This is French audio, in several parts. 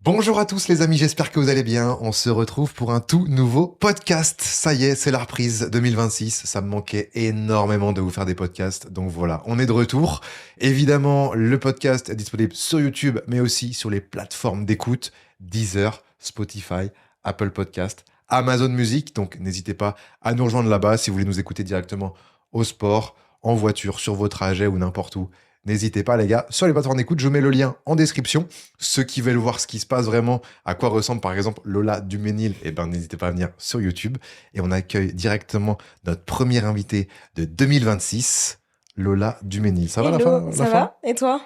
Bonjour à tous les amis, j'espère que vous allez bien. On se retrouve pour un tout nouveau podcast. Ça y est, c'est la reprise 2026. Ça me manquait énormément de vous faire des podcasts. Donc voilà, on est de retour. Évidemment, le podcast est disponible sur YouTube, mais aussi sur les plateformes d'écoute, Deezer, Spotify, Apple Podcast, Amazon Music. Donc n'hésitez pas à nous rejoindre là-bas si vous voulez nous écouter directement au sport, en voiture, sur vos trajets ou n'importe où. N'hésitez pas les gars, sur les plateformes d'écoute, je mets le lien en description. Ceux qui veulent voir ce qui se passe vraiment, à quoi ressemble par exemple Lola Duménil, n'hésitez pas à venir sur YouTube. Et on accueille directement notre premier invité de 2026, Lola Duménil. Ça va la fin? Ça va? Et toi?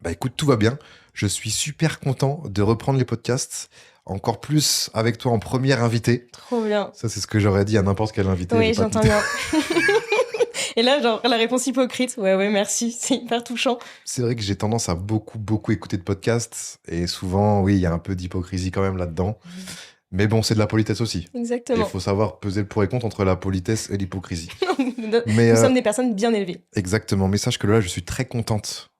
Bah écoute, tout va bien. Je suis super content de reprendre les podcasts. Encore plus avec toi en première invitée. Trop bien. Ça, c'est ce que j'aurais dit à n'importe quel invité. Oui, j'entends bien. Et là, genre, la réponse hypocrite. Ouais, merci. C'est hyper touchant. C'est vrai que j'ai tendance à beaucoup écouter de podcasts. Et souvent, oui, il y a un peu d'hypocrisie quand même là-dedans. Mais bon, c'est de la politesse aussi. Exactement. Il faut savoir peser le pour et contre entre la politesse et l'hypocrisie. Nous sommes des personnes bien élevées. Exactement. Mais sache que là, je suis très contente.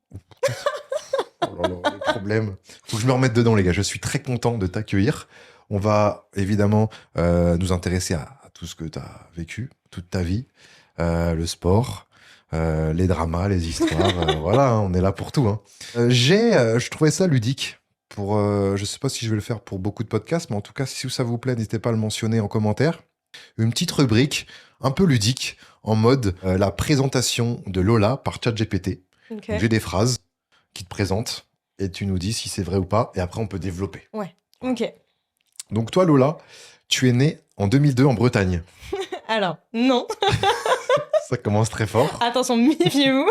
Oh là là, le problème. Faut que je me remette dedans, les gars. Je suis très content de t'accueillir. On va évidemment nous intéresser à tout ce que tu as vécu, toute ta vie. Le sport, les dramas, les histoires, voilà, hein, on est là pour tout. Hein. Je trouvais ça ludique. Je sais pas si je vais le faire pour beaucoup de podcasts, mais en tout cas, si ça vous plaît, n'hésitez pas à le mentionner en commentaire. Une petite rubrique un peu ludique, en mode la présentation de Lola par ChatGPT. Okay. Donc, j'ai des phrases qui te présentent et tu nous dis si c'est vrai ou pas, et après on peut développer. Ouais, ok. Donc toi, Lola, tu es née en 2002 en Bretagne. Alors, non. Ça commence très fort. Attention, méfiez-vous.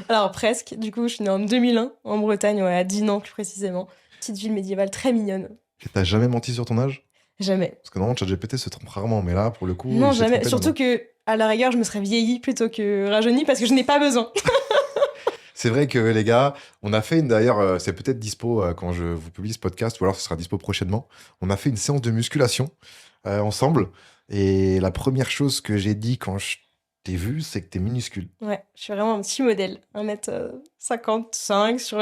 Alors, presque. Du coup, je suis née en 2001, en Bretagne, à Dinan plus précisément. Petite ville médiévale très mignonne. Et t'as jamais menti sur ton âge? Jamais. Parce que normalement, ChatGPT se trompe rarement, mais là, pour le coup... Non, jamais. Surtout que, à la rigueur, je me serais vieillie plutôt que rajeunie parce que je n'ai pas besoin. C'est vrai que, les gars, on a fait d'ailleurs, c'est peut-être dispo quand je vous publie ce podcast, ou alors ce sera dispo prochainement. On a fait une séance de musculation ensemble. Et la première chose que j'ai dit quand je t'ai vu, c'est que t'es minuscule. Ouais, je suis vraiment un petit modèle. 1m55 sur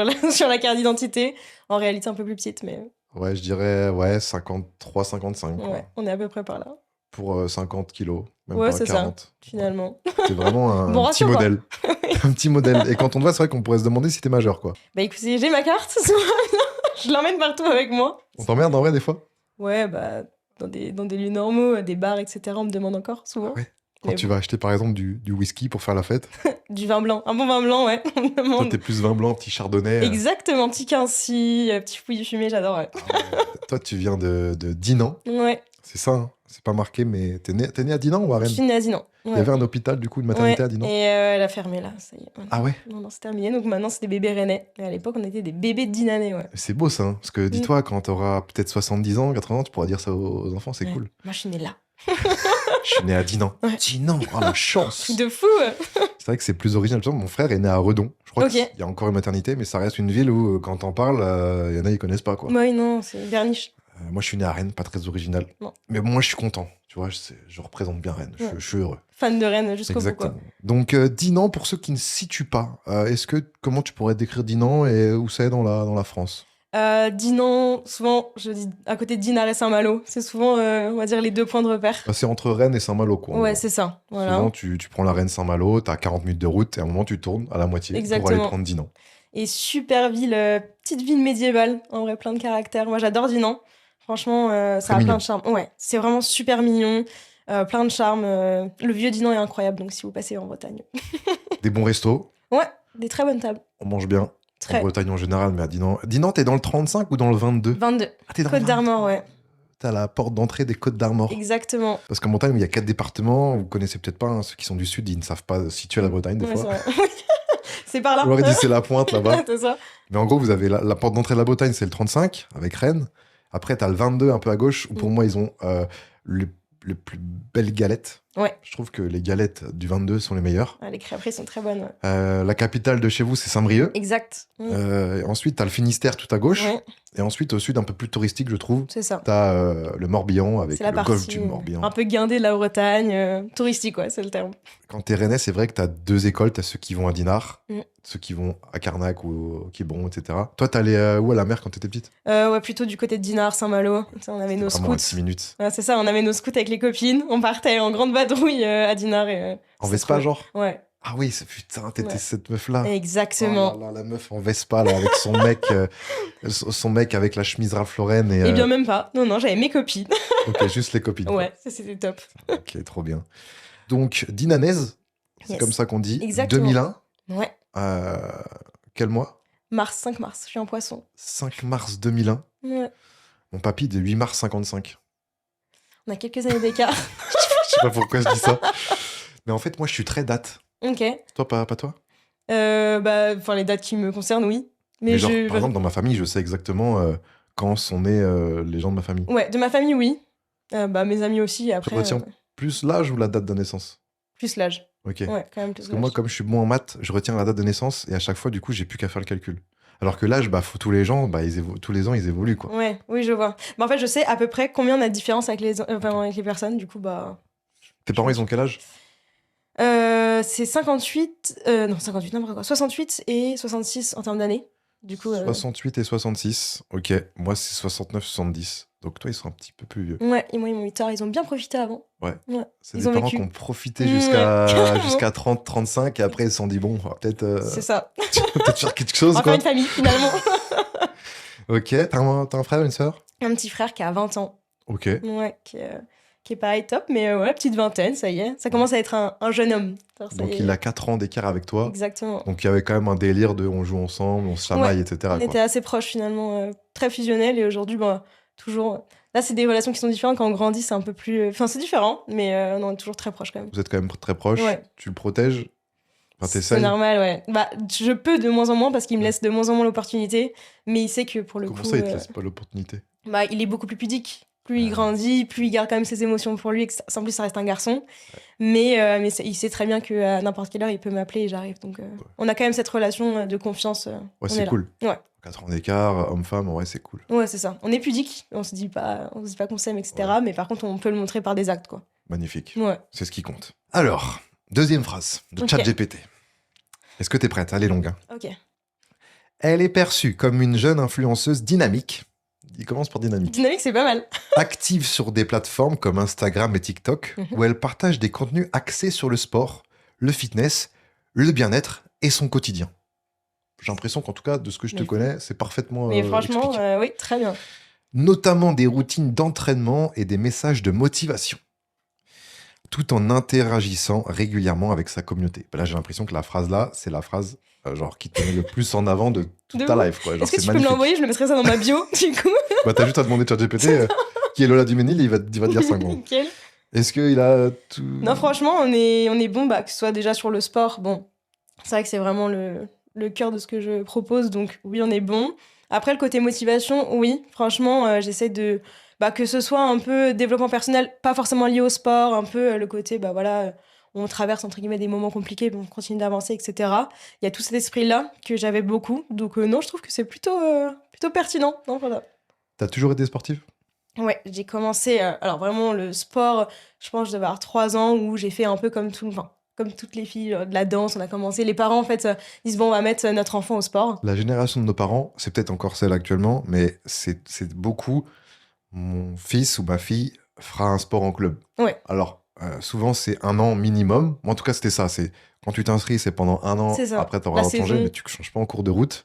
la carte d'identité. En réalité, un peu plus petite, mais... Ouais, je dirais 53, 55. Quoi. Ouais, on est à peu près par là. Pour 50 kilos, même ouais, pas c'est 40. Ça, finalement. Ouais. T'es vraiment un petit modèle. Un petit modèle. Et quand on te voit, c'est vrai qu'on pourrait se demander si t'es majeur, quoi. Bah écoutez, j'ai ma carte, je l'emmène partout avec moi. On t'emmerde en vrai, des fois? Ouais, bah, dans des lieux normaux, des bars, etc., on me demande encore, souvent. Ouais. Quand tu vas acheter, par exemple, du whisky pour faire la fête. Du vin blanc. Un bon vin blanc, ouais, on me demande. Toi, t'es plus vin blanc, petit chardonnay. Exactement, petit quincy, petit fouillis fumé, j'adore, ouais. Toi, tu viens de Dinan. Ouais. C'est ça, hein. C'est pas marqué, mais t'es né à Dinan ou à Rennes? Je suis née à Dinan. Ouais. Il y avait un hôpital, du coup, une maternité à Dinan. Et elle a fermé, là, ça y est. Ah ouais? Non, c'est terminé, donc maintenant, c'est des bébés rennais. Et à l'époque, on était des bébés dinanais, ouais. C'est beau, ça, hein. Parce que dis-toi, quand t'auras peut-être 70 ans, 80 ans, tu pourras dire ça aux enfants, c'est cool. Moi, je suis née là. Je suis né à Dinan. Ouais. Dinan, oh la chance! De fou! C'est vrai que c'est plus original. Mon frère est né à Redon. Je crois qu'il y a encore une maternité, mais ça reste une ville où, quand t'en parles, il y en a, ils connaissent pas, quoi. Oui, non, c'est Berniche. Moi, je suis né à Rennes, pas très original. Non. Mais moi, je suis content. Tu vois, je représente bien Rennes. Ouais. Je suis heureux. Fan de Rennes jusqu'au bout, quoi. Donc, Dinan, pour ceux qui ne situent pas, comment tu pourrais décrire Dinan et où c'est dans la France? Dinan, souvent, je dis à côté de Dinard et Saint-Malo. C'est souvent, on va dire, les deux points de repère. C'est entre Rennes et Saint-Malo, quoi. Ouais, c'est ça. Voilà. Souvent, tu prends la Rennes-Saint-Malo, t'as 40 minutes de route, et à un moment, tu tournes à la moitié pour aller prendre Dinan. Et super ville, petite ville médiévale, en vrai, plein de caractère. Moi, j'adore Dinan. Franchement, ça a plein de charme. Ouais, c'est vraiment super mignon, plein de charme. Le vieux Dinan est incroyable, donc si vous passez en Bretagne. Des bons restos. Ouais, des très bonnes tables. On mange bien. En Bretagne en général, mais à Dinan. Dinan, t'es dans le 35 ou dans le 22? 22. Ah, t'es dans Côte d'Armor, ouais. T'as la porte d'entrée des Côtes d'Armor. Exactement. Parce qu'en Bretagne, il y a 4 départements. Vous connaissez peut-être pas, hein, ceux qui sont du sud, ils ne savent pas situer la Bretagne des fois. C'est par là. On leur dit c'est la pointe là-bas. C'est ça. Mais en gros, vous avez la porte d'entrée de la Bretagne, c'est le 35 avec Rennes. Après, t'as le 22 un peu à gauche, où pour moi, ils ont les plus belles galettes. Ouais. Je trouve que les galettes du 22 sont les meilleures. Les crêperies sont très bonnes. La capitale de chez vous, c'est Saint-Brieuc. Exact. Ensuite, t'as le Finistère tout à gauche. Ouais. Et ensuite, au sud, un peu plus touristique, je trouve. C'est ça. T'as le Morbihan avec C'est la le golfe partie du Morbihan. un peu guindée de la Bretagne, touristique, ouais, c'est le terme. Quand t'es rennais, c'est vrai que t'as deux écoles. T'as ceux qui vont à Dinard, Mm. ceux qui vont à Carnac ou au Quiberon, etc. Toi, t'allais où à la mer quand t'étais petite? Ouais, plutôt du côté de Dinard, Saint-Malo. Ça, on avait nos Vraiment à scouts. 6 minutes. Ouais, c'est ça, on avait nos scouts avec les copines. On partait en grande vadrouille à Dinard. En c'était Vespa, trop- genre? Ouais, Ah oui, putain, t'étais Ouais. cette meuf-là. exactement. Oh là là, la meuf en Vespa, là, avec son mec, son mec avec la chemise Ralph Lauren. Et bien même pas. Non, j'avais mes copines. Ok, juste les copines. Ouais, ça c'était top. Quoi. Ok, trop bien. Donc, dinanaise, c'est Yes. comme ça qu'on dit. Exactement. 2001, Ouais. quel mois? 5 mars, je suis un poisson. 5 mars 2001. Ouais. Mon papy de 8 mars 55. On a quelques années d'écart. Je sais pas pourquoi je dis ça. Mais en fait, moi, je suis très date. Ok. Toi, pas toi? Enfin, les dates qui me concernent, oui. Mais genre, par exemple, dans ma famille, je sais exactement quand sont nés les gens de ma famille. Ouais, de ma famille, oui. Mes amis aussi, Tu après. retiens plus l'âge ou la date de naissance? Plus l'âge. Ok. Ouais, quand même plus Parce que l'âge. moi, comme je suis bon en maths, je retiens la date de naissance et à chaque fois, du coup, j'ai plus qu'à faire le calcul. Alors que l'âge, tous les gens, tous les ans, ils évoluent, quoi. Ouais, oui, je vois. En fait, je sais à peu près combien on a de différence avec avec les personnes, du coup, Tes parents, ils ont quel âge? c'est 58. Non, 58, n'importe quoi. 68 et 66 en termes d'années. Du coup. 68 et 66. Ok, moi, c'est 69-70. Donc toi, ils sont un petit peu plus vieux. Ouais, ils m'ont eu tard. Ils ont bien profité avant. Ouais. C'est Ils des ont parents vécu. qui ont profité Ouais, jusqu'à carrément. jusqu'à 30-35 et après, ils se sont dit, bon, on va peut-être C'est ça. peut-être faire quelque chose, On va quoi. faire une famille, finalement. Ok, t'as un frère, une sœur? Un petit frère qui a 20 ans. Ok. Ouais, qui est pareil, top. Mais ouais, petite vingtaine, ça y est. Ça commence à être un jeune homme. Ça Donc y est. il a 4 ans d'écart avec toi. Exactement. Donc il y avait quand même un délire de on joue ensemble, on se chamaille, Ouais, etc. On quoi. était assez proches finalement, très fusionnels et aujourd'hui, toujours. Là, c'est des relations qui sont différentes. Quand on grandit, c'est un peu plus. Enfin, c'est différent, mais on est toujours très proches quand même. Vous êtes quand même très proches. Ouais. Tu le protèges. Enfin, C'est t'essayes. normal, ouais. Je peux de moins en moins parce qu'il me laisse de moins en moins l'opportunité, mais il sait que pour le Comment coup, ça, il te laisse pas l'opportunité? il est beaucoup plus pudique. Plus il grandit, plus il garde quand même ses émotions pour lui. Et en plus, ça reste un garçon. Mais il sait très bien qu'à n'importe quelle heure, il peut m'appeler et j'arrive. Donc, on a quand même cette relation de confiance. Ouais, on c'est est là. cool. Ouais. 4 ans d'écart, homme-femme, ouais, c'est cool. Ouais, c'est ça. On est pudique, on se dit pas qu'on s'aime, etc. Ouais. Mais par contre, on peut le montrer par des actes, quoi. Magnifique. Ouais. C'est ce qui compte. Alors, deuxième phrase de Ok. ChatGPT. Est-ce que t'es prête? Elle est longue. Hein. Ok. Elle est perçue comme une jeune influenceuse dynamique. Il commence par dynamique. Dynamique, c'est pas mal. Active sur des plateformes comme Instagram et TikTok, Mhm. où elle partage des contenus axés sur le sport, le fitness, le bien-être et son quotidien. J'ai l'impression qu'en tout cas, de ce que je te Mais- connais, c'est parfaitement Mais franchement, expliqué. oui, très bien. Notamment des routines d'entraînement et des messages de motivation, tout en interagissant régulièrement avec sa communauté. Là, j'ai l'impression que la phrase là, c'est la phrase genre qui te met le plus en avant de toute De ta ouf. life. Quoi. Genre, Est-ce que c'est tu peux me magnifique. l'envoyer? Je le mettrai ça dans ma bio, du coup. Bah, t'as juste à demander ChatGPT qui est Lola Duménil, il va te dire 5 mots. Nickel. Est-ce qu'il a tout. Non, franchement, on est bon, que ce soit déjà sur le sport. Bon, c'est vrai que c'est vraiment le cœur de ce que je propose. Donc, oui, on est bon. Après, le côté motivation, oui. Franchement, j'essaie de. Que ce soit un peu développement personnel, pas forcément lié au sport, un peu le côté, on traverse entre guillemets des moments compliqués, mais on continue d'avancer, etc. Il y a tout cet esprit-là que j'avais beaucoup. Donc, non, je trouve que c'est plutôt pertinent. Non, voilà. T'as toujours été sportif? Ouais, j'ai commencé, alors vraiment le sport, je pense que je devais avoir 3 ans où j'ai fait un peu comme toutes les filles, de la danse, on a commencé. Les parents, en fait, disent bon, on va mettre notre enfant au sport. La génération de nos parents, c'est peut-être encore celle actuellement, mais c'est beaucoup. Mon fils ou ma fille fera un sport en club. Ouais. Alors, souvent, c'est 1 an minimum. En tout cas, c'était ça. C'est quand tu t'inscris, c'est pendant 1 an. C'est ça. Après, tu auras La le droit de changer, saison. mais tu ne changes pas en cours de route.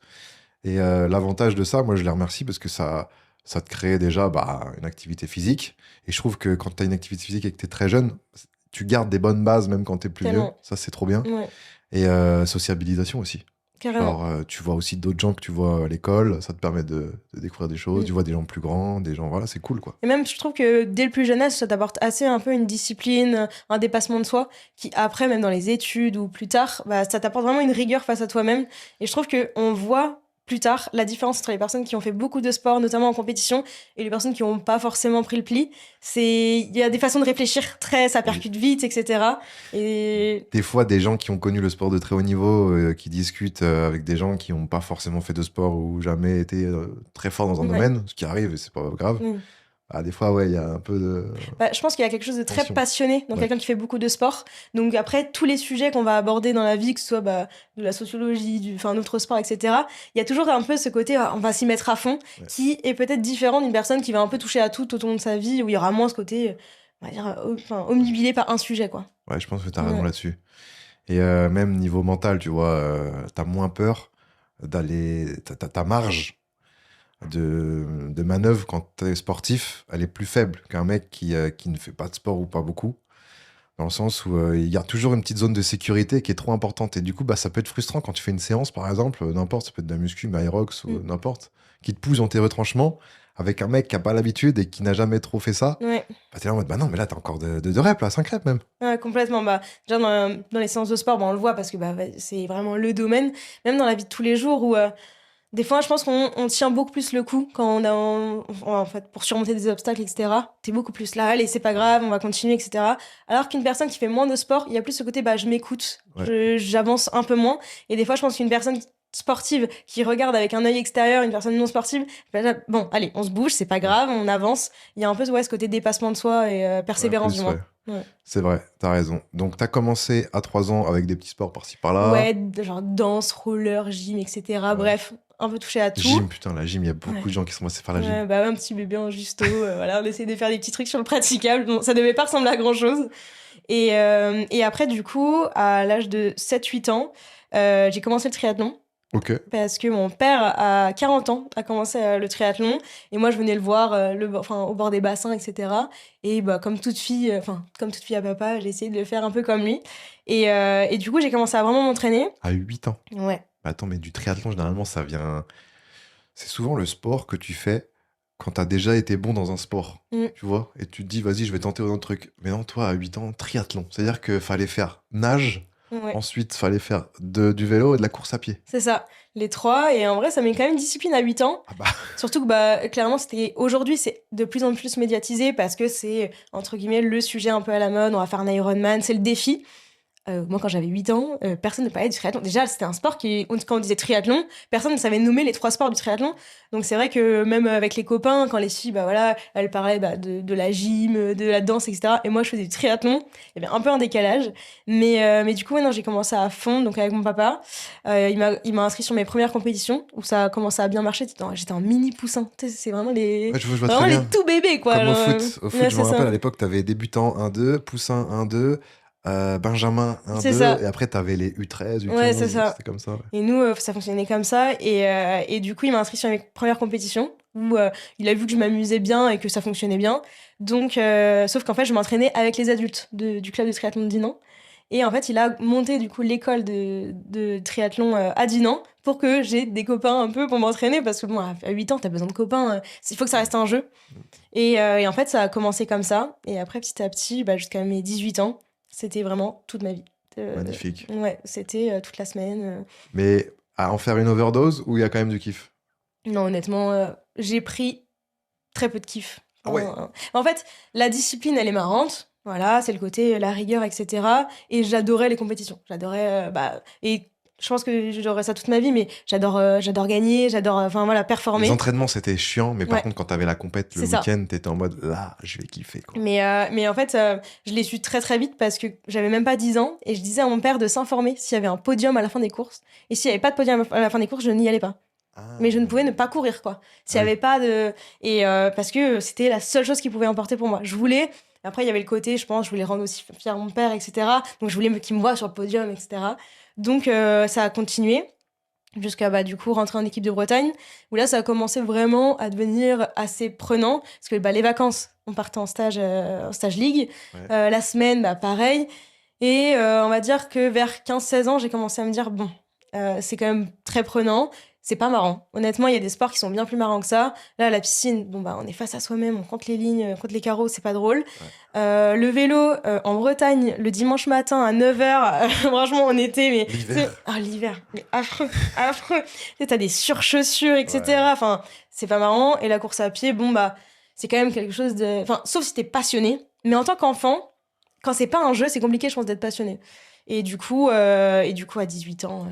Et l'avantage de ça, moi, je les remercie parce que ça te crée déjà une activité physique. Et je trouve que quand tu as une activité physique et que tu es très jeune, tu gardes des bonnes bases même quand tu es plus Tellement. vieux. Ça, c'est trop bien. Ouais, Et sociabilisation aussi. carrément. Alors, tu vois aussi d'autres gens que tu vois à l'école, ça te permet de découvrir des choses, Mm. tu vois des gens plus grands, des gens, voilà, c'est cool, quoi. Et même, je trouve que dès le plus jeune âge, ça t'apporte assez un peu une discipline, un dépassement de soi, qui après, même dans les études ou plus tard, ça t'apporte vraiment une rigueur face à toi-même. Et je trouve qu'on voit plus tard la différence entre les personnes qui ont fait beaucoup de sport, notamment en compétition, et les personnes qui n'ont pas forcément pris le pli. Il y a des façons de réfléchir ça percute vite, etc. Et... Des fois, des gens qui ont connu le sport de très haut niveau, qui discutent avec des gens qui n'ont pas forcément fait de sport ou jamais été très forts dans un domaine, ce qui arrive et c'est pas grave. Des fois, il y a un peu de... je pense qu'il y a quelque chose de très passionné dans quelqu'un qui fait beaucoup de sport. Donc après, tous les sujets qu'on va aborder dans la vie, que ce soit de la sociologie, d'autres sports, etc., il y a toujours un peu ce côté, on va s'y mettre à fond, qui est peut-être différent d'une personne qui va un peu toucher à tout au long de sa vie, où il y aura moins ce côté, on va dire, omnibilé par un sujet, quoi. Ouais, je pense que tu as raison là-dessus. Et même niveau mental, tu vois, tu as moins peur d'aller... Ta marge de manœuvre quand tu es sportif, elle est plus faible qu'un mec qui ne fait pas de sport ou pas beaucoup. Dans le sens où il y a toujours une petite zone de sécurité qui est trop importante. Et du coup, ça peut être frustrant quand tu fais une séance, par exemple, n'importe, ça peut être de la muscu, Myrox ou n'importe, qui te pousse dans tes retranchements, avec un mec qui n'a pas l'habitude et qui n'a jamais trop fait ça. T'es là en mode, non, mais là, t'as encore de reps, là, 5 reps même. Ouais, complètement. Déjà, dans les séances de sport, on le voit parce que c'est vraiment le domaine. Même dans la vie de tous les jours où... des fois, je pense qu'on tient beaucoup plus le coup quand en fait, pour surmonter des obstacles, etc. T'es beaucoup plus là, allez, c'est pas grave, on va continuer, etc. Alors qu'une personne qui fait moins de sport, il y a plus ce côté, je m'écoute, j'avance un peu moins. Et des fois, je pense qu'une personne sportive qui regarde avec un œil extérieur une personne non sportive, bon, allez, on se bouge, c'est pas grave, on avance. Il y a un peu ce côté dépassement de soi et persévérance du moins. Ouais. C'est vrai, t'as raison. Donc, t'as commencé à 3 ans avec des petits sports par-ci par-là. Ouais, genre danse, roller, gym, etc. Bref, un peu touché à tout. Gym, putain, la gym, il y a beaucoup de gens qui sont passés faire la gym. Un petit bébé en justo, on essaie de faire des petits trucs sur le praticable. Bon, ça devait pas ressembler à grand-chose. Et après, du coup, à l'âge de 7-8 ans, j'ai commencé le triathlon. Ok. Parce que mon père, à 40 ans, a commencé le triathlon. Et moi, je venais le voir au bord des bassins, etc. Et comme toute fille à papa, j'ai essayé de le faire un peu comme lui. Et du coup, j'ai commencé à vraiment m'entraîner. À 8 ans? Ouais. Attends, mais du triathlon, généralement, ça vient... C'est souvent le sport que tu fais quand t'as déjà été bon dans un sport, tu vois. Et tu te dis, vas-y, je vais tenter un autre truc. Mais non, toi, à 8 ans, triathlon. C'est-à-dire qu'il fallait faire nage... Ensuite, il fallait faire du vélo et de la course à pied. C'est ça, les 3. Et en vrai, ça met quand même une discipline à 8 ans. Surtout que clairement, aujourd'hui, c'est de plus en plus médiatisé parce que c'est, entre guillemets, le sujet un peu à la mode. On va faire un Ironman, c'est le défi. Moi, quand j'avais 8 ans, personne ne parlait du triathlon. Déjà, c'était un sport quand on disait triathlon, personne ne savait nommer les 3 sports du triathlon. Donc, c'est vrai que même avec les copains, quand les filles, elles parlaient de la gym, de la danse, etc. Et moi, je faisais du triathlon. Il y avait un peu un décalage. Mais du coup, j'ai commencé à fond, donc avec mon papa. Il m'a inscrit sur mes premières compétitions où ça a commencé à bien marcher. J'étais un mini poussin. C'est vraiment je vois vraiment très bien. les tout bébés, quoi. Comme au foot. Au foot, je me rappelle, à l'époque, t'avais débutant 1-2, poussin 1-2. Benjamin 1-2 et après t'avais les U13, U15, ouais, c'est ça. C'était comme ça. Ouais. Et nous, ça fonctionnait comme ça. Et du coup, il m'a inscrit sur mes premières compétitions où il a vu que je m'amusais bien et que ça fonctionnait bien. Donc, sauf qu'en fait, je m'entraînais avec les adultes du club de triathlon de Dinan. Et en fait, il a monté du coup l'école de triathlon à Dinan pour que j'ai des copains un peu pour m'entraîner parce que bon, à 8 ans, t'as besoin de copains. Il faut que ça reste un jeu. Et en fait, ça a commencé comme ça. Et après, petit à petit, jusqu'à mes 18 ans, c'était vraiment toute ma vie. Magnifique. Ouais, c'était toute la semaine. Mais à en faire une overdose ou il y a quand même du kiff? Non, honnêtement, j'ai pris très peu de kiff. Ah ouais. En fait, la discipline, elle est marrante. Voilà, c'est le côté, la rigueur, etc. Et j'adorais les compétitions. J'adorais... et je pense que j'adorerais ça toute ma vie, mais j'adore gagner, j'adore performer. Les entraînements, c'était chiant, mais par contre, quand t'avais la compète le week-end, t'étais en mode, là, je vais kiffer. Quoi. Mais en fait, je l'ai su très très vite parce que j'avais même pas 10 ans et je disais à mon père de s'informer s'il y avait un podium à la fin des courses. Et s'il y avait pas de podium à la fin des courses, je n'y allais pas. Mais je ne pouvais ne pas courir, quoi. S'il y avait pas de... Et parce que c'était la seule chose qui pouvait emporter pour moi. Je voulais... Après, il y avait le côté, je pense, je voulais rendre aussi fier mon père, etc. Donc, je voulais qu'il me voie sur le podium, etc. Donc, ça a continué jusqu'à, du coup, rentrer en équipe de Bretagne, où là, ça a commencé vraiment à devenir assez prenant, parce que les vacances, on partait en stage ligue. Ouais. La semaine, pareil. Et on va dire que vers 15-16 ans, j'ai commencé à me dire, bon, c'est quand même très prenant. c'est pas marrant. Honnêtement, il y a des sports qui sont bien plus marrants que ça. Là, la piscine, bon, bah, on est face à soi-même, on compte les lignes, on compte les carreaux, c'est pas drôle. Le vélo, en Bretagne, le dimanche matin à 9h, franchement, on était, mais... L'hiver. L'hiver, mais affreux, affreux. Tu sais, t'as des surchaussures, etc. Ouais. Enfin, c'est pas marrant. Et la course à pied, bon, bah, c'est quand même quelque chose de... Enfin, sauf si t'es passionné. Mais en tant qu'enfant, quand c'est pas un jeu, c'est compliqué, je pense, d'être passionné. Et du coup, à 18 ans,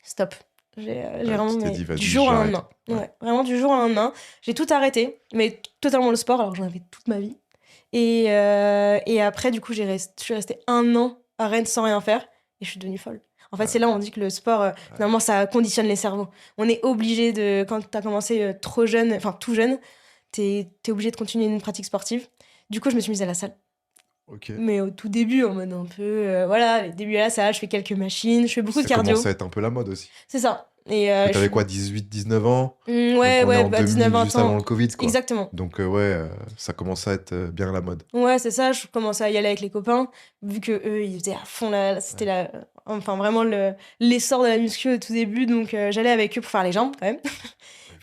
stop. J'ai vraiment tu t'es dit, vas-y, du jour au j'arrête. lendemain. Ouais, vraiment du jour au lendemain. J'ai tout arrêté, mais totalement le sport, alors que j'en avais toute ma vie. Et après, du coup, je suis restée 1 an à Rennes sans rien faire et je suis devenue folle. En fait, c'est là où on dit que le sport, finalement, ça conditionne les cerveaux. On est obligé de, quand t'as commencé trop jeune, enfin tout jeune, t'es obligé de continuer une pratique sportive. Du coup, je me suis mise à la salle. Ok. Mais au tout début, en mode un peu, voilà, les débuts à la salle, je fais quelques machines, je fais beaucoup de Ça cardio. commence à être un peu la mode aussi. C'est ça. Et T'avais quoi, 18, 19 ans? Ouais, Donc on est ouais, en bah, 19, 2000, 20 juste ans. avant le Covid, quoi. Exactement. Donc ça commence à être bien la mode. Ouais, c'est ça, je commençais à y aller avec les copains, vu que eux, ils faisaient à fond c'était enfin vraiment l'essor de la muscu au tout début, donc j'allais avec eux pour faire les jambes quand même.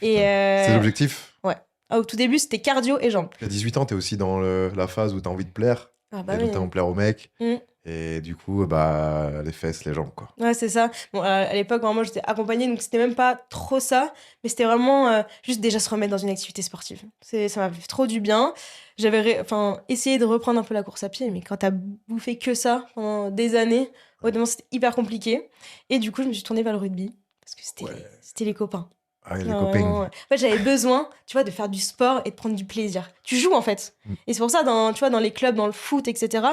Et C'est l'objectif. ouais. Au tout début, c'était cardio et jambes. À 18 ans, t'es aussi dans la phase où t'as envie de plaire, Ah bah et oui. notamment plaire aux mecs. Mm. Et du coup, bah, les fesses, les jambes, quoi. Ouais, c'est ça. Bon, à l'époque, moi, j'étais accompagnée, donc c'était même pas trop ça, mais c'était vraiment juste déjà se remettre dans une activité sportive. Ça m'a fait trop du bien. J'avais essayé de reprendre un peu la course à pied, mais quand t'as bouffé que ça pendant des années, honnêtement, c'était hyper compliqué. Et du coup, je me suis tournée vers le rugby, parce que c'était les copains. Ah, les Ah, copains. vraiment, ouais. En fait, j'avais besoin, tu vois, de faire du sport et de prendre du plaisir. Tu joues, en fait. Et c'est pour ça, tu vois, dans les clubs, dans le foot, etc.,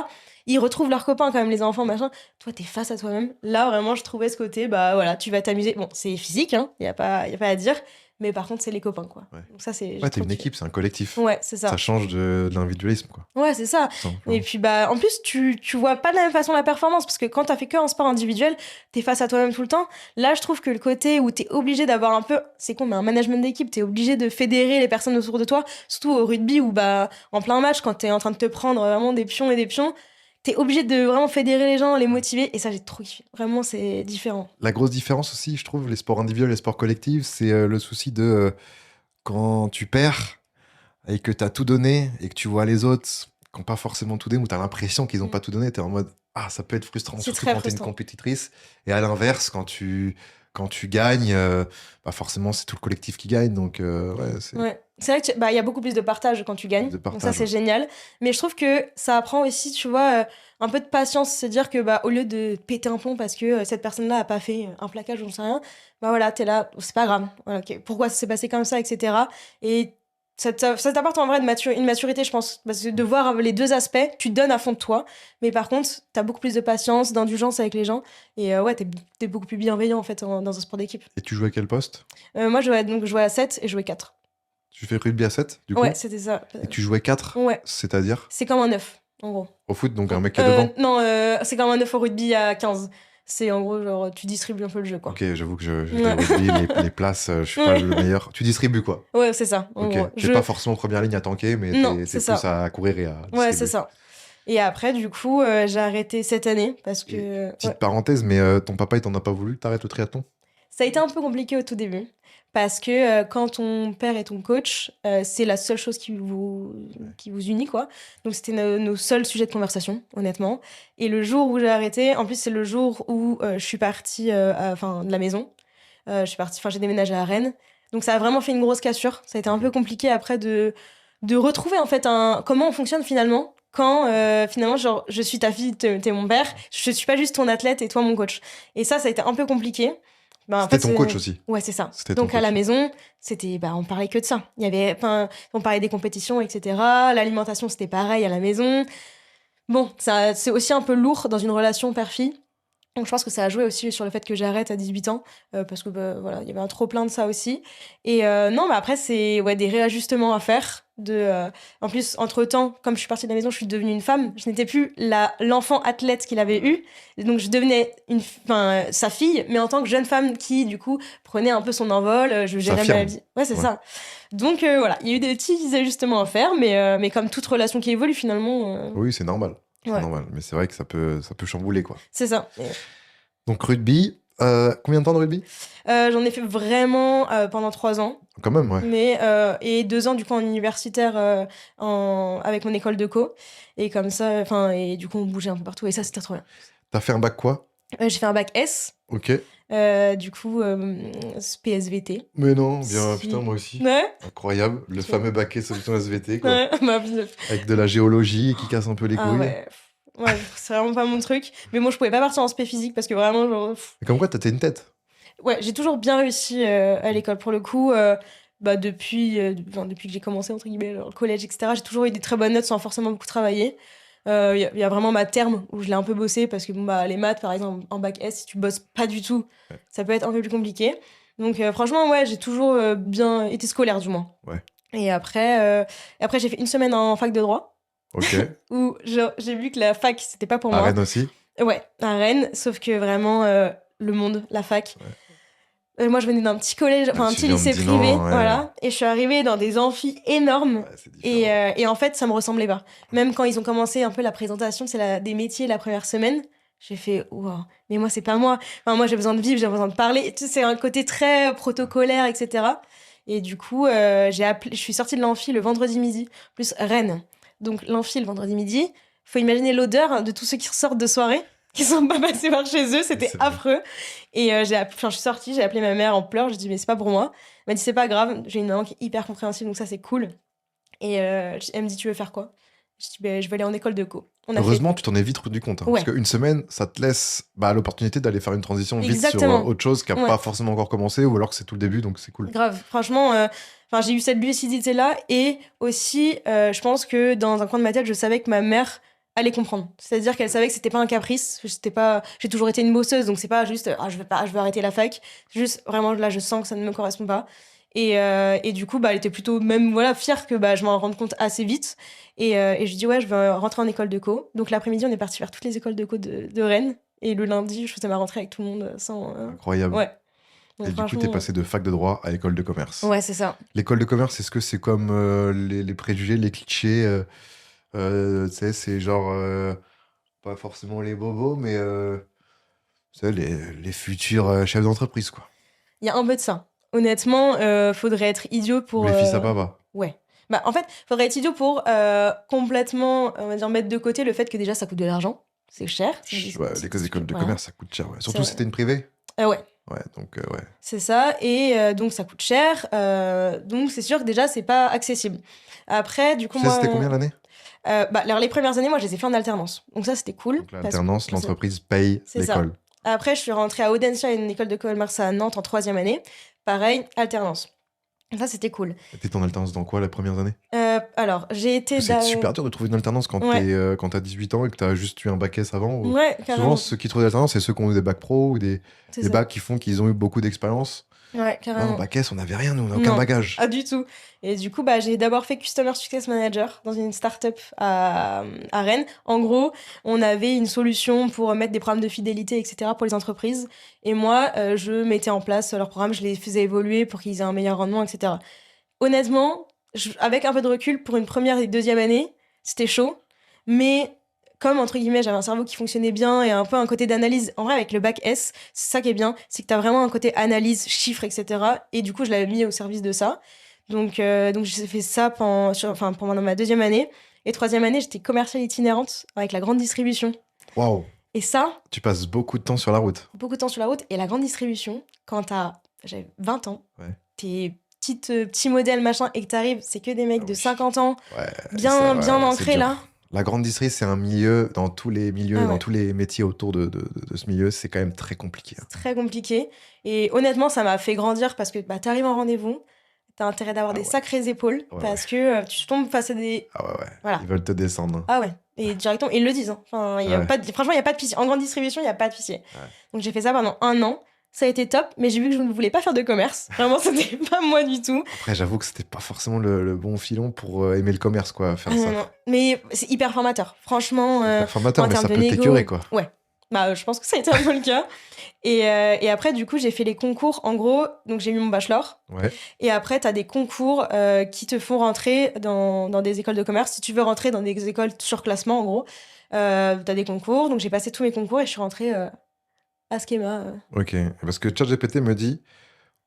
ils retrouvent leurs copains, quand même, les enfants, machin. Toi, t'es face à toi-même. Là, vraiment, je trouvais ce côté, bah voilà, tu vas t'amuser. Bon, c'est physique, hein, y a pas à dire. Mais par contre, c'est les copains, quoi. Ouais. Donc ça, c'est... Ouais, t'es une équipe, c'est un collectif. Ouais, c'est ça. Ça change de l'individualisme, quoi. Ouais, c'est ça. Et puis, bah, en plus, tu vois pas de la même façon la performance, parce que quand t'as fait que un sport individuel, t'es face à toi-même tout le temps. Là, je trouve que le côté où t'es obligé d'avoir un peu, c'est con, mais un management d'équipe, t'es obligé de fédérer les personnes autour de toi, surtout au rugby où, bah, en plein match, quand t'es en train de te prendre vraiment des pions et des pions, t'es obligé de vraiment fédérer les gens, les motiver, et ça, j'ai trop kiffé. Vraiment, c'est différent. La grosse différence aussi, je trouve, les sports individuels et les sports collectifs, c'est le souci de quand tu perds et que t'as tout donné et que tu vois les autres qui n'ont pas forcément tout donné ou t'as l'impression qu'ils n'ont pas tout donné, t'es en mode ah, ça peut être frustrant, C'est surtout très quand t'es une frustrant. compétitrice. Et à l'inverse, quand tu gagnes, bah forcément, c'est tout le collectif qui gagne. Donc, ouais, c'est Ouais. C'est vrai qu'il y a beaucoup plus de partage quand tu gagnes. de Donc ça, partage. c'est génial. Mais je trouve que ça apprend aussi, tu vois, un peu de patience. C'est dire que, bah, au lieu de péter un plomb parce que cette personne-là a pas fait un plaquage, j'en sais rien, bah voilà, t'es là, c'est pas grave. Voilà, ok, pourquoi ça s'est passé comme ça, etc. Et ça t'apporte en vrai une maturité, je pense. Parce que de voir les deux aspects, tu te donnes à fond de toi. Mais par contre, t'as beaucoup plus de patience, d'indulgence avec les gens. Et ouais, t'es beaucoup plus bienveillant, en fait, dans un sport d'équipe. Et tu joues à quel poste? Moi, je jouais à 7 et je jouais 4. Tu fais rugby à 7, du coup? Ouais, c'était ça. Et tu jouais 4, Ouais. c'est-à-dire? C'est comme un 9, en gros. Au foot, donc un mec qui est devant? Non, c'est comme un 9 au rugby à 15. C'est en gros, genre, tu distribues un peu le jeu, quoi. Ok, j'avoue que je Ouais. rugby, les places, je suis pas Ouais. le meilleur. Tu distribues, quoi. Ouais, c'est ça, en Ok, gros. t'es pas forcément en première ligne à tanker, mais Non, t'es c'est plus ça. à courir et à Ouais, distribuer. c'est ça. Et après, du coup, j'ai arrêté cette année parce que Petite ouais. parenthèse, mais ton papa, il t'en a pas voulu que t'arrêtes le triathlon? Ça a été un peu compliqué au tout début. Parce que quand ton père est ton coach, c'est la seule chose qui vous unit, quoi. Donc c'était nos seuls sujets de conversation, honnêtement. Et le jour où j'ai arrêté, en plus c'est le jour où je suis partie de la maison. J'ai déménagé à Rennes. Donc ça a vraiment fait une grosse cassure. Ça a été un peu compliqué après de retrouver en fait comment on fonctionne finalement. Quand finalement, genre, je suis ta fille, t'es mon père, je suis pas juste ton athlète et toi mon coach. Et ça a été un peu compliqué. En C'était fait, ton coach aussi. Ouais, c'est ça. C'était ton Donc à la coach. maison, on parlait que de ça. On parlait des compétitions, etc. L'alimentation, c'était pareil à la maison. Bon, ça, c'est aussi un peu lourd dans une relation père-fille. Donc je pense que ça a joué aussi sur le fait que j'arrête à 18 ans, parce que bah, voilà, il y avait un trop-plein de ça aussi. Et non, mais après, c'est des réajustements à faire. En plus, entre-temps, comme je suis partie de la maison, je suis devenue une femme. Je n'étais plus l'enfant athlète qu'il avait eu. Et donc je devenais sa fille, mais en tant que jeune femme qui, du coup, prenait un peu son envol. Je gérais ma vie. Ouais, c'est ça. Donc voilà, il y a eu des petits ajustements à faire, mais comme toute relation qui évolue finalement... Oui, c'est normal. C'est Ouais. normal. Mais c'est vrai que ça peut chambouler, quoi. C'est ça. Donc rugby, Combien de temps de rugby? J'en ai fait vraiment pendant 3 ans. Quand même, ouais. Mais, et 2 ans, du coup, en universitaire avec mon école de co. Et comme ça, et du coup, on bougeait un peu partout. Et ça, c'était trop bien. T'as fait un bac quoi? J'ai fait un bac S. Ok. Du coup, PSVT. Mais non, bien, Si. putain, moi aussi. Ouais. Incroyable. Le fameux bac solution SVT, quoi. Ouais, Avec de la géologie qui casse un peu les couilles. ouais. Ouais, c'est vraiment pas mon truc. Mais moi, je pouvais pas partir en spé physique parce que vraiment, genre. Et comme quoi, t'as une tête. Ouais, j'ai toujours bien réussi à l'école. Pour le coup, depuis que j'ai commencé, entre guillemets, le collège, etc., j'ai toujours eu des très bonnes notes sans forcément beaucoup travailler. Y a vraiment ma terme où je l'ai un peu bossé parce que les maths, par exemple, en bac S, si tu bosses pas du tout, ça peut être un peu plus compliqué. Donc, franchement, ouais, j'ai toujours bien été scolaire, du moins. Ouais. Et après, j'ai fait une semaine en fac de droit. Ok. Où j'ai vu que la fac, c'était pas pour À moi. Rennes aussi? Ouais, à Rennes, sauf que vraiment, le monde, la fac. Ouais. Moi, je venais d'un petit collège, un Tu petit viens de lycée Dinan, privé, ouais. voilà. Et je suis arrivée dans des amphis énormes. Ouais, c'est différent. Et en fait, ça me ressemblait pas. Même quand ils ont commencé un peu la présentation, c'est des métiers la première semaine, j'ai fait, wow, mais moi, c'est pas moi. Enfin, moi, j'ai besoin de vivre, j'ai besoin de parler. Tu sais, c'est un côté très protocolaire, etc. Et du coup, je suis sortie de l'amphi le vendredi midi, plus Rennes. Donc, l'amphi le vendredi midi, faut imaginer l'odeur de tous ceux qui ressortent de soirée, qui sont pas passés par chez eux, c'était C'est vrai. affreux. Et je suis sortie, j'ai appelé ma mère en pleurs, j'ai dit, mais c'est pas pour moi. Elle m'a dit, c'est pas grave, j'ai une maman qui est hyper compréhensive, donc ça, c'est cool. Et elle me dit, tu veux faire quoi? Je dis, ben, je vais aller en école de co. Heureusement, tu t'en es vite rendu compte. Hein, Ouais. Parce qu'une semaine, ça te laisse l'opportunité d'aller faire une transition vite Exactement. sur autre chose qui n'a Ouais. pas forcément encore commencé ou alors que c'est tout le début, donc c'est cool. Grave, franchement, j'ai eu cette lucidité-là et aussi, je pense que dans un coin de ma tête, je savais que ma mère allait comprendre. C'est-à-dire qu'elle savait que c'était pas un caprice, j'ai toujours été une bosseuse, donc c'est pas juste, je veux arrêter la fac. C'est juste, vraiment, là, je sens que ça ne me correspond pas. Et du coup, elle était plutôt même fière que je m'en rende compte assez vite. Et je lui dis, ouais, je veux rentrer en école de co. Donc l'après-midi, on est parti faire toutes les écoles de co de Rennes. Et le lundi, je faisais ma rentrée avec tout le monde sans. Incroyable. Ouais. Donc, et du coup, t'es passé de fac de droit à école de commerce. Ouais, c'est ça. L'école de commerce, est-ce que c'est comme les préjugés, les clichés tu sais, c'est genre pas forcément les bobos, mais tu sais, les futurs chefs d'entreprise, quoi. Il y a un peu de ça. Honnêtement, faudrait être idiot pour. Ou les fils à papa. Ouais. En fait, faudrait être idiot pour complètement, on va dire, mettre de côté le fait que déjà ça coûte de l'argent. C'est cher. Ouais, les écoles de voilà. commerce, ça coûte cher. Ouais. Surtout si c'était une privée. Ouais. Ouais, donc ouais. C'est ça. Et donc ça coûte cher. Donc c'est sûr que déjà, c'est pas accessible. Après, du coup, Tu sais, c'était combien l'année? Alors, les premières années, moi, je les ai fait en alternance. Donc ça, c'était cool. Donc l'alternance, l'entreprise paye C'est ça. l'école. Après, je suis rentrée à Audencia, une école de commerce à Nantes en 3e année. Pareil, alternance. Ça, c'était cool. T'étais en alternance dans quoi, les premières années? Alors, j'ai été... C'est super dur de trouver une alternance quand t'as 18 ans et que t'as juste eu un bac S avant. Ouais, carrément. Souvent, ceux qui trouvent l'alternance, c'est ceux qui ont eu des bacs pro ou des bacs qui font qu'ils ont eu beaucoup d'expérience. Ouais, carrément. En bac S, on n'avait rien, nous, on n'a aucun bagage. Ah, du tout. Et du coup, j'ai d'abord fait Customer Success Manager dans une start-up à Rennes. En gros, on avait une solution pour mettre des programmes de fidélité, etc. pour les entreprises. Et moi, je mettais en place leurs programmes, je les faisais évoluer pour qu'ils aient un meilleur rendement, etc. Honnêtement, avec un peu de recul, pour une première et deuxième année, c'était chaud. Mais comme, entre guillemets, j'avais un cerveau qui fonctionnait bien et un peu un côté d'analyse. En vrai, avec le bac S, c'est ça qui est bien, c'est que t'as vraiment un côté analyse, chiffres, etc. Et du coup, je l'avais mis au service de ça. Donc j'ai fait ça pendant ma deuxième année. Et troisième année, j'étais commerciale itinérante avec la grande distribution. Waouh! Et ça... Tu passes beaucoup de temps sur la route. Beaucoup de temps sur la route. Et la grande distribution, j'avais 20 ans, t'es petit modèle, machin, et que t'arrives, c'est que des mecs de 50 ans, bien ancrés, là. La grande distrie, c'est un milieu, dans tous les milieux, dans tous les métiers autour de ce milieu, c'est quand même très compliqué. C'est très compliqué. Et honnêtement, ça m'a fait grandir parce que t'arrives en rendez-vous, t'as intérêt d'avoir des sacrées épaules parce que tu tombes face à des... Ah ouais. Voilà. Ils veulent te descendre. Ah ouais. Et directement, ils le disent. Hein. Franchement, il n'y a pas de pitié. En grande distribution, il n'y a pas de pitié. Ouais. Donc j'ai fait ça pendant 1 an. Ça a été top, mais j'ai vu que je ne voulais pas faire de commerce. Vraiment, c'était pas moi du tout. Après, j'avoue que c'était pas forcément le bon filon pour aimer le commerce, quoi, faire ça. Non. Mais c'est hyper formateur. Franchement, hyper formateur, mais ça peut t'écurer, quoi. Ouais. Je pense que ça a été un peu le cas. Et après, du coup, j'ai fait les concours. En gros, donc j'ai eu mon bachelor. Ouais. Et après, t'as des concours qui te font rentrer dans des écoles de commerce. Si tu veux rentrer dans des écoles sur classement, en gros, t'as des concours. Donc j'ai passé tous mes concours et je suis rentrée à Schema. Ok, parce que ChatGPT me dit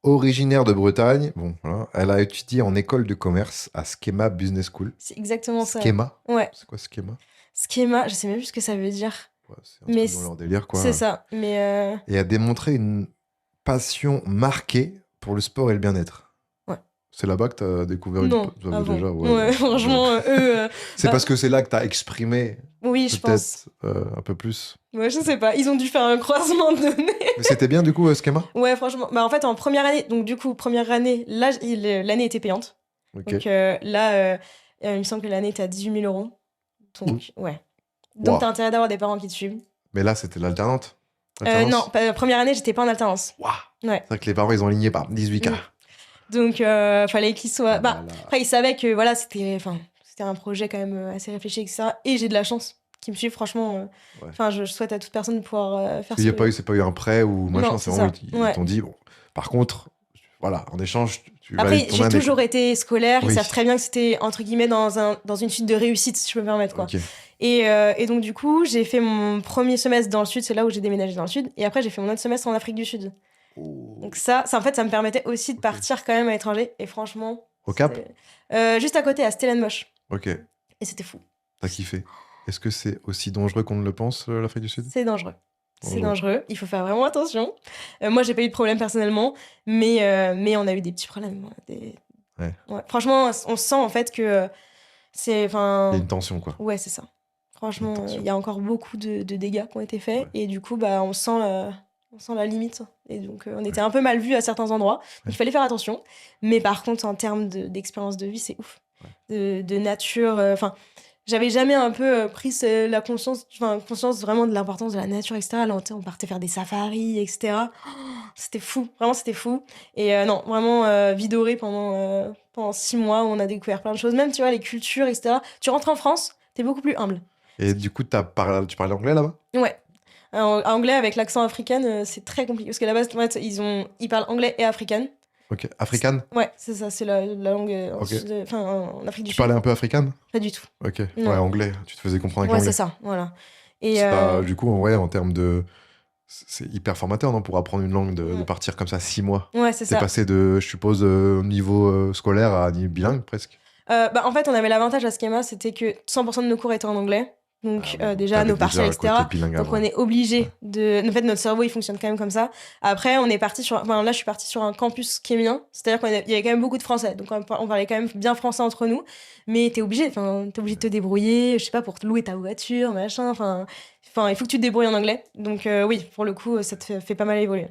originaire de Bretagne, bon, voilà, elle a étudié en école de commerce à Schema Business School. C'est exactement ça. Schema? Ouais. C'est quoi Schema? Schema, je sais même plus ce que ça veut dire. Ouais, c'est un Mais truc dans leur délire, quoi. c'est ça. Mais Et a démontré une passion marquée pour le sport et le bien-être. ouais. C'est là-bas que tu as découvert Non, avant. déjà, Ouais, franchement, eux. C'est bah, parce que c'est là que tu as exprimé oui, je pense. peut-être un peu plus. Ouais, je sais pas. Ils ont dû faire un croisement de données. Mais c'était bien, du coup, Schema? Ouais, franchement. Bah, en fait, en première année, donc du coup, première année, là, l'année était payante. Ok. Donc là, il me semble que l'année était à 18 000 euros. Donc, ouais. Donc, Wow. t'as intérêt d'avoir des parents qui te suivent. Mais là, c'était l'alternante? Non, première année, j'étais pas en alternance. Waouh. Ouais. C'est vrai que les parents, ils ont aligné par 18K. Donc, fallait qu'ils soient. Ah bah, après, ils savaient que voilà, c'était un projet quand même assez réfléchi, etc. Et j'ai de la chance qu'ils me suivent, franchement. Enfin, je souhaite à toute personne de pouvoir faire ça. C'est pas eu un prêt ou machin, Non, c'est c'est vraiment, ça. ils t'ont dit, bon, par contre, voilà, en échange, tu Après, valides ton j'ai année, toujours quoi. été scolaire, Oui. ils savent très bien que c'était, entre guillemets, dans une suite de réussite, si je peux me permettre, quoi. Ok. Et donc, du coup, j'ai fait mon premier semestre dans le Sud, c'est là où j'ai déménagé dans le Sud. Et après, j'ai fait mon autre semestre en Afrique du Sud. Oh. Donc en fait, ça me permettait aussi de Ok. partir quand même à l'étranger. Et franchement... Au Cap? Juste à côté, à Stellenbosch. Ok. Et c'était fou. T'as kiffé. Est-ce que c'est aussi dangereux qu'on ne le pense, l'Afrique du Sud? C'est dangereux. C'est dangereux. Il faut faire vraiment attention. Moi, j'ai pas eu de problème personnellement, mais on a eu des petits problèmes. Ouais. Ouais. Franchement, on sent en fait que c'est... Il y a une tension, quoi. Ouais, c'est ça. Franchement, tension. il y a encore beaucoup de dégâts qui ont été faits. Ouais. Et du coup, bah, on sent la limite. Et donc, on était un peu mal vus à certains endroits. Ouais. Il fallait faire attention. Mais par contre, en termes d'expérience de vie, c'est ouf. Ouais. De nature... Enfin, j'avais jamais un peu pris conscience vraiment de l'importance de la nature, etc. Là, on partait faire des safaris, etc. Oh, c'était fou. Vraiment, c'était fou. Et non, vraiment, vie dorée pendant 6 mois où on a découvert plein de choses. Même, tu vois, les cultures, etc. Tu rentres en France, t'es beaucoup plus humble. Et du coup, tu parlais anglais là-bas? Ouais. Anglais avec l'accent africain, c'est très compliqué. Parce qu'à la base, en fait, ils parlent anglais et africain. Ok. Africaine? Ouais, c'est ça, c'est la langue Ok. en Afrique du Tu Sud. parlais un peu africaine? Pas du tout. Ok. Non. Ouais, anglais. Tu te faisais comprendre avec Ouais, l'anglais. c'est ça, voilà. Et C'est pas, du coup, ouais, en termes de. C'est hyper formateur, non, pour apprendre une langue, de partir comme ça 6 mois. ouais, c'est T'es ça. passé de, je suppose, niveau scolaire à niveau bilingue, presque. En fait, on avait l'avantage à Schema, c'était que 100% de nos cours étaient en anglais. Donc, déjà, t'avais nos partiels, déjà le etc. côté bilingue Donc, avant. on est obligé de. En fait, notre cerveau, il fonctionne quand même comme ça. Après, on est parti sur. Enfin, là, je suis partie sur un campus kémien. C'est-à-dire qu'il y avait quand même beaucoup de français. Donc, on parlait quand même bien français entre nous. Mais t'es obligé. Enfin, t'es obligé de te débrouiller. Je sais pas, pour te louer ta voiture, machin. Enfin, il faut que tu te débrouilles en anglais. Donc, oui, pour le coup, ça te fait pas mal évoluer.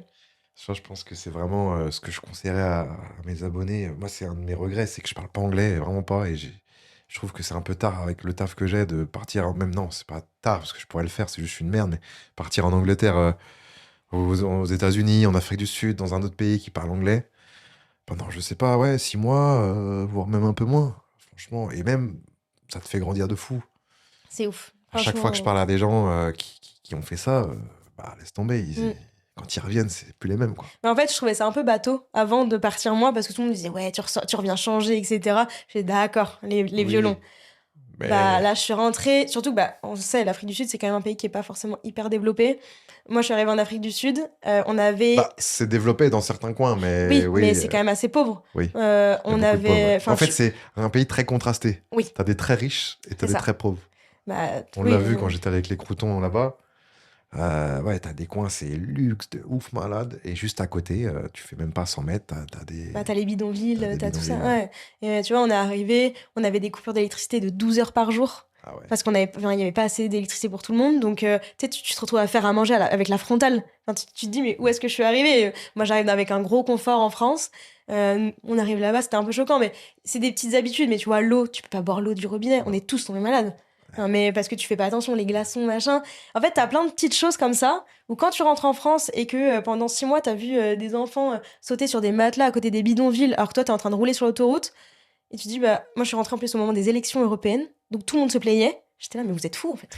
Ça, je pense que c'est vraiment ce que je conseillerais à mes abonnés. Moi, c'est un de mes regrets, c'est que je parle pas anglais, vraiment pas. Et je trouve que c'est un peu tard avec le taf que j'ai de partir. Même non, c'est pas tard parce que je pourrais le faire, c'est juste une merde. Mais partir en Angleterre, aux États-Unis, en Afrique du Sud, dans un autre pays qui parle anglais, pendant, je sais pas, ouais, 6 mois, voire même un peu moins, franchement. Et même, ça te fait grandir de fou. C'est ouf. À chaque fois que je parle à des gens qui ont fait ça, bah, laisse tomber. Quand ils reviennent, c'est plus les mêmes, quoi. Mais en fait, je trouvais ça un peu bateau avant de partir moi parce que tout le monde me disait ouais, tu reviens changer, etc. J'ai dit d'accord, les violons. Mais... Bah là, je suis rentrée. Surtout que on sait, l'Afrique du Sud, c'est quand même un pays qui est pas forcément hyper développé. Moi, je suis arrivée en Afrique du Sud. On avait. Bah, c'est développé dans certains coins, mais Oui, mais c'est quand même assez pauvre. Oui. On avait. En fait, c'est un pays très contrasté. Oui. T'as des très riches et t'as des très pauvres. On l'a vu quand j'étais avec les croutons là-bas. Ouais, t'as des coins, c'est luxe de ouf malade. Et juste à côté, tu fais même pas 100 mètres, t'as des... t'as les bidonvilles, t'as tout ça. Ouais. Et tu vois, on est arrivé, on avait des coupures d'électricité de 12 heures par jour. Ah ouais. Parce qu'il n'y avait pas assez d'électricité pour tout le monde. Donc, tu te retrouves à faire à manger avec la frontale. Enfin, tu te dis, mais où est-ce que je suis arrivée? Moi, j'arrive avec un gros confort en France. On arrive là-bas, c'était un peu choquant. Mais c'est des petites habitudes. Mais tu vois, l'eau, tu peux pas boire l'eau du robinet. On est tous tombés malades. Non, mais parce que tu fais pas attention, les glaçons, machin. En fait, t'as plein de petites choses comme ça, où quand tu rentres en France et que pendant 6 mois, t'as vu des enfants sauter sur des matelas à côté des bidonvilles, alors que toi, t'es en train de rouler sur l'autoroute, et tu te dis, bah, moi, je suis rentrée en plus au moment des élections européennes, donc tout le monde se plaignait. J'étais là, mais vous êtes fous, en fait.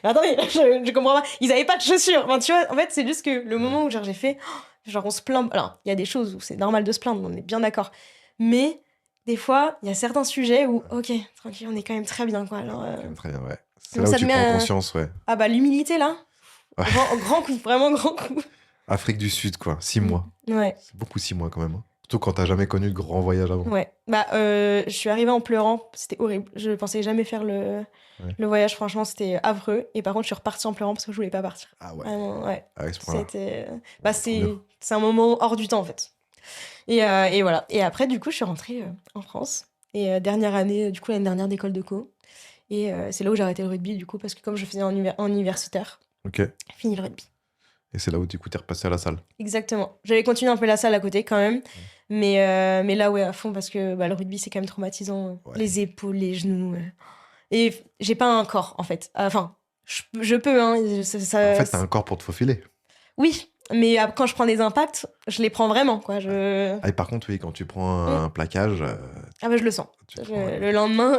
Mais attendez, je comprends pas. Ils avaient pas de chaussures. Enfin, tu vois, en fait, c'est juste que le moment où j'ai fait, on se plaint. Alors, il y a des choses où c'est normal de se plaindre, on est bien d'accord. Mais des fois, il y a certains sujets où, ok, tranquille, on est quand même très bien, quoi. Alors, très bien, ouais. C'est là où tu prends conscience, ouais. Ah bah, l'humilité, là, Ouais. Grand coup, vraiment grand coup. Afrique du Sud, quoi. 6 mois. Ouais. C'est beaucoup 6 mois quand même. Hein. Surtout quand t'as jamais connu de grand voyage avant. Ouais. Bah, je suis arrivée en pleurant. C'était horrible. Je pensais jamais faire le voyage. Franchement, c'était affreux. Et par contre, je suis repartie en pleurant parce que je voulais pas partir. Ah ouais. Vraiment, ouais. Ah, à ce point-là. C'était. Trop C'est un moment hors du temps, en fait. Et voilà. Et après, du coup, je suis rentrée en France. Et dernière année, du coup, l'année dernière d'école de co. Et c'est là où j'ai arrêté le rugby, du coup, parce que comme je faisais en universitaire, Ok. fini le rugby. Et c'est là où du coup t'es repassé à la salle. Exactement. J'avais continué un peu la salle à côté quand même. Mais là, ouais, à fond, parce que le rugby, c'est quand même traumatisant. Ouais. Les épaules, les genoux. Et j'ai pas un corps, en fait. Enfin, je peux, hein. En fait, t'as un corps pour te faufiler. Oui, mais quand je prends des impacts, je les prends vraiment, quoi. Ah, et par contre, oui, quand tu prends un plaquage... Ah bah, je le sens. Le lendemain,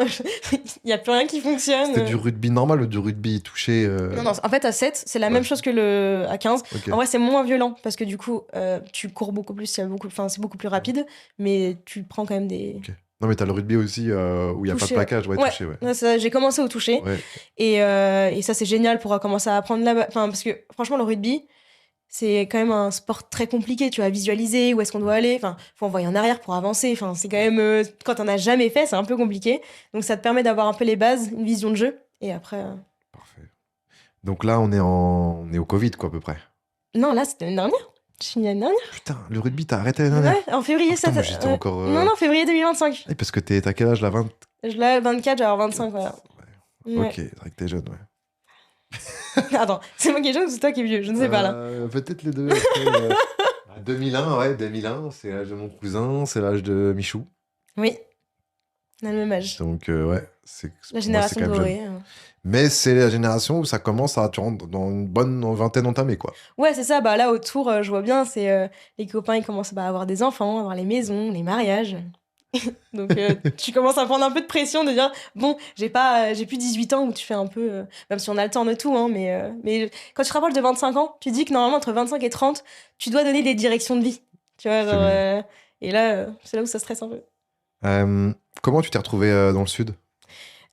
il n'y a plus rien qui fonctionne. C'était du rugby normal ou du rugby touché Non, en fait, à 7, c'est la même chose que à 15. Okay. En vrai, c'est moins violent parce que du coup, tu cours beaucoup plus, c'est beaucoup plus rapide, mais tu prends quand même des. Okay. Non, mais t'as le rugby aussi où il n'y a pas de plaquage. Ouais, touché, ouais. Ça, j'ai commencé au toucher. Ouais. Et ça, c'est génial pour commencer à apprendre là-bas. Enfin, parce que franchement, le rugby, c'est quand même un sport très compliqué. Tu vas visualiser où est-ce qu'on doit aller. Enfin, faut envoyer en arrière pour avancer. Enfin, c'est quand même. Quand t'en as jamais fait, c'est un peu compliqué. Donc, ça te permet d'avoir un peu les bases, une vision de jeu. Et après. Parfait. Donc là, on est au Covid, quoi, à peu près. Non, là, c'était l'année dernière. Je finis l'année dernière. Putain, le rugby, t'as arrêté l'année dernière. Ouais, en février, ça. Moi, j'étais encore. Non, février 2025. Et parce que t'as quel âge, là 20... Là, 24, j'ai 25, voilà. Ouais. Ok, c'est vrai que t'es jeune, ouais. Attends, c'est moi qui est jeune ou c'est toi qui es vieux? Je ne sais pas, là. Peut-être les deux. Après, 2001, ouais, 2001, c'est l'âge de mon cousin, c'est l'âge de Michou. Oui, on a le même âge. Donc, ouais, c'est la génération dorée. Mais c'est la génération où ça commence à, tu rentres dans une bonne vingtaine entamée, quoi. Ouais, c'est ça. Bah, là, autour, je vois bien, c'est les copains, ils commencent à avoir des enfants, à avoir les maisons, les mariages. Donc, tu commences à prendre un peu de pression de dire, bon, j'ai plus 18 ans où tu fais un peu, même si on a le temps de tout, hein, mais quand tu te rapproches de 25 ans, tu dis que normalement, entre 25 et 30, tu dois donner des directions de vie. Tu vois, genre, et là, c'est là où ça stresse un peu. Comment tu t'es retrouvée dans le sud?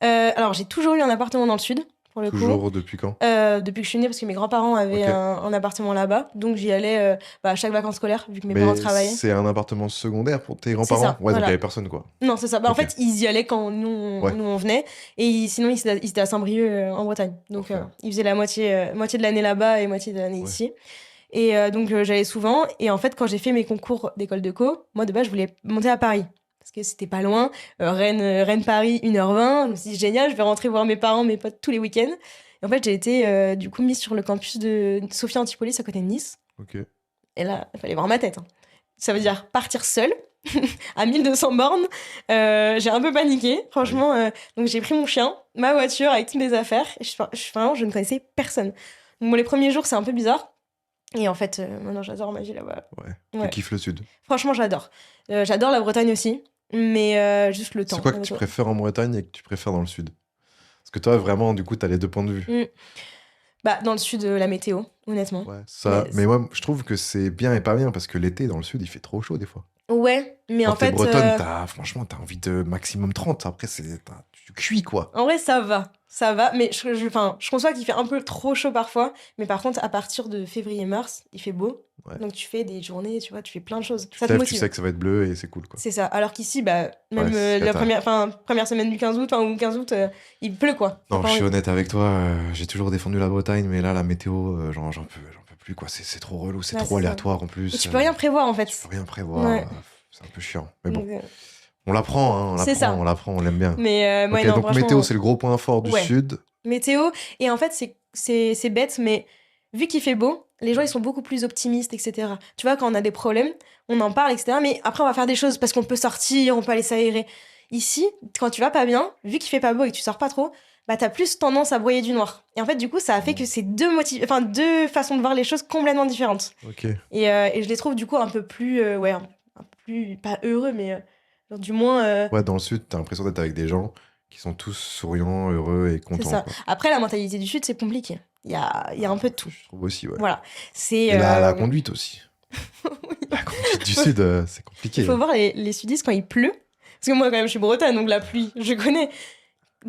Alors, j'ai toujours eu un appartement dans le sud, pour le coup. Toujours depuis quand? Depuis que je suis née, parce que mes grands-parents avaient un appartement là-bas. Donc, j'y allais à chaque vacances scolaires, vu que mes parents travaillaient. C'est un appartement secondaire pour tes grands-parents? Ça, ouais, voilà. Donc il n'y avait personne, quoi. Non, c'est ça. En fait, ils y allaient quand nous on venait. Et sinon, ils étaient à Saint-Brieuc, en Bretagne. Donc, ils faisaient la moitié de l'année là-bas et moitié de l'année ici. Et donc, j'allais souvent. Et en fait, quand j'ai fait mes concours d'école de co, moi, de base, je voulais monter à Paris. Parce que c'était pas loin. Rennes-Paris, 1h20. Je me suis dit, génial, je vais rentrer voir mes parents, mes potes tous les week-ends. Et en fait, j'ai été du coup mise sur le campus de Sophia Antipolis à côté de Nice. Ok. Et là, il fallait voir ma tête. Hein. Ça veut dire partir seule à 1200 bornes. J'ai un peu paniqué, franchement. Donc j'ai pris mon chien, ma voiture avec toutes mes affaires. Et vraiment, je ne connaissais personne. Donc les premiers jours, c'est un peu bizarre. Et en fait, maintenant, j'adore ma vie là-bas. Ouais. Tu kiffes le sud. Franchement, j'adore. J'adore la Bretagne aussi, mais juste le temps. C'est quoi que tu préfères en Bretagne et que tu préfères dans le sud? Parce que toi, vraiment, du coup, t'as les deux points de vue. Bah, dans le sud, la météo, honnêtement. Ouais, ça. Mais moi, je trouve que c'est bien et pas bien parce que l'été, dans le sud, il fait trop chaud des fois. Ouais, mais quand en fait. Quand t'es bretonne, franchement, t'as envie de maximum 30. Après, tu cuis, quoi. En vrai, ça va. Ça va, mais je conçois qu'il fait un peu trop chaud parfois. Mais par contre, à partir de février-mars, il fait beau. Ouais. Donc, tu fais des journées, tu vois, tu fais plein de choses. Ça te motive. Tu sais que ça va être bleu et c'est cool, quoi. C'est ça. Alors qu'ici, bah, même la première semaine du 15 août, ou 15 août, il pleut, quoi. Non, je suis honnête avec toi. J'ai toujours défendu la Bretagne, mais là, la météo, j'en peux plus, quoi. C'est trop relou, c'est trop aléatoire en plus. Et tu peux rien prévoir, en fait. Tu peux rien prévoir. Ouais. C'est un peu chiant. Mais bon. On l'apprend, hein, on l'apprend, on l'aime bien. Mais non, donc météo, c'est le gros point fort du sud. Météo, et en fait, c'est bête, mais vu qu'il fait beau, les gens, ils sont beaucoup plus optimistes, etc. Tu vois, quand on a des problèmes, on en parle, etc. Mais après, on va faire des choses parce qu'on peut sortir, on peut aller s'aérer. Ici, quand tu vas pas bien, vu qu'il fait pas beau et que tu sors pas trop, bah, t'as plus tendance à broyer du noir. Et en fait, du coup, ça a fait que c'est deux façons de voir les choses complètement différentes. Okay. Et je les trouve, du coup, un peu plus, un peu plus, pas heureux, mais... du moins... Ouais, dans le sud, t'as l'impression d'être avec des gens qui sont tous souriants, heureux et contents. C'est ça. Quoi. Après, la mentalité du sud, c'est compliqué. Il y a un peu de tout. Je trouve aussi, ouais. Voilà. Et la conduite aussi. Oui. La conduite du sud, c'est compliqué. Il faut voir les sudistes quand il pleut. Parce que moi, quand même, je suis bretonne, donc la pluie, je connais.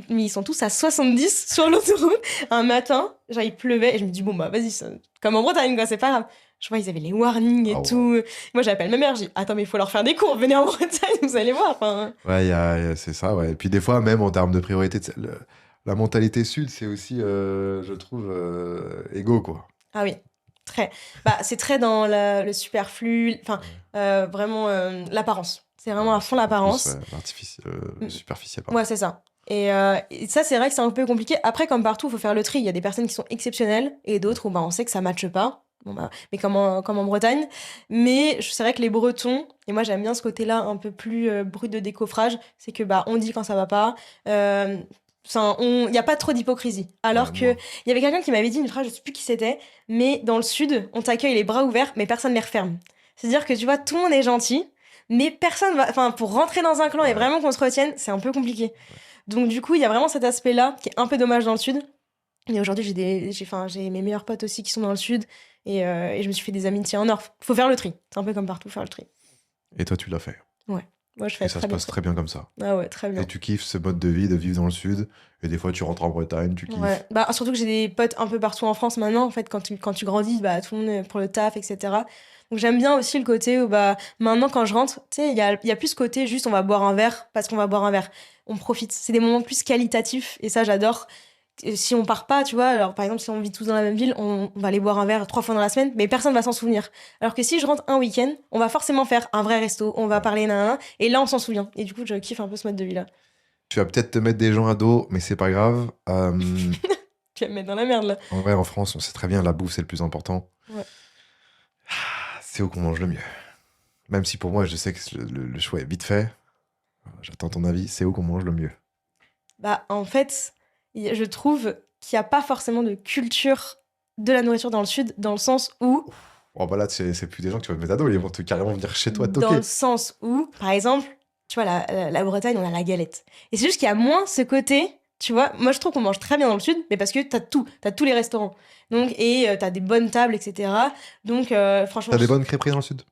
mais ils sont tous à 70 sur l'autoroute. Un matin, genre, il pleuvait et je me dis, bon, bah, vas-y, comme en Bretagne, quoi, c'est pas grave. Je vois, ils avaient les warnings et tout. Moi, j'appelle ma mère, je dis, attends, mais il faut leur faire des cours, venez en Bretagne, vous allez voir. Enfin... Ouais, c'est ça, ouais. Et puis des fois, même en termes de priorité, la mentalité sud, c'est aussi, je trouve, égo, quoi. Ah oui, très. Bah, c'est très dans le superflu, enfin, vraiment l'apparence. C'est vraiment à fond l'apparence. Superficiel, Ouais, c'est ça. Et ça, c'est vrai que c'est un peu compliqué. Après, comme partout, il faut faire le tri. Il y a des personnes qui sont exceptionnelles et d'autres où bah, on sait que ça ne matche pas. Bon, bah, mais comme en Bretagne. Mais c'est vrai que les Bretons, et moi j'aime bien ce côté-là un peu plus brut de décoffrage, c'est que bah, on dit quand ça va pas. Il n'y a pas trop d'hypocrisie. Alors que il y avait quelqu'un qui m'avait dit une phrase, je sais plus qui c'était, mais dans le sud, on t'accueille les bras ouverts, mais personne ne les referme. C'est-à-dire que tu vois, tout le monde est gentil, mais personne va. Enfin, pour rentrer dans un clan et vraiment qu'on se retienne, c'est un peu compliqué. Donc du coup, il y a vraiment cet aspect-là qui est un peu dommage dans le sud. Et aujourd'hui, j'ai mes meilleurs potes aussi qui sont dans le sud. Et je me suis fait des amitiés en or. Faut faire le tri. C'est un peu comme partout, faire le tri. Et toi, tu l'as fait. Ouais. Moi, je fais et ça se passe très bien comme ça. Ah ouais, très bien. Et tu kiffes ce mode de vie, de vivre dans le sud. Et des fois, tu rentres en Bretagne, tu kiffes. Ouais. Bah, surtout que j'ai des potes un peu partout en France maintenant. En fait, quand tu grandis, bah, tout le monde est pour le taf, etc. Donc j'aime bien aussi le côté où bah, maintenant, quand je rentre, tu sais, il y a plus ce côté juste on va boire un verre parce qu'on va boire un verre. On profite. C'est des moments plus qualitatifs. Et ça, j'adore. Si on part pas, tu vois, alors par exemple, si on vit tous dans la même ville, on va aller boire un verre 3 fois dans la semaine, mais personne va s'en souvenir. Alors que si je rentre un week-end, on va forcément faire un vrai resto, on va parler nanana, et là on s'en souvient. Et du coup, je kiffe un peu ce mode de vie là. Tu vas peut-être te mettre des gens à dos, mais c'est pas grave. Tu vas me mettre dans la merde là. En vrai, en France, on sait très bien, la bouffe c'est le plus important. Ouais. C'est où qu'on mange le mieux. Même si pour moi, je sais que le choix est vite fait. J'attends ton avis, c'est où qu'on mange le mieux. Bah, en fait, je trouve qu'il n'y a pas forcément de culture de la nourriture dans le sud, dans le sens où. Oh, bah là, c'est plus des gens que tu vas te mettre à dos, ils vont carrément venir chez toi toquer. Dans le sens où, par exemple, tu vois, la Bretagne, on a la galette. Et c'est juste qu'il y a moins ce côté. Tu vois, moi je trouve qu'on mange très bien dans le sud, mais parce que t'as tous les restaurants. Donc, et t'as des bonnes tables, etc. Donc, franchement. T'as des bonnes crêperies dans le sud?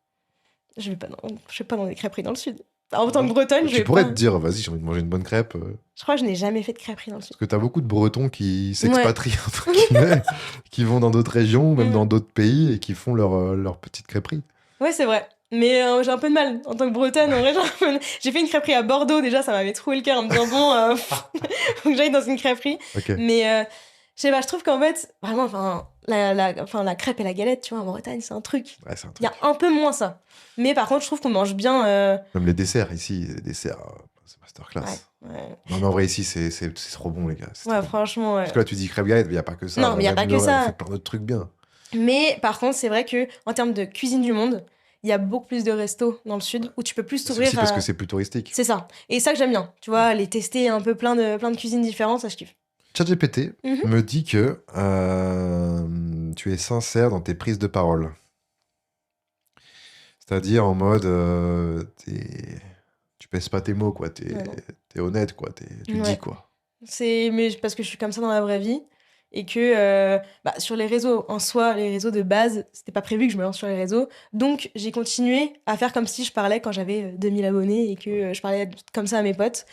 Je vais pas dans des crêperies dans le sud. En tant que Bretonne, je vais Tu pourrais pas... te dire, vas-y, j'ai envie de manger une bonne crêpe. Je crois que je n'ai jamais fait de crêperie dans le sud. Parce que t'as beaucoup de Bretons qui s'expatrient, entre guillemets, qui vont dans d'autres régions, même dans d'autres pays, et qui font leur petite crêperie. Ouais, c'est vrai. Mais j'ai un peu de mal en tant que Bretonne. En vrai, j'ai fait une crêperie à Bordeaux déjà, ça m'avait troué le cœur en me disant bon, faut que j'aille dans une crêperie. Okay. Mais je sais pas, je trouve qu'en fait, vraiment, la crêpe et la galette, tu vois, en Bretagne, c'est un truc. Ouais, c'est un truc. Il y a un peu moins ça. Mais par contre, je trouve qu'on mange bien. Même les desserts ici, c'est masterclass. Ouais. Non, mais en vrai, ici, c'est trop bon, les gars. Ouais, franchement. Ouais. Parce que là, tu dis crêpe galette, mais il n'y a pas que ça. Non, mais il n'y a pas que ça. On fait plein d'autres trucs bien. Mais par contre, c'est vrai que en termes de cuisine du monde, il y a beaucoup plus de restos dans le sud où tu peux plus t'ouvrir. C'est aussi parce que c'est plus touristique. C'est ça. Et ça que j'aime bien. Tu vois, les tester un peu plein de cuisines différentes, ça je kiffe. ChatGPT me dit que tu es sincère dans tes prises de parole. C'est-à-dire en mode, tu pèses pas tes mots, quoi. T'es honnête, quoi. Tu dis, quoi. Mais parce que je suis comme ça dans la vraie vie. Et que sur les réseaux, en soi, les réseaux de base, c'était pas prévu que je me lance sur les réseaux. Donc, j'ai continué à faire comme si je parlais quand j'avais 2000 abonnés et que je parlais comme ça à mes potes.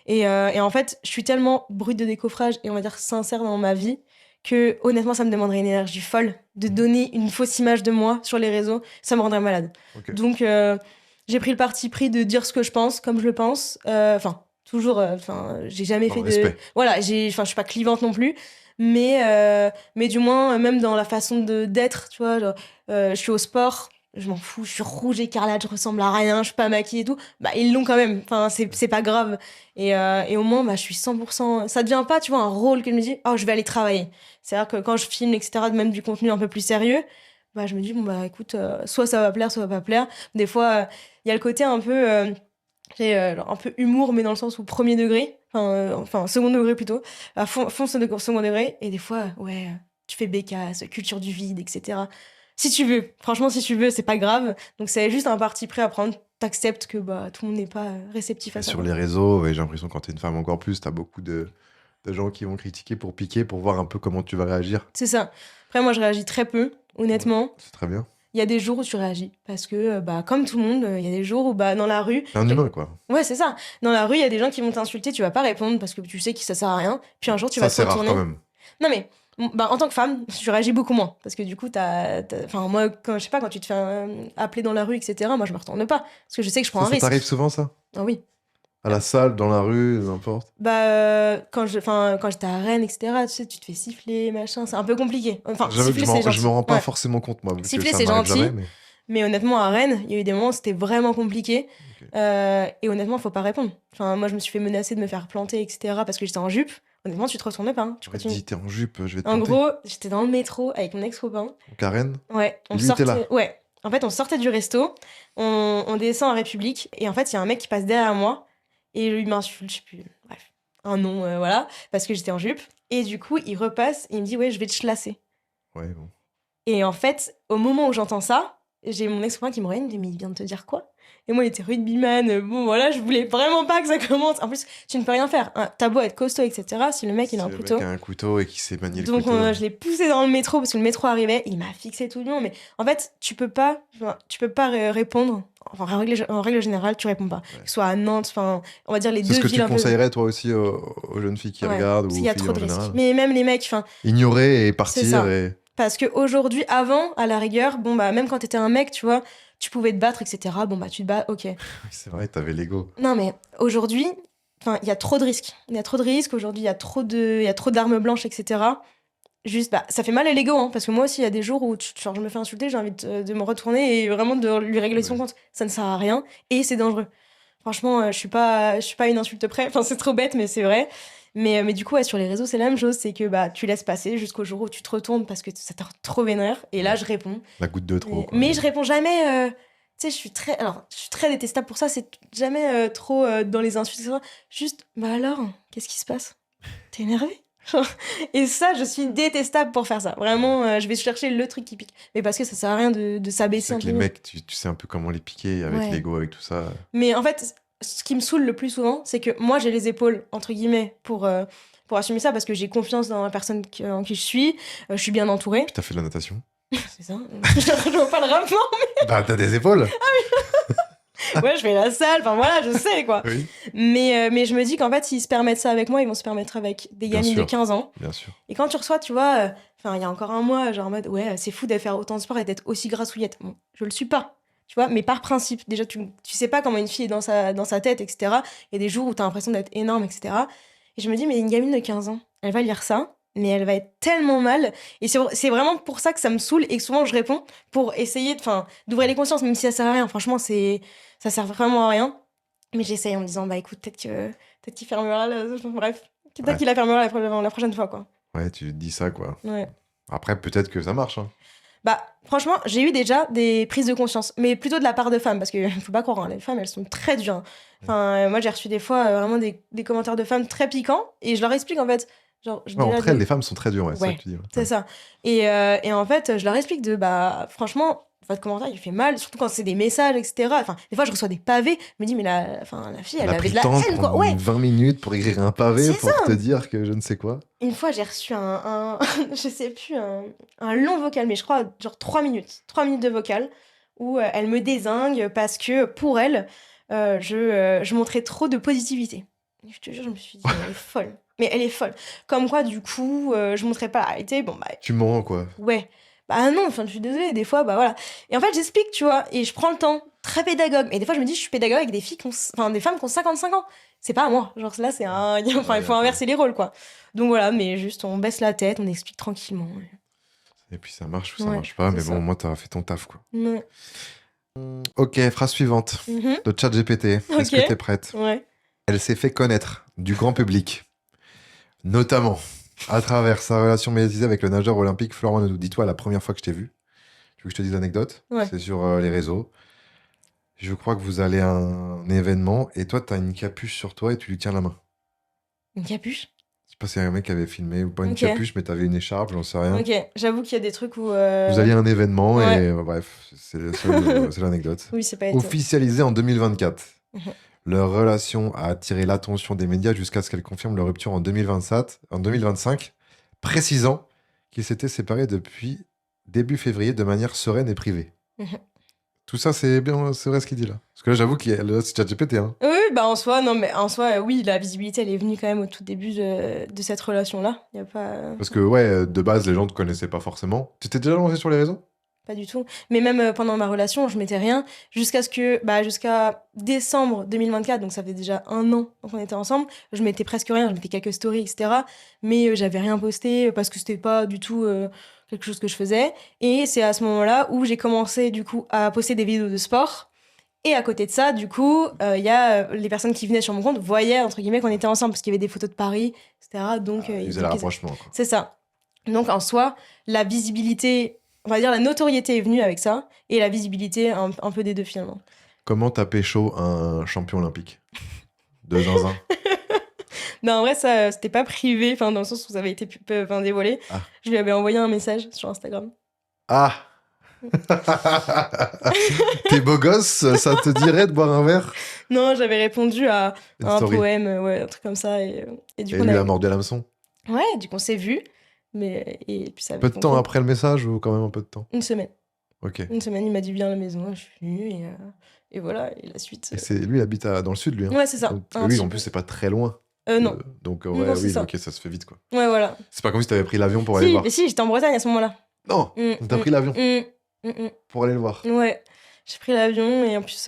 Et en fait, je suis tellement brute de décoffrage et on va dire sincère dans ma vie que honnêtement, ça me demanderait une énergie folle de donner une fausse image de moi sur les réseaux. Ça me rendrait malade. Okay. Donc, j'ai pris le parti pris de dire ce que je pense, comme je le pense. Enfin, toujours, j'ai jamais fait respect. Voilà, je suis pas clivante non plus. Mais du moins, même dans la façon d'être, tu vois, genre, je suis au sport, je m'en fous, je suis rouge écarlate, je ressemble à rien, je suis pas maquillée et tout. Bah, ils l'ont quand même, enfin, c'est pas grave. Et au moins, bah, je suis 100%. Ça devient pas, tu vois, un rôle que je me dis, oh, je vais aller travailler. C'est-à-dire que quand je filme, etc., même du contenu un peu plus sérieux, bah, je me dis, bon, bah, écoute, soit ça va plaire, soit ça va pas plaire. Des fois, il y a le côté un peu. Un peu humour, mais dans le sens où premier degré, enfin second degré plutôt, à fond second degré, et des fois, tu fais bécasse, culture du vide, etc. Si tu veux, franchement, si tu veux, c'est pas grave. Donc c'est juste un parti pris à prendre. T'acceptes que tout le monde n'est pas réceptif à ça. Sur les réseaux, j'ai l'impression que quand t'es une femme encore plus, t'as beaucoup de gens qui vont critiquer pour piquer, pour voir un peu comment tu vas réagir. C'est ça. Après, moi, je réagis très peu, honnêtement. C'est très bien. il y a des jours où tu réagis. Parce que, comme tout le monde, il y a des jours où, dans la rue... C'est un humain, quoi. Ouais, c'est ça. Dans la rue, il y a des gens qui vont t'insulter, tu vas pas répondre parce que tu sais que ça sert à rien. Puis un jour, tu Ça, vas te c'est rare, retourner. quand même. Non, mais en tant que femme, je réagis beaucoup moins. Parce que du coup, enfin, moi, quand, je sais pas, quand tu te fais appeler dans la rue, etc., moi, je me retourne pas. Parce que je sais que je prends un Ça risque. t'arrive souvent, ça? Ah oui. À la salle, dans la rue, n'importe. Quand j'étais à Rennes, etc., tu sais, tu te fais siffler, machin, c'est un peu compliqué. Enfin, J'avoue que siffler, c'est gentil. je me rends pas Ouais. forcément compte, moi. Vu Siffler, que ça c'est m'arrive gentil. jamais, Mais honnêtement, à Rennes, il y a eu des moments où c'était vraiment compliqué. Ok. Et honnêtement, faut pas répondre. Enfin, moi, je me suis fait menacer de me faire planter, etc., parce que j'étais en jupe. Honnêtement, tu te retournes pas, hein. Tu J'aurais continues. dit, t'es en jupe, je vais te En planter. gros, j'étais dans le métro avec mon ex-copain. Donc à Rennes, Ouais, on lui était là. sortait. Ouais. En fait, on sortait du resto, on descend à République, et en fait, il y a un mec qui passe derrière moi, et il m'insulte, je sais plus, bref, un nom, voilà, parce que j'étais en jupe. Et du coup, il repasse, et il me dit, ouais, je vais te chlasser. Ouais, bon. Et en fait, au moment où j'entends ça, j'ai mon ex-copain qui me regarde, il me dit, mais il vient de te dire quoi? Et moi, il était rugbyman, bon, voilà, je voulais vraiment pas que ça commence. En plus, tu ne peux rien faire, hein. T'as beau être costaud, etc., si le mec, il a un Si le couteau. mec a un couteau et qu'il sait manier le Donc, couteau. je l'ai poussé dans le métro parce que le métro arrivait, il m'a fixé tout le long. Mais en fait, tu peux pas répondre. Enfin, en règle générale, tu réponds pas. Ouais. Que ce soit à Nantes, enfin, on va dire les C'est deux ce que villes tu un peu. conseillerais, toi aussi, aux jeunes filles qui Ouais, regardent ou parce aux qu'il y a filles trop en de risques. général? Mais même les mecs, enfin, Ignorer et c'est partir ça. et... Parce qu'aujourd'hui, avant, à la rigueur, même quand t'étais un mec, tu vois, tu pouvais te battre, etc. Tu te bats, ok. Oui, c'est vrai, t'avais l'ego. Non, mais aujourd'hui, enfin, il y a trop de risques. Il y a trop de risques. Aujourd'hui, il y a trop d'armes blanches, etc. Juste, ça fait mal à l'ego, hein, parce que moi aussi, il y a des jours où genre, je me fais insulter, j'ai envie de me retourner et vraiment de lui régler son Ouais. compte. Ça ne sert à rien et c'est dangereux. Franchement, je suis pas une insulte près. Enfin, c'est trop bête, mais c'est vrai. Mais du coup, ouais, sur les réseaux, c'est la même chose. C'est que tu laisses passer jusqu'au jour où tu te retournes parce que ça te rend trop vénère. Et là, je réponds. La goutte de trop, quoi. Mais je réponds jamais. Tu sais, je suis très détestable pour ça. C'est jamais trop dans les insultes, etc. Juste, alors, qu'est-ce qui se passe? T'es énervé? Et ça, je suis détestable pour faire ça. Vraiment, je vais chercher le truc qui pique. Mais parce que ça sert à rien de s'abaisser C'est un que peu. les mecs, tu sais un peu comment les piquer avec Ouais. l'ego, avec tout ça. Mais en fait, ce qui me saoule le plus souvent, c'est que moi, j'ai les épaules, entre guillemets, pour assumer ça, parce que j'ai confiance dans la personne en qui je suis bien entourée. Puis t'as fait de la natation. C'est ça. Je vois pas le rapport. Bah, t'as des épaules. Ouais, je fais la salle, enfin voilà, je sais, quoi. Oui, Mais je me dis qu'en fait, s'ils se permettent ça avec moi, ils vont se permettre avec des Bien gamines de sûr. 15 ans. bien sûr. Et quand tu reçois, tu vois, enfin, il y a encore un mois, genre en mode, ouais, c'est fou de faire autant de sport et d'être aussi grassouillette. Bon, je le suis pas, tu vois, mais par principe, déjà, tu sais pas comment une fille est dans sa tête, etc. Il y a des jours où t'as l'impression d'être énorme, etc. Et je me dis, mais une gamine de 15 ans, elle va lire ça, mais elle va être tellement mal. Et c'est vraiment pour ça que ça me saoule et que souvent je réponds pour essayer d'ouvrir les consciences, même si ça sert à rien. Franchement, ça sert vraiment à rien. Mais j'essaye en me disant, écoute, peut-être qu'il fermera, bref. Peut-être Ouais. qu'il la fermera la prochaine fois, quoi. Ouais, tu te dis ça, quoi. Ouais. Après, peut-être que ça marche. Hein. Franchement, j'ai eu déjà des prises de conscience, mais plutôt de la part de femmes, parce que faut pas croire, hein, les femmes, elles sont très dures. Hein. Enfin, moi, j'ai reçu des fois vraiment des commentaires de femmes très piquants, et je leur explique, en fait, genre, Ouais, entre elles, les femmes sont très dures, ouais, c'est ça Ouais, que tu dis. Ouais. c'est ça. Et en fait, je leur explique franchement, votre commentaire, il fait mal, surtout quand c'est des messages, etc. Enfin, des fois, je reçois des pavés, je me dis, mais la fille, elle a avait pris de le la temps de haine, quoi. prendre Ouais. 20 minutes pour écrire un pavé C'est pour ça. te dire que je ne sais quoi. Une fois, j'ai reçu je sais plus, un long vocal, mais je crois genre 3 minutes. 3 minutes de vocal où elle me dézingue parce que pour elle, je montrais trop de positivité. Et je te jure, je me suis dit, elle est folle. Mais elle est folle. Comme quoi, du coup, je montrais pas la réalité. Bon, Tu mens, quoi. ouais. Non, enfin, je suis désolée, des fois, voilà. Et en fait, j'explique, tu vois, et je prends le temps, très pédagogue. Et des fois, je me dis, je suis pédagogue avec des femmes qui ont 55 ans. C'est pas à moi. Genre, là, il faut inverser les rôles, quoi. Donc voilà, mais juste, on baisse la tête, on explique tranquillement. Et puis ça marche ou ça Ouais, marche pas, c'est mais ça. bon, moi, t'as fait ton taf, quoi. Ouais. Ok, phrase suivante Mhm. de ChatGPT. Est-ce Ok. que t'es prête? Ouais. Elle s'est fait connaître du grand public, notamment à travers sa relation médiatisée avec le nageur olympique Florent Anoudou. Dis-toi, la première fois que je t'ai vu, tu veux que je te dise l'anecdote? Ouais. C'est sur les réseaux. Je crois que vous allez à un événement et toi, t'as une capuche sur toi et tu lui tiens la main. Une capuche. Je sais pas si un mec avait filmé ou pas une Ok. capuche, mais t'avais une écharpe, j'en sais rien. Ok, j'avoue qu'il y a des trucs où. Vous alliez à un événement Ouais. et bref, c'est c'est l'anecdote. Oui, c'est pas été. Officialisé en 2024. Mhm. Leur relation a attiré l'attention des médias jusqu'à ce qu'elle confirme leur rupture en 2025, précisant qu'ils s'étaient séparés depuis début février de manière sereine et privée. Mhm. Tout ça, c'est bien, c'est vrai ce qu'il dit là. Parce que là, j'avoue qu'il c'est ChatGPT. Hein. Oui, bah en soi, non, mais en soi, oui, la visibilité, elle est venue quand même au tout début de cette relation-là. Il y a pas. Parce que, ouais, de base, les gens te connaissaient pas forcément. Tu t'es déjà lancé sur les réseaux? Pas du tout. Mais même pendant ma relation, je mettais rien jusqu'à décembre 2024, donc ça fait déjà 1 an qu'on était ensemble, je mettais presque rien, je mettais quelques stories, etc. Mais j'avais rien posté parce que c'était pas du tout quelque chose que je faisais. Et c'est à ce moment-là où j'ai commencé du coup à poster des vidéos de sport. Et à côté de ça, du coup, il y a les personnes qui venaient sur mon compte voyaient entre guillemets qu'on était ensemble parce qu'il y avait des photos de Paris, etc. Donc, Ils faisaient le rapprochement, quoi. c'est ça. Donc en soi, la visibilité, on va dire la notoriété est venue avec ça, et la visibilité, un peu des deux finalement. Comment t'as pécho un champion olympique de zinzin? Non, en vrai, ça, c'était pas privé, enfin, dans le sens où ça avait été dévoilé. Ah. Je lui avais envoyé un message sur Instagram. Ah. T'es beau gosse, ça te dirait de boire un verre? Non, j'avais répondu à Une un story. poème, ouais, un truc comme ça, et du Et coup, lui a mordu à l'hameçon. Ouais, du coup, on s'est vu, et puis ça avait Peu de temps conclu. après le message ou quand même un peu de temps? Une semaine. Ok. Une semaine, il m'a dit viens à la maison, je suis venue, et voilà, et la suite. Et c'est lui, il habite dans le sud, lui. Hein. Ouais, c'est ça. Donc, Un oui, petit en peu. plus, c'est pas très loin. Non. Donc, Non, ouais, c'est oui, ça. ok, ça se fait vite, quoi. Ouais, voilà. C'est pas comme si t'avais pris l'avion pour aller le Si, voir. mais si, j'étais en Bretagne à ce moment-là. Non, t'as pris l'avion Mm. pour aller le voir. Ouais, j'ai pris l'avion et en plus,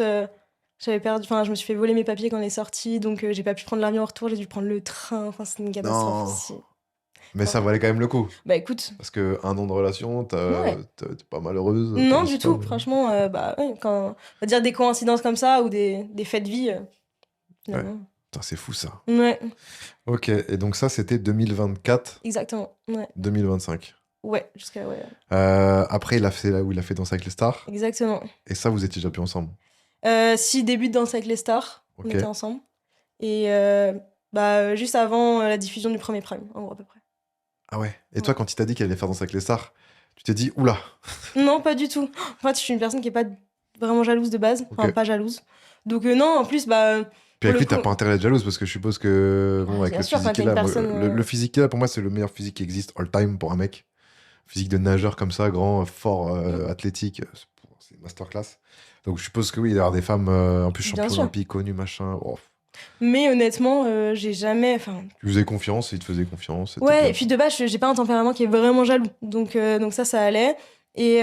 j'avais perdu. Enfin, je me suis fait voler mes papiers quand on est sorti, donc j'ai pas pu prendre l'avion en retour, j'ai dû prendre le train. Enfin, c'est une catastrophe Non. aussi. Mais ça Ouais. valait quand même le coup. Bah écoute, Parce que un an de relation, ouais. t'es pas malheureuse. Non, je du sais tout. pas. Franchement, bah ouais, quand on va dire des coïncidences comme ça ou des faits de vie, Ouais. finalement. Putain, c'est fou ça. Ouais, Ok, et donc ça, c'était 2024, exactement. Ouais, 2025. ouais, jusqu'à ouais, Après, il a fait là où il a fait Danser avec les stars. exactement. Et ça, vous étiez déjà plus ensemble. Si début de Danse avec les stars, on Ok. était ensemble. Et juste avant la diffusion du premier Prime, en gros, à peu près. Ah ouais. Et toi, quand il t'a dit qu'il allait faire Danser avec les stars, tu t'es dit, oula. Non, pas du tout. En fait, je suis une personne qui est pas vraiment jalouse de base. Enfin, Ok. pas jalouse. Donc, non, en plus, bah. Puis Pour avec le lui, t'as coup. pas intérêt à être jalouse parce que je suppose que, bon, Ah, avec bien le sûr, physique quand t'es qu'il une a, moi, personne. le physique qu'il a, pour moi, c'est le meilleur physique qui existe all time pour un mec. Physique de nageur comme ça, grand, fort, athlétique, c'est une masterclass. Donc je suppose que oui, il y avoir des femmes, en plus Bien champion sûr. olympique, connues, machin. Oh. Mais honnêtement, j'ai jamais. Enfin. Tu faisais confiance, il te faisait confiance. C'était Ouais, bien. et puis de base, j'ai pas un tempérament qui est vraiment jaloux. Donc ça allait. Et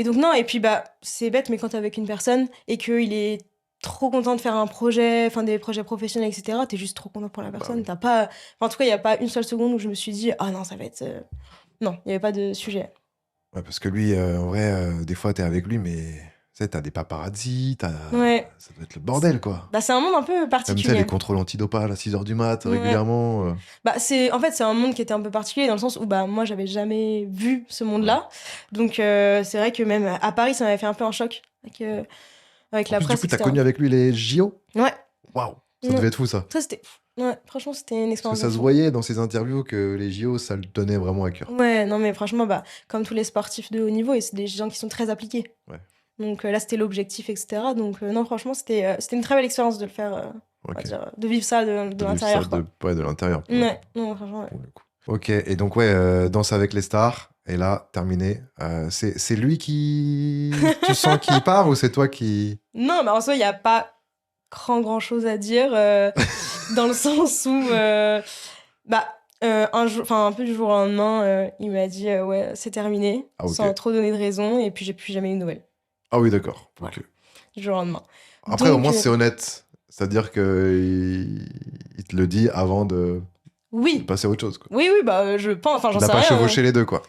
donc, non, et puis, bah, c'est bête, mais quand t'es avec une personne et qu'il est trop content de faire un projet, enfin des projets professionnels, etc., t'es juste trop content pour la personne. oui. T'as pas. Enfin, en tout cas, il y a pas une seule seconde où je me suis dit, ah non, ça va être. Non, il y avait pas de sujet. Ouais, parce que lui, en vrai, des fois, t'es avec lui, mais tu sais, t'as des paparazzis, Ouais. ça doit être le bordel, quoi. Bah, c'est un monde un peu Même, tu sais, particulier. les contrôles antidopage à 6h du mat, Ouais. régulièrement. Bah, en fait, c'est un monde qui était un peu particulier dans le sens où bah, moi, j'avais jamais vu ce monde-là. Donc, c'est vrai que même à Paris, ça m'avait fait un peu un choc avec En la plus, du presse, coup, t'as etc. connu avec lui les JO? Ouais. Waouh, ça Ouais. devait être fou, ça. Ça, c'était. Ouais, franchement, c'était une Parce que expérience. ça de se fou. voyait dans ses interviews que les JO, ça le tenait vraiment à cœur. Ouais, non, mais franchement, bah, comme tous les sportifs de haut niveau, et c'est des gens qui sont très appliqués. Ouais. Donc là, c'était l'objectif, etc. Donc, non, franchement, c'était une très belle expérience de le faire, on va Ok. dire, de vivre ça de De vivre l'intérieur, ça quoi. de l'intérieur. Pour le Ouais, coup, non, franchement, ouais. pour le coup. Ok, et donc ouais, Danse avec les stars, et là, terminé. C'est lui qui... Tu sens qu'il part ou c'est toi qui... Non, mais en soi, il n'y a pas grand chose à dire, dans le sens où, un jour, enfin, un peu du jour au lendemain, il m'a dit, ouais, c'est terminé, Ah, ok. sans trop donner de raison, et puis j'ai plus jamais eu de nouvelles, Ah oui, d'accord. Voilà. Ok. du jour au lendemain. Après, au Donc, moins, c'est honnête. C'est-à-dire il te le dit avant de oui, passer à autre chose, quoi. oui, bah, je pense, enfin, j'en Il n'a sais pas rien. chevauché les deux, quoi.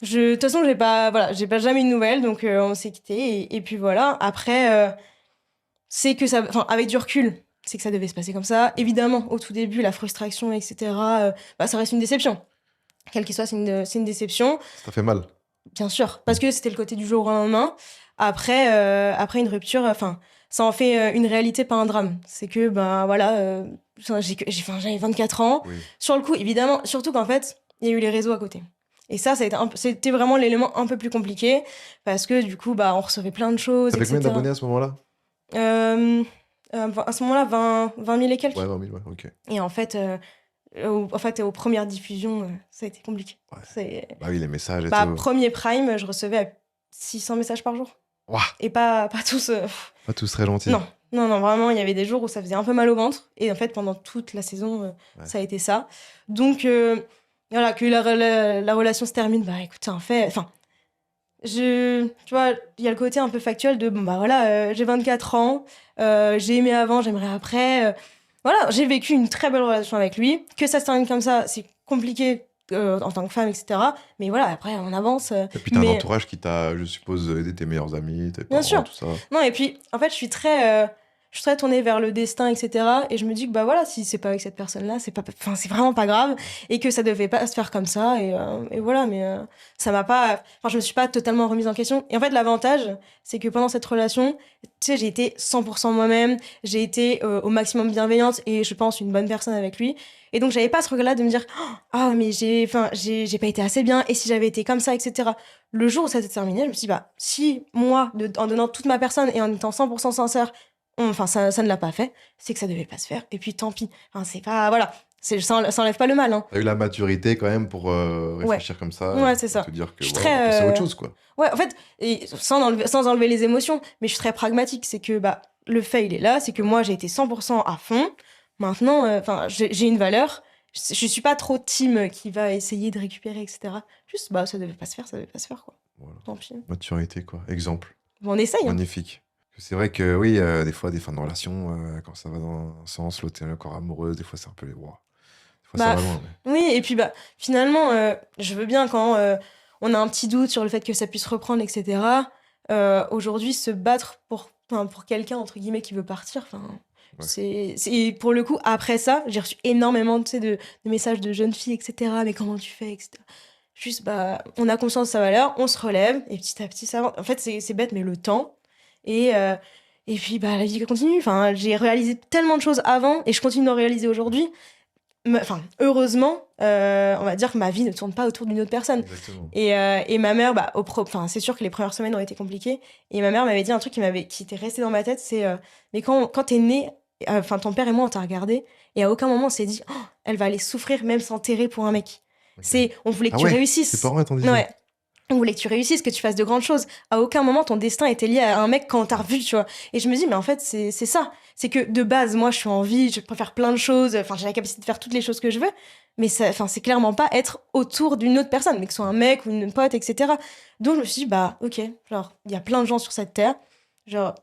De toute façon, j'ai pas jamais eu de nouvelles, donc on s'est quittés, et puis voilà. Après, c'est que ça, enfin, avec du recul, c'est que ça devait se passer comme ça. Évidemment, au tout début, la frustration, etc., ça reste une déception. Quelle qu'il soit, c'est une déception, Ça fait mal. bien sûr, parce que c'était le côté du jour au lendemain. Après, une rupture, enfin, ça en fait une réalité, pas un drame. C'est que, ben voilà, j'avais 24 ans. Oui. Sur le coup, évidemment, surtout qu'en fait, il y a eu les réseaux à côté. Et ça a été c'était vraiment l'élément un peu plus compliqué, parce que du coup, bah, on recevait plein de choses, T'avais etc. combien d'abonnés à ce moment-là? À ce moment-là, 20 000 et quelques. Ouais, 20 000, ouais, ok. Et en fait, aux premières diffusions, ça a été compliqué. Ouais. C'est... Bah oui, les messages et Bah, tout. premier Prime, je recevais 600 messages par jour. Ouah, Et pas tous. pas tous très gentils. Non, non, non, vraiment, il y avait des jours où ça faisait un peu mal au ventre. Et en fait, pendant toute la saison, Ouais. ça a été ça. Donc, voilà, que la relation se termine, bah écoute, c'est un fait. Enfin, tu vois, il y a le côté un peu factuel de, bon, bah voilà, j'ai 24 ans, j'ai aimé avant, j'aimerais après. Voilà, j'ai vécu une très belle relation avec lui. Que ça se termine comme ça, c'est compliqué en tant que femme, etc. Mais voilà, après, on avance. Et puis t'as un Mais entourage qui t'a, je suppose, aidé, tes meilleurs amis, tes bien parents, sûr. tout ça. Non, et puis, en fait, je suis très tournée vers le destin, etc. Et je me dis que, bah voilà, si c'est pas avec cette personne-là, enfin, c'est vraiment pas grave. Et que ça devait pas se faire comme ça. Et voilà, mais ça m'a pas. Enfin, je me suis pas totalement remise en question. Et en fait, l'avantage, c'est que pendant cette relation, tu sais, j'ai été 100% moi-même. J'ai été au maximum bienveillante et je pense une bonne personne avec lui. Et donc, j'avais pas ce regret-là de me dire, ah, mais j'ai pas été assez bien. Et si j'avais été comme ça, etc. Le jour où ça s'est terminé, je me suis dit, bah, si moi, en donnant toute ma personne et en étant 100% sincère, enfin, ça ne l'a pas fait, c'est que ça devait pas se faire. Et puis tant pis. Enfin, c'est pas. Voilà. Ça enlève pas le mal, hein. T'as eu la maturité quand même pour Ouais. réfléchir comme ça, Ouais, c'est et ça. te dire que Je suis voilà, on va passer à très. autre chose, quoi. Ouais, en fait, et sans enlever les émotions, mais je suis très pragmatique. C'est que bah, le fait, il est là. C'est que moi, j'ai été 100% à fond. Maintenant, enfin, j'ai une valeur. Je suis pas trop team qui va essayer de récupérer, etc. Juste, bah, ça devait pas se faire, ça devait pas se faire, quoi. Voilà. Tant pis. Maturité, quoi. Exemple. Bon, on essaye, hein. Magnifique. C'est vrai que oui, des fois, des fins de relation, quand ça va dans un sens, l'autre est encore amoureuse, des fois c'est un peu. Wow. Des fois ça Bah, va loin. oui, et puis bah, finalement, je veux bien quand on a un petit doute sur le fait que ça puisse reprendre, etc. Aujourd'hui, se battre enfin, pour quelqu'un, entre guillemets, qui veut partir, enfin, Ouais. c'est pour le coup, après ça, j'ai reçu énormément, tu sais, de messages de jeunes filles, etc. Mais comment tu fais, etc. Juste, bah, on a conscience de sa valeur, on se relève, et petit à petit, ça avance. En fait, c'est bête, mais le temps. Et, euh, et puis, bah, la vie continue. Enfin, j'ai réalisé tellement de choses avant, et je continue de réaliser aujourd'hui. Enfin, heureusement, on va dire que ma vie ne tourne pas autour d'une autre personne. Exactement. Et ma mère, bah, enfin, c'est sûr que les premières semaines ont été compliquées. Et ma mère m'avait dit un truc qui était resté dans ma tête, c'est mais quand t'es né, enfin, ton père et moi, on t'a regardé, et à aucun moment on s'est dit, oh, elle va aller souffrir même s'enterrer pour un mec. Ok. On voulait que Ah tu ouais, tes réussisses. parents t'ont dit ça. Ouais. On voulait que tu réussisses, que tu fasses de grandes choses. À aucun moment ton destin était lié à un mec quand on t'a revu, tu vois. Et je me dis, mais en fait, c'est ça. C'est que de base, moi, je suis en vie, je peux faire plein de choses, enfin, j'ai la capacité de faire toutes les choses que je veux, mais enfin, c'est clairement pas être autour d'une autre personne, mais que ce soit un mec ou une pote, etc. Donc, je me suis dit, bah, ok, genre, il y a plein de gens sur cette terre, genre,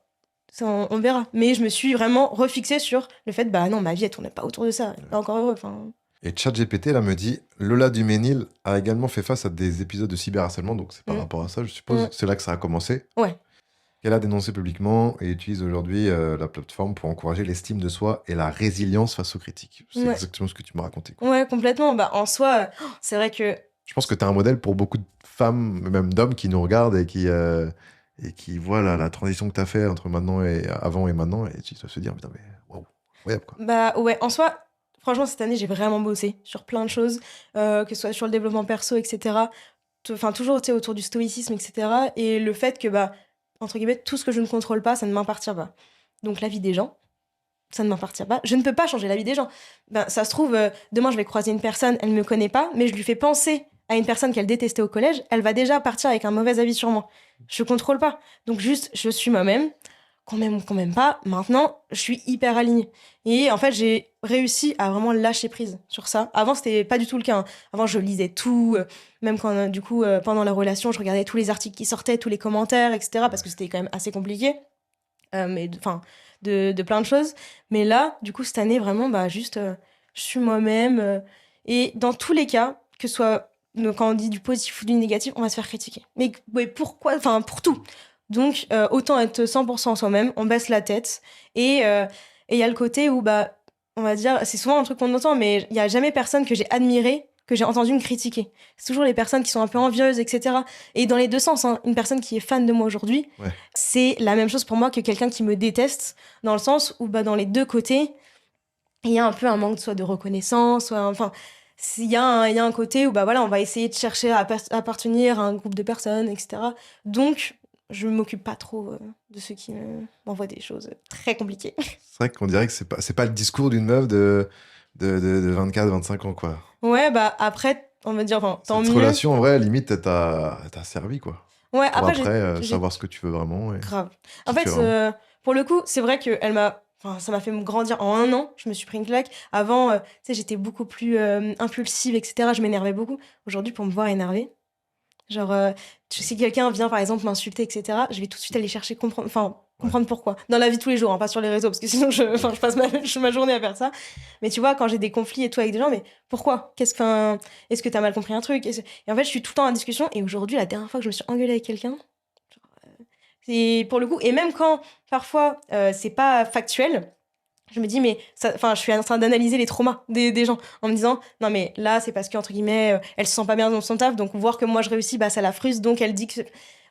ça, on verra. Mais je me suis vraiment refixée sur le fait, bah, non, ma vie, elle tournait pas autour de ça. Elle est pas encore heureux, enfin. Et ChatGPT, là, me dit Lola Duménil a également fait face à des épisodes de cyberharcèlement, donc c'est par Mm. rapport à ça, je suppose. Mm. C'est là que ça a commencé. Ouais. Qu'elle a dénoncé publiquement et utilise aujourd'hui la plateforme pour encourager l'estime de soi et la résilience face aux critiques. C'est Ouais. exactement ce que tu m'as raconté, quoi. Ouais, complètement. Bah, en soi, c'est vrai que Je pense que tu es un modèle pour beaucoup de femmes, même d'hommes qui nous regardent et qui voient la transition que tu as fait entre maintenant et avant et maintenant, et tu dois se dire, putain, mais waouh, incroyable, quoi. bah ouais, en soi, franchement, cette année, j'ai vraiment bossé sur plein de choses, que ce soit sur le développement perso, etc. Enfin, toujours, tu sais, autour du stoïcisme, etc. Et le fait que, bah, entre guillemets, tout ce que je ne contrôle pas, ça ne m'appartient pas. Donc, la vie des gens, ça ne m'appartient pas. Je ne peux pas changer la vie des gens. Ben, ça se trouve, demain, je vais croiser une personne, elle ne me connaît pas, mais je lui fais penser à une personne qu'elle détestait au collège, elle va déjà partir avec un mauvais avis sur moi. Je contrôle pas. Donc, juste, je suis moi-même. Qu'on m'aime ou qu'on m'aime pas, maintenant, je suis hyper alignée. Et en fait, j'ai réussi à vraiment lâcher prise sur ça. Avant, c'était pas du tout le cas, hein. Avant, je lisais tout, même quand, du coup, pendant la relation, je regardais tous les articles qui sortaient, tous les commentaires, etc., parce que c'était quand même assez compliqué, mais enfin, de plein de choses. Mais là, du coup, cette année, vraiment, bah, juste, je suis moi-même. Et dans tous les cas, que ce soit quand on dit du positif ou du négatif, on va se faire critiquer. Mais ouais, pourquoi? Enfin, pour tout. Donc, autant être 100% soi-même, on baisse la tête. Et il y a le côté où, bah, on va dire, c'est souvent un truc qu'on entend, mais il n'y a jamais personne que j'ai admiré, que j'ai entendu me critiquer. C'est toujours les personnes qui sont un peu envieuses, etc. Et dans les deux sens, hein, une personne qui est fan de moi aujourd'hui, Ouais. c'est la même chose pour moi que quelqu'un qui me déteste, dans le sens où, bah, dans les deux côtés, il y a un peu un manque soit de reconnaissance, soit, enfin, il y a un côté où, bah, voilà, on va essayer de chercher à appartenir à un groupe de personnes, etc. Donc, je m'occupe pas trop de ceux qui m'envoient des choses très compliquées. C'est vrai qu'on dirait que c'est pas le discours d'une meuf de 24-25 ans, quoi. Ouais, bah après, on va dire, enfin, tant Cette mieux. relation, en vrai, limite, elle t'a servi, quoi. Ouais, Pour après, après j'ai savoir ce que tu veux vraiment et grave. En qui tu fait, es vraiment. pour le coup, c'est vrai que elle m'a enfin, ça m'a fait grandir en un an. Je me suis pris une claque. Avant, tu sais, j'étais beaucoup plus impulsive, etc. Je m'énervais beaucoup. Aujourd'hui, pour me voir énervée, genre, si quelqu'un vient, par exemple, m'insulter, etc., je vais tout de suite aller chercher, Ouais. comprendre pourquoi. Dans la vie de tous les jours, hein, pas sur les réseaux, parce que sinon, je passe ma journée à faire ça. Mais tu vois, quand j'ai des conflits et tout avec des gens, mais pourquoi? Est-ce que t'as mal compris un truc? Et en fait, je suis tout le temps en discussion. Et aujourd'hui, la dernière fois que je me suis engueulée avec quelqu'un, c'est pour le coup, et même quand parfois c'est pas factuel, je me dis, mais enfin, je suis en train d'analyser les traumas des gens en me disant, non, mais là, c'est parce que, entre guillemets, elle se sent pas bien dans son taf, donc voir que moi je réussis, bah, ça la frustre, donc elle dit que.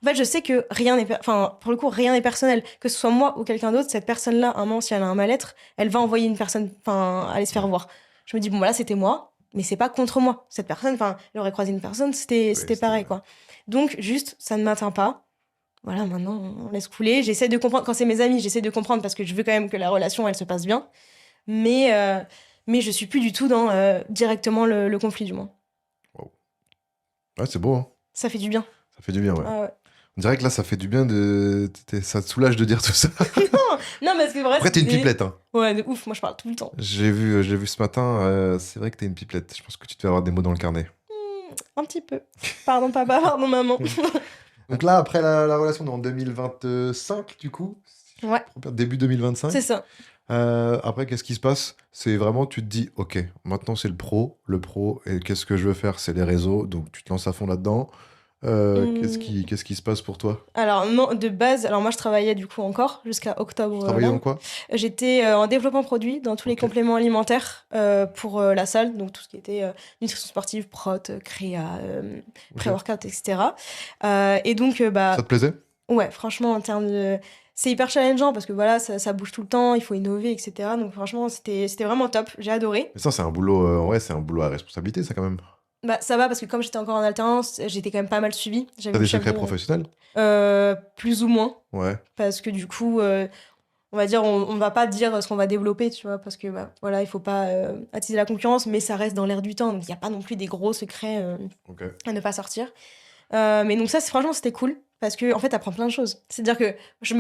En fait, je sais que rien n'est. Enfin, pour le coup, rien n'est personnel. Que ce soit moi ou quelqu'un d'autre, cette personne-là, un moment, si elle a un mal-être, elle va envoyer une personne, enfin, aller se faire voir. Je me dis, bon, voilà, c'était moi, mais c'est pas contre moi. Cette personne, enfin, elle aurait croisé une personne, Oui, c'était c'était pareil, quoi. Donc, juste, ça ne m'atteint pas. Voilà, maintenant, on laisse couler. J'essaie de comprendre. Quand c'est mes amis, j'essaie de comprendre parce que je veux quand même que la relation, elle se passe bien. Mais, euh, mais je suis plus du tout dans directement le conflit, du moins. Wow. Ouais, c'est beau, hein. Ça fait du bien. Ça fait du bien, ouais. Ah ouais. On dirait que là, ça fait du bien de. Ça te soulage de dire tout ça. Non, parce que vrai, Après, t'es une c'était. pipelette, hein. Ouais, de ouf, moi je parle tout le temps. Je l'ai vu ce matin. C'est vrai que t'es une pipelette. Je pense que tu devais avoir des mots dans le carnet. Un petit peu. Pardon, papa, pardon, maman. Donc là, après la relation en 2025, du coup, Ouais, début c'est 2025, ça. après, qu'est-ce qui se passe? C'est vraiment, tu te dis, ok, maintenant c'est le pro. Le pro, et qu'est-ce que je veux faire? C'est les réseaux. Donc tu te lances à fond là-dedans. Hum, Qu'est-ce qui se passe pour toi? Alors, non, de base, alors moi je travaillais du coup encore jusqu'à Tu octobre travaillais là. dans quoi? J'étais en développement produit dans tous les Ok. compléments alimentaires pour la salle, donc tout ce qui était nutrition sportive, prot, créa, Ok. pré-workout, etc. Et donc, Ça bah, te plaisait? ouais, franchement, en termes de. C'est hyper challengeant parce que voilà, ça bouge tout le temps, il faut innover, etc. Donc, franchement, c'était vraiment top, j'ai adoré. Mais ça, c'est un boulot, en vrai, c'est un boulot à responsabilité, ça, quand même. Bah, ça va parce que comme j'étais encore en alternance, j'étais quand même pas mal suivie. J'avais T'as une des chef secrets de. professionnels? Plus ou moins, Ouais. parce que du coup, on va dire, on va pas dire ce qu'on va développer, tu vois, parce que bah, voilà, il faut pas attiser la concurrence, mais ça reste dans l'air du temps, donc il n'y a pas non plus des gros secrets Ok. à ne pas sortir. Mais donc ça, franchement, c'était cool, parce que en fait, t'apprends plein de choses. C'est-à-dire que je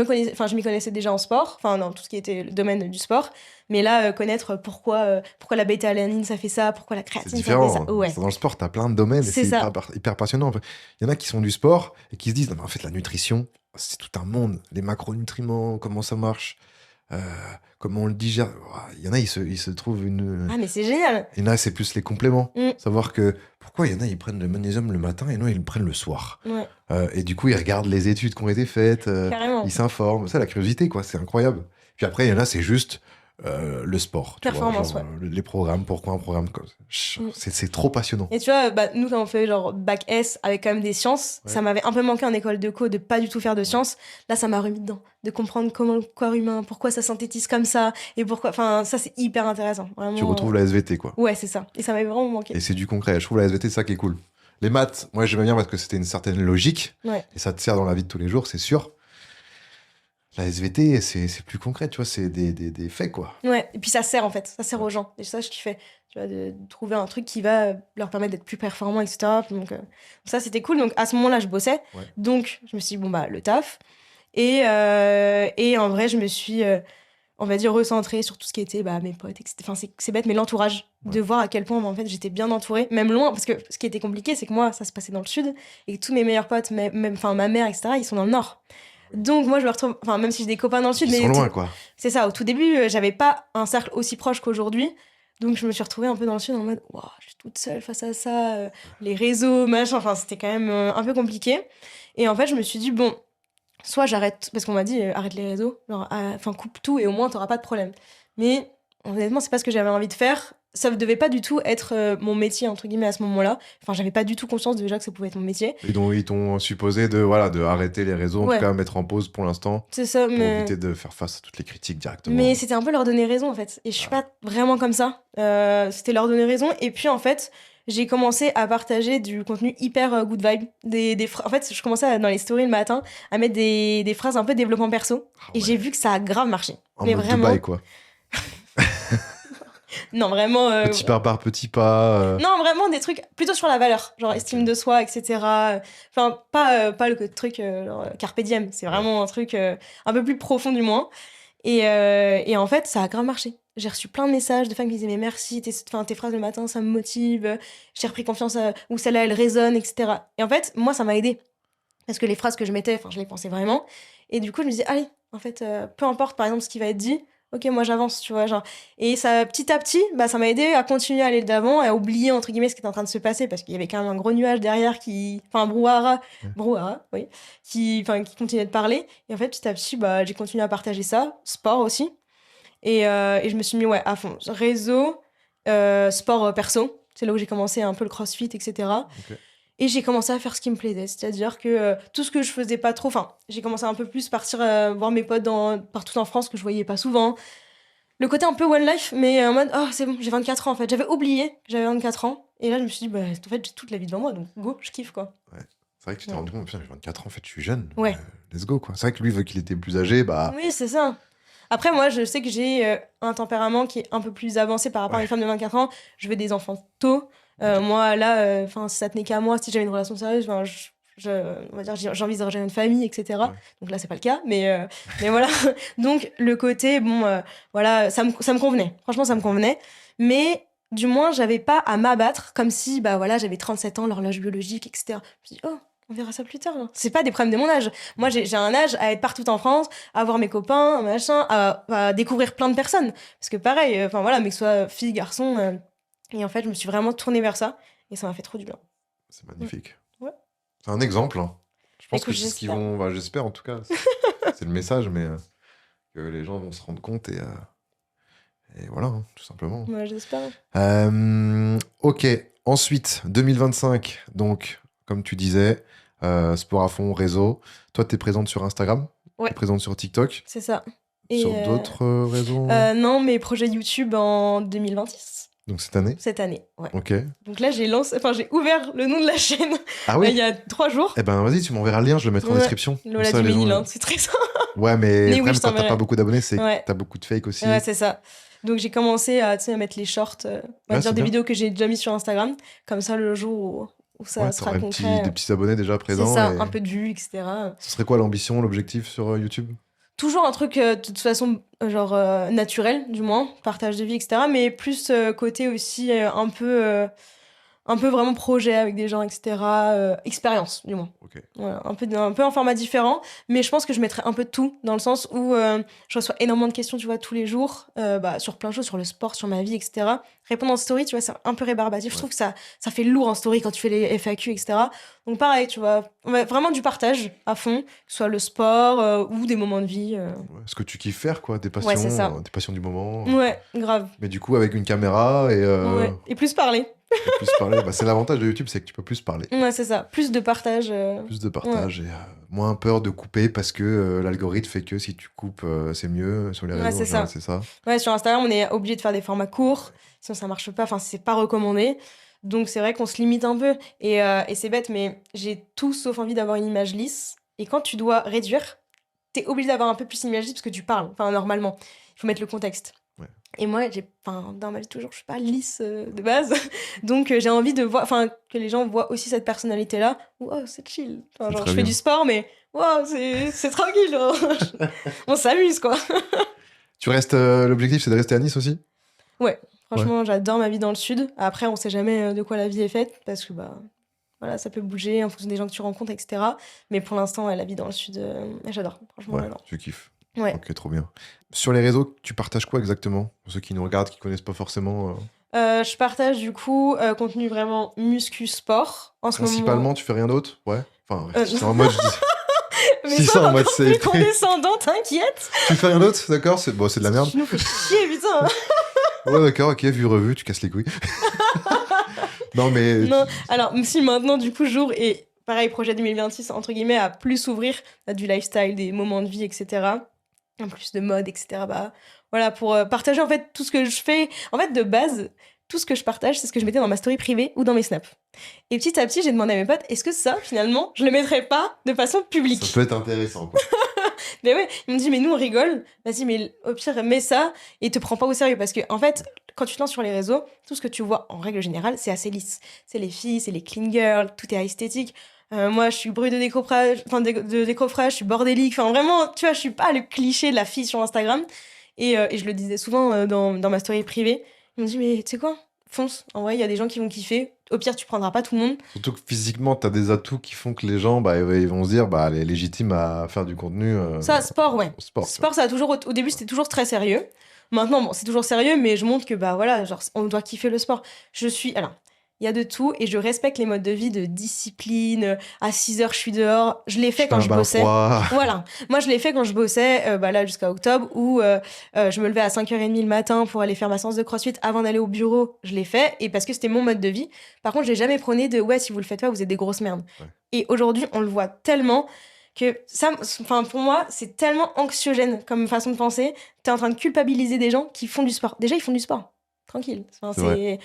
m'y connaissais déjà en sport, enfin, dans tout ce qui était le domaine du sport, mais là, connaître pourquoi la bêta-alanine, ça fait ça, pourquoi la C'est créatine, ça fait ça. différent, hein. Ouais, C'est dans le sport, t'as plein de domaines et c'est c'est ça. hyper passionnant. En fait. Il y en a qui sont du sport et qui se disent, non, mais en fait, la nutrition, c'est tout un monde. Les macronutriments, comment ça marche, euh, comment on le digère. Ouah, il y en a, ils se trouvent une. Ah, mais c'est génial. Il y en a, c'est plus les compléments. Mm, Savoir que pourquoi il y en a, ils prennent le magnésium le matin et non, ils le prennent le soir. ouais, Et du coup, ils regardent les études qui ont été faites, ils carrément. s'informent. Ça, la curiosité, quoi, c'est incroyable. Puis après, il y en a, c'est juste le sport, tu vois, Performance, genre ouais. les programmes, pourquoi un programme comme ça. Mm. C'est trop passionnant. Et tu vois, bah, nous, quand on fait genre bac S avec quand même des sciences, Ouais. ça m'avait un peu manqué en école de co de pas du tout faire de sciences. Là, ça m'a remis dedans, de comprendre comment le corps humain, pourquoi ça synthétise comme ça, et pourquoi. Enfin, ça, c'est hyper intéressant. Tu Vraiment. retrouves la SVT, quoi. Ouais, c'est ça. Et ça m'avait vraiment Et manqué. c'est du concret. Je trouve la SVT, c'est ça qui est cool. Les maths, moi, j'aimais bien parce que c'était une certaine logique Ouais. et ça te sert dans la vie de tous les jours, c'est sûr. La SVT, c'est plus concret, tu vois, c'est des faits, quoi. Ouais. Et puis ça sert, en fait. Ça sert aux gens. Et ça, je kiffais. Tu vois, de trouver un truc qui va leur permettre d'être plus performants, etc. Donc, ça, c'était cool. Donc, à ce moment-là, je bossais. Ouais. Donc, je me suis dit, bon, bah, le taf. Et en vrai, je me suis. On va dire recentrée sur tout ce qui était bah, mes potes, etc. Enfin, c'est bête, mais l'entourage, Ouais. de voir à quel point en fait, j'étais bien entourée, même loin, parce que ce qui était compliqué, c'est que moi, ça se passait dans le sud, et que tous mes meilleurs potes, même, enfin, ma mère, etc., ils sont dans le nord. Donc moi, je me retrouve, enfin, même si j'ai des copains dans le sud, Ils mais sont loin, quoi. c'est ça, au tout début, j'avais pas un cercle aussi proche qu'aujourd'hui. Donc je me suis retrouvée un peu dans le sud en mode, waouh, je suis toute seule face à ça, les réseaux, machin, enfin, c'était quand même un peu compliqué. Et en fait, je me suis dit, bon, soit j'arrête, parce qu'on m'a dit arrête les réseaux, enfin coupe tout et au moins t'auras pas de problème. Mais honnêtement, c'est pas ce que j'avais envie de faire. Ça ne devait pas du tout être mon métier, entre guillemets, à ce moment-là. Enfin, j'avais pas du tout conscience déjà que ça pouvait être mon métier. Ils t'ont supposé de arrêter les réseaux, en Ouais. tout cas mettre en pause pour l'instant, C'est ça, pour mais. éviter de faire face à toutes les critiques directement. Mais c'était un peu leur donner raison, en fait. Et je suis pas vraiment comme ça. C'était leur donner raison. Et puis, en fait, j'ai commencé à partager du contenu hyper good vibe. En fait, je commençais dans les stories le matin à mettre des phrases un peu développement perso. Ah Et ouais. j'ai vu que ça a grave marché. En Mais mode vraiment. Dubaï, quoi. Non, vraiment. Petit pas par petit pas. Non, vraiment des trucs plutôt sur la valeur, genre estime de soi, etc. Enfin, pas le truc genre, carpe diem, c'est vraiment un truc un peu plus profond du moins. Et en fait, ça a grave marché. J'ai reçu plein de messages de femmes qui disaient mais merci, tes phrases le matin, ça me motive, j'ai repris confiance, ou celle-là, elle résonne, etc. Et en fait, moi, ça m'a aidé. Parce que les phrases que je mettais, enfin, je les pensais vraiment. Et du coup, je me disais, allez, en fait, peu importe, par exemple, ce qui va être dit, ok, moi, j'avance, tu vois, genre. Et ça, petit à petit, bah, ça m'a aidé à continuer à aller d'avant et à oublier, entre guillemets, ce qui était en train de se passer, parce qu'il y avait quand même un gros nuage derrière qui... Enfin, un brouhaha, oui, qui continuait de parler. Et en fait, petit à petit, bah, j'ai continué à partager ça, sport aussi. Et je me suis mis, ouais, à fond. Réseau, sport perso. C'est là où j'ai commencé un peu le crossfit, etc. Ok. Et j'ai commencé à faire ce qui me plaisait. C'est-à-dire que tout ce que je faisais pas trop... Enfin, j'ai commencé à un peu plus partir voir mes potes partout en France que je voyais pas souvent. Le côté un peu one life, mais en mode, oh, c'est bon, j'ai 24 ans en fait. J'avais oublié que j'avais 24 ans. Et là, je me suis dit, bah, en fait, j'ai toute la vie devant moi, donc go, je kiffe, quoi. Ouais. C'est vrai que tu t'es Ouais. rendu compte, putain, j'ai 24 ans, en fait, je suis jeune. Ouais. Let's go, quoi. C'est vrai que lui, vu qu'il était plus âgé, bah. Oui, c'est ça. Après, moi, je sais que j'ai un tempérament qui est un peu plus avancé par rapport à Ouais. une femme de 24 ans. Je veux des enfants tôt. Ok. Moi, là, si ça tenait qu'à moi, si j'avais une relation sérieuse, on va dire, j'envisagerais une famille, etc. Ouais. Donc là, c'est pas le cas, mais voilà. Donc, le côté, bon, voilà, ça me convenait. Franchement, ça me convenait. Mais du moins, j'avais pas à m'abattre comme si, bah voilà, j'avais 37 ans, l'horloge biologique, etc. Je me dis, oh, on verra ça plus tard. Hein. C'est pas des problèmes de mon âge. Moi, j'ai un âge à être partout en France, à voir mes copains, machin, à découvrir plein de personnes. Parce que pareil, enfin voilà, mais que ce soit fille, garçon. Et en fait, je me suis vraiment tournée vers ça. Et ça m'a fait trop du bien. C'est magnifique. Ouais. C'est un exemple. Hein. Je pense Écoute, que c'est ce qu'ils j'espère. vont. Bah, j'espère en tout cas. C'est le message, mais que les gens vont se rendre compte et voilà, hein, tout simplement. Ouais, j'espère. Ok. Ensuite, 2025. Donc, comme tu disais, sport à fond, réseau. Toi, tu es présente sur Instagram. Ouais. Tu es présente sur TikTok. C'est ça. Sur d'autres réseaux. Non, mes projets YouTube en 2026. Donc cette année. Cette année, ouais. Ok. Donc là, j'ai ouvert le nom de la chaîne Ah oui. il y a 3 jours. Eh ben vas-y, tu m'enverras le lien, je le mettrai en Ouais. description. Comme Lola ça, du les gens- Ménil, hein, c'est très ça. Ouais, mais Mais le oui, problème, je quand t'as t'enverrai. pas beaucoup d'abonnés, c'est Ouais. que t'as beaucoup de fake aussi. Ouais, c'est ça. Donc j'ai commencé à, tu sais, à mettre les shorts, on va Ouais, dire c'est des bien. vidéos que j'ai déjà mis sur Instagram. Comme ça, le jour où ça Ouais, sera t'auras concret. des petits abonnés déjà C'est présents. ça, et- un peu de vues, etc. Ce serait quoi l'ambition, l'objectif sur YouTube? Toujours un truc de toute façon genre naturel du moins, partage de vie, etc. Mais plus côté aussi un peu vraiment projet avec des gens, etc. Expérience du moins. Ok. Voilà, un peu en format différent, mais je pense que je mettrai un peu de tout dans le sens où je reçois énormément de questions, tu vois, tous les jours, sur plein de choses, sur le sport, sur ma vie, etc. Répondre en story, tu vois, c'est un peu rébarbatif. Je Ouais. trouve que ça fait lourd en story quand tu fais les FAQ, etc. Donc pareil, tu vois, vraiment du partage à fond, que ce soit le sport ou des moments de vie. Ouais, ce que tu kiffes faire, quoi, c'est ça. des passions du moment. Ouais, grave. Mais du coup, avec une caméra Ouais. Et plus parler. tu peux plus parler. Bah, c'est l'avantage de YouTube, c'est que tu peux plus parler. Ouais, c'est ça. Plus de partage. Plus de partage et moins peur de couper parce que l'algorithme fait que si tu coupes, c'est mieux sur les Ouais, réseaux. c'est en général, ça. c'est ça. Ouais, sur Instagram, on est obligé de faire des formats courts, sinon ça marche pas, enfin, c'est pas recommandé. Donc c'est vrai qu'on se limite un peu. Et c'est bête, mais j'ai tout sauf envie d'avoir une image lisse. Et quand tu dois réduire, t'es obligé d'avoir un peu plus une image lisse parce que tu parles, enfin, normalement. Il faut mettre le contexte. Ouais. Et moi, dans ma vie, toujours, je suis pas lisse de base. Donc j'ai envie de voir, enfin, que les gens voient aussi cette personnalité-là. Wow, c'est chill. Enfin, C'est genre, très je fais bien. du sport, mais wow, c'est tranquille. Genre. On s'amuse, quoi. Tu restes. L'objectif, c'est de rester à Nice aussi? Ouais, franchement, j'adore ma vie dans le sud. Après, on sait jamais de quoi la vie est faite parce que voilà, ça peut bouger en fonction des gens que tu rencontres, etc. Mais pour l'instant, ouais, la vie dans le sud, j'adore. Franchement, Ouais, j'adore. tu kiffes. Ouais. Ok, trop bien. Sur les réseaux, tu partages quoi exactement? Pour ceux qui nous regardent, qui connaissent pas forcément. Je partage du coup contenu vraiment muscu sport. En ce Principalement, moment. tu fais rien d'autre? Ouais. Enfin, Euh, c'est en mode. Je Mais dis ça en mode plus c'est. condescendant, t'inquiète. Tu fais rien d'autre, d'accord? C'est bon, c'est de la merde. Tu nous fais chier, putain. Ouais, d'accord, ok, vu revu, tu casses les couilles. Non, mais. Non, alors si maintenant du coup j'ouvre et pareil projet 2026 entre guillemets à plus s'ouvrir à du lifestyle, des moments de vie, etc. En plus de mode, etc. Bah voilà pour partager en fait tout ce que je fais. En fait de base tout ce que je partage c'est ce que je mettais dans ma story privée ou dans mes snaps. Et petit à petit j'ai demandé à mes potes est-ce que ça finalement je le mettrais pas de façon publique. Ça peut être intéressant, quoi. Mais ouais, ils m'ont dit, mais nous, on rigole. Vas-y, mais au pire, mets ça et te prends pas au sérieux. Parce que, en fait, quand tu te lances sur les réseaux, tout ce que tu vois, en règle générale, c'est assez lisse. C'est les filles, c'est les clean girls, tout est esthétique. Moi, je suis bruit de décoffrage, de décoffrage, je suis bordélique. Enfin, vraiment, tu vois, je suis pas le cliché de la fille sur Instagram. Et je le disais souvent dans ma story privée. Ils m'ont dit, mais tu sais quoi? Fonce. En vrai, il y a des gens qui vont kiffer. Au pire, tu prendras pas tout le monde. Surtout que physiquement, t'as des atouts qui font que les gens, bah, ils vont se dire, bah, elle est légitime à faire du contenu. Ça, sport, ouais. Sport, Ça a toujours, au début, c'était toujours très sérieux. Maintenant, bon, c'est toujours sérieux, mais je montre que, bah voilà, genre, on doit kiffer le sport. Alors, il y a de tout et je respecte les modes de vie de discipline. À 6 heures, je suis dehors. Je l'ai fait quand je bossais. Froid. Voilà. Moi, je l'ai fait quand je bossais, bah là, jusqu'à octobre, où je me levais à 5h30 le matin pour aller faire ma séance de crossfit avant d'aller au bureau. Je l'ai fait et parce que c'était mon mode de vie. Par contre, j'ai jamais prôné de, ouais, si vous le faites pas, vous êtes des grosses merdes. Ouais. Et aujourd'hui, on le voit tellement que ça, enfin, pour moi, c'est tellement anxiogène comme façon de penser. T'es en train de culpabiliser des gens qui font du sport. Déjà, ils font du sport. Tranquille. Enfin, c'est...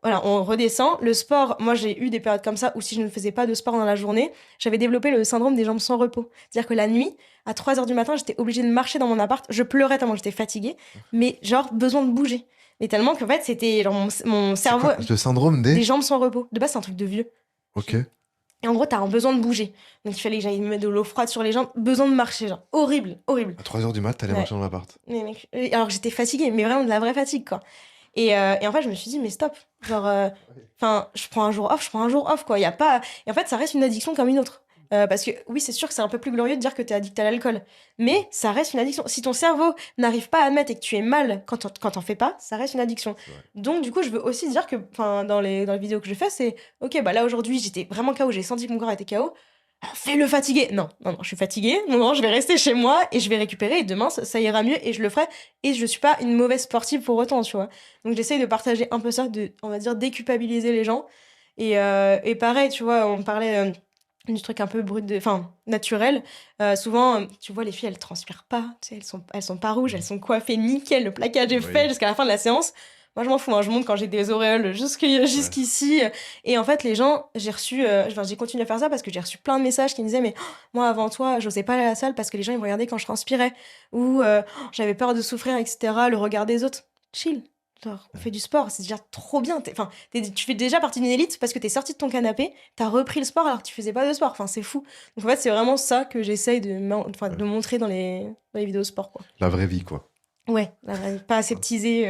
Voilà, on redescend. Le sport, moi j'ai eu des périodes comme ça où si je ne faisais pas de sport dans la journée, j'avais développé le syndrome des jambes sans repos. C'est-à-dire que la nuit, à 3h du matin, j'étais obligée de marcher dans mon appart. Je pleurais tellement j'étais fatiguée, mais genre besoin de bouger. Mais tellement qu'en fait, c'était genre mon cerveau. Quoi, le syndrome des jambes sans repos. De base, c'est un truc de vieux. Ok. Et en gros, t'as un besoin de bouger. Donc il fallait que j'aille me mettre de l'eau froide sur les jambes. Besoin de marcher, genre. Horrible, horrible. À 3h du mat, t'allais marcher dans l'appart. Mais mec, alors j'étais fatiguée, mais vraiment de la vraie fatigue, quoi. Et en fait, je me suis dit, mais stop. Genre, enfin, je prends un jour off, quoi. Y a pas... Et en fait, ça reste une addiction comme une autre. Parce que oui, c'est sûr que c'est un peu plus glorieux de dire que t'es addict à l'alcool. Mais ça reste une addiction. Si ton cerveau n'arrive pas à admettre et que tu es mal quand t'en fais pas, ça reste une addiction. Donc, du coup, je veux aussi dire que, dans les vidéos que je fais, c'est, ok, bah là, aujourd'hui, j'étais vraiment KO, j'ai senti que mon corps était KO. Fais-le fatigué. Non, je suis fatiguée. Non, je vais rester chez moi et je vais récupérer. Et demain, ça ira mieux et je le ferai. Et je suis pas une mauvaise sportive pour autant, tu vois. Donc, j'essaye de partager un peu ça, on va dire, déculpabiliser les gens. Et pareil, tu vois, on parlait du truc un peu brut, naturel. Souvent, tu vois, les filles, elles transpirent pas. Tu sais, elles sont pas rouges, elles sont coiffées nickel. Le plaquage est fait jusqu'à la fin de la séance. Moi, je m'en fous, hein. Je monte quand j'ai des auréoles jusqu'ici. Et en fait, les gens, j'ai continué à faire ça parce que j'ai reçu plein de messages qui me disaient, mais moi, avant toi, j'osais pas aller à la salle parce que les gens, ils me regardaient quand je transpirais. Ou j'avais peur de souffrir, etc. Le regard des autres. Chill. Genre, on fait du sport, c'est déjà trop bien. Tu fais déjà partie d'une élite parce que t'es sorti de ton canapé, t'as repris le sport alors que tu faisais pas de sport. Enfin, c'est fou. Donc en fait, c'est vraiment ça que j'essaye de montrer dans les vidéos sport, quoi. La vraie vie, quoi. Ouais, pas aseptisé.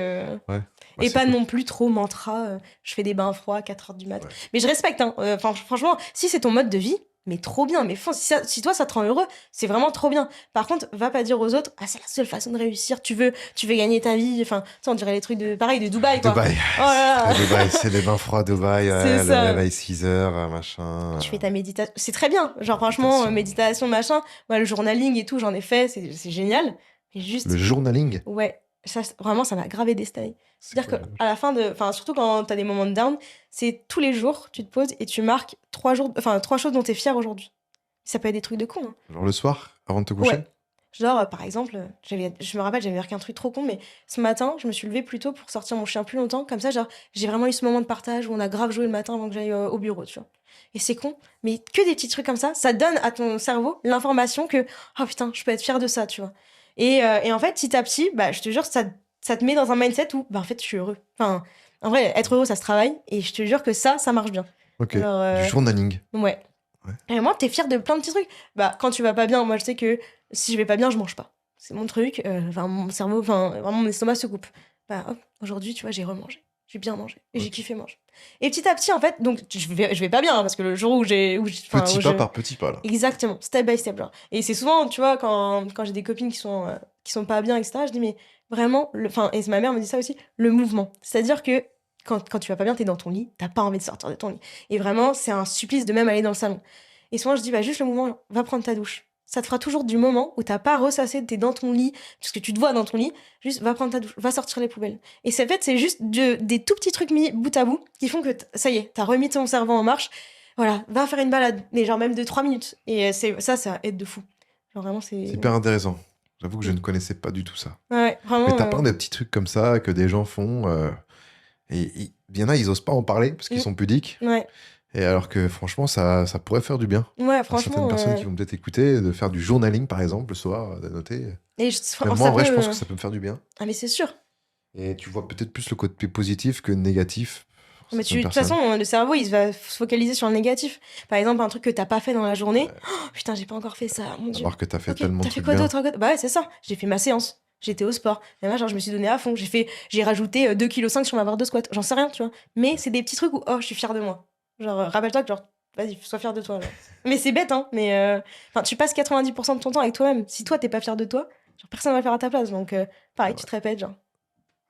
Ouais. Et pas non plus trop mantra, je fais des bains froids à 4h du mat. Ouais. Mais je respecte, hein. Franchement, si c'est ton mode de vie, mais trop bien. Mais si toi, ça te rend heureux, c'est vraiment trop bien. Par contre, va pas dire aux autres, c'est la seule façon de réussir. Tu veux gagner ta vie. Enfin, ça, on dirait les trucs de Dubaï, quoi. Dubaï. Oh là là. Dubaï, c'est les bains froids à Dubaï. C'est ça. Le réveil 6h, machin. Tu fais ta méditation. C'est très bien. Genre, franchement, méditation, machin. Ouais, le journaling et tout, j'en ai fait. C'est génial. Mais juste. Le journaling? Ouais. Ça, vraiment, ça m'a gravé des styles. C'est-à-dire qu'à la fin surtout quand t'as des moments de down, c'est tous les jours, tu te poses et tu marques 3 choses dont t'es fier aujourd'hui. Ça peut être des trucs de con. Hein. Genre le soir, avant de te coucher? Ouais. Genre, par exemple, je me rappelle, j'avais marqué un truc trop con, mais ce matin, je me suis levée plus tôt pour sortir mon chien plus longtemps. Comme ça, genre, j'ai vraiment eu ce moment de partage où on a grave joué le matin avant que j'aille au bureau, tu vois. Et c'est con, mais que des petits trucs comme ça donne à ton cerveau l'information que, oh putain, je peux être fière de ça, tu vois. Et en fait, petit à petit, bah, je te jure, ça te met dans un mindset où, bah, en fait, je suis heureux. Enfin, en vrai, être heureux, ça se travaille. Et je te jure que ça marche bien. Ok, du journaling. Ouais. Et moi, t'es fière de plein de petits trucs. Bah, quand tu vas pas bien, moi, je sais que si je vais pas bien, je mange pas. C'est mon truc. Mon cerveau, vraiment, mon estomac se coupe. Bah, hop, aujourd'hui, tu vois, j'ai remangé. J'ai bien mangé. Et j'ai kiffé manger. Et petit à petit, en fait, donc, je vais pas bien, hein, parce que le jour où petit pas par petit pas, là. Exactement, step by step, genre. Et c'est souvent, tu vois, quand j'ai des copines qui sont pas bien, etc., je dis, mais vraiment, et ma mère me dit ça aussi, le mouvement. C'est-à-dire que quand tu vas pas bien, t'es dans ton lit, t'as pas envie de sortir de ton lit. Et vraiment, c'est un supplice de même aller dans le salon. Et souvent, je dis, bah, juste le mouvement, va prendre ta douche. Ça te fera toujours du moment où t'as pas ressassé, t'es dans ton lit, parce que tu te vois dans ton lit, juste va prendre ta douche, va sortir les poubelles. Et c'est juste des tout petits trucs mis bout à bout qui font que, ça y est, t'as remis ton cerveau en marche. Voilà, va faire une balade, mais genre même de 3 minutes. Et ça aide de fou. Genre vraiment, c'est hyper intéressant. J'avoue que je ne connaissais pas du tout ça. Ouais, vraiment. Mais t'as plein de petits trucs comme ça que des gens font. Et il y en a, ils osent pas en parler parce qu'ils sont pudiques. Ouais. Et alors que franchement, ça pourrait faire du bien Ouais, à certaines franchement. personnes qui vont peut-être écouter, de faire du journaling par exemple le soir, de noter. Et Même moi, ça en vrai, je peut. pense que ça peut me faire du bien. Ah, mais c'est sûr. Et tu vois peut-être plus le côté positif que négatif pour Mais certaines de toute personnes. façon, le cerveau, il va se focaliser sur le négatif. Par exemple, un truc que t'as pas fait dans la journée. Oh, putain, j'ai pas encore fait ça, mon Dieu. Alors que t'as fait Ok, tellement de t'as fait trucs quoi bien. d'autre? Bah ouais, c'est ça. J'ai fait ma séance. J'étais au sport. Et moi, genre, je me suis donné à fond. J'ai rajouté 2,5 kg sur ma barre de squat. J'en sais rien, tu vois. Mais c'est des petits trucs où, oh, je suis fière de moi. Genre, rappelle-toi que, genre, vas-y, sois fière de toi. Genre. Mais c'est bête, hein. Mais, enfin, tu passes 90% de ton temps avec toi-même. Si toi, t'es pas fière de toi, genre, personne va le faire à ta place. Donc, pareil, tu te répètes, genre.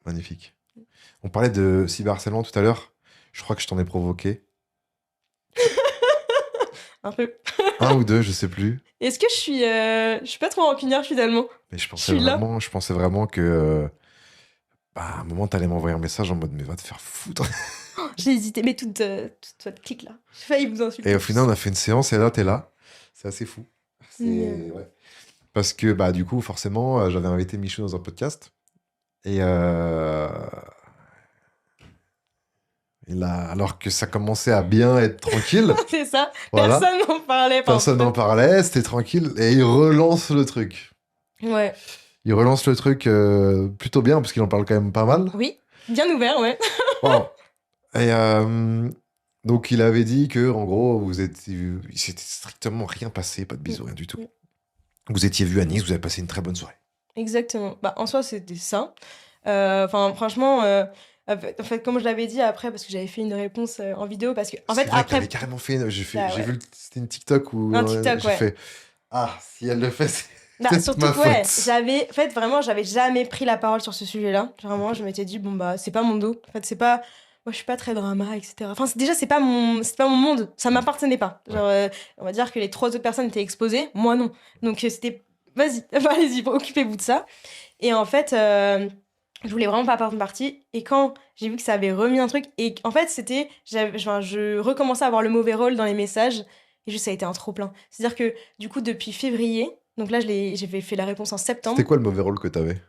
Magnifique. On parlait de cyberharcèlement tout à l'heure. Je crois que je t'en ai provoqué. Un peu. Un ou deux, je sais plus. Est-ce que je suis pas trop rancunière finalement? Mais Je suis là. je pensais vraiment que, à un moment, t'allais m'envoyer un message en mode, mais va te faire foutre. J'ai hésité, mais toute votre clique là. J'ai failli vous insulter. Et au final, on a fait une séance et là, t'es là. C'est assez fou. Mais, Ouais. Parce que, du coup, forcément, j'avais invité Michou dans un podcast. Et là, alors que ça commençait à bien être tranquille, c'est ça. voilà, Personne n'en parlait. personne n'en parlait, c'était tranquille, et il relance le truc. Ouais. Il relance le truc plutôt bien, parce qu'il en parle quand même pas mal. Oui. Bien ouvert, ouais. Wow. Et donc, il avait dit que, en gros, il s'était strictement rien passé, pas de bisous, rien du tout. Vous étiez vus à Nice, vous avez passé une très bonne soirée. Exactement. Bah, en soi, c'était ça. Enfin, franchement, en fait, comme je l'avais dit après, parce que j'avais fait une réponse en vidéo, parce que, en fait, C'est vrai que après. t'avais carrément fait. Bah, J'ai ouais. vu, c'était une TikTok où Un TikTok, j'ai ouais. fait. Ah, si elle le fait, c'est Bah, peut-être surtout ma que, ouais, faute. en fait, vraiment, j'avais jamais pris la parole sur ce sujet-là. Vraiment, Ok. je m'étais dit, bon, bah, c'est pas mon dos. En fait, c'est pas. Moi, je suis pas très drama, etc. Enfin, déjà, c'est pas mon monde. Ça m'appartenait pas. Genre, on va dire que les 3 autres personnes étaient exposées. Moi, non. Donc, c'était. Vas-y, allez-y, occupez-vous de ça. Et en fait, je voulais vraiment pas prendre parti. Et quand j'ai vu que ça avait remis un truc, et en fait, je recommençais à avoir le mauvais rôle dans les messages, et juste ça a été un trop-plein. C'est-à-dire que du coup, depuis février, donc là, j'ai fait la réponse en C'était septembre. quoi le mauvais rôle que t'avais?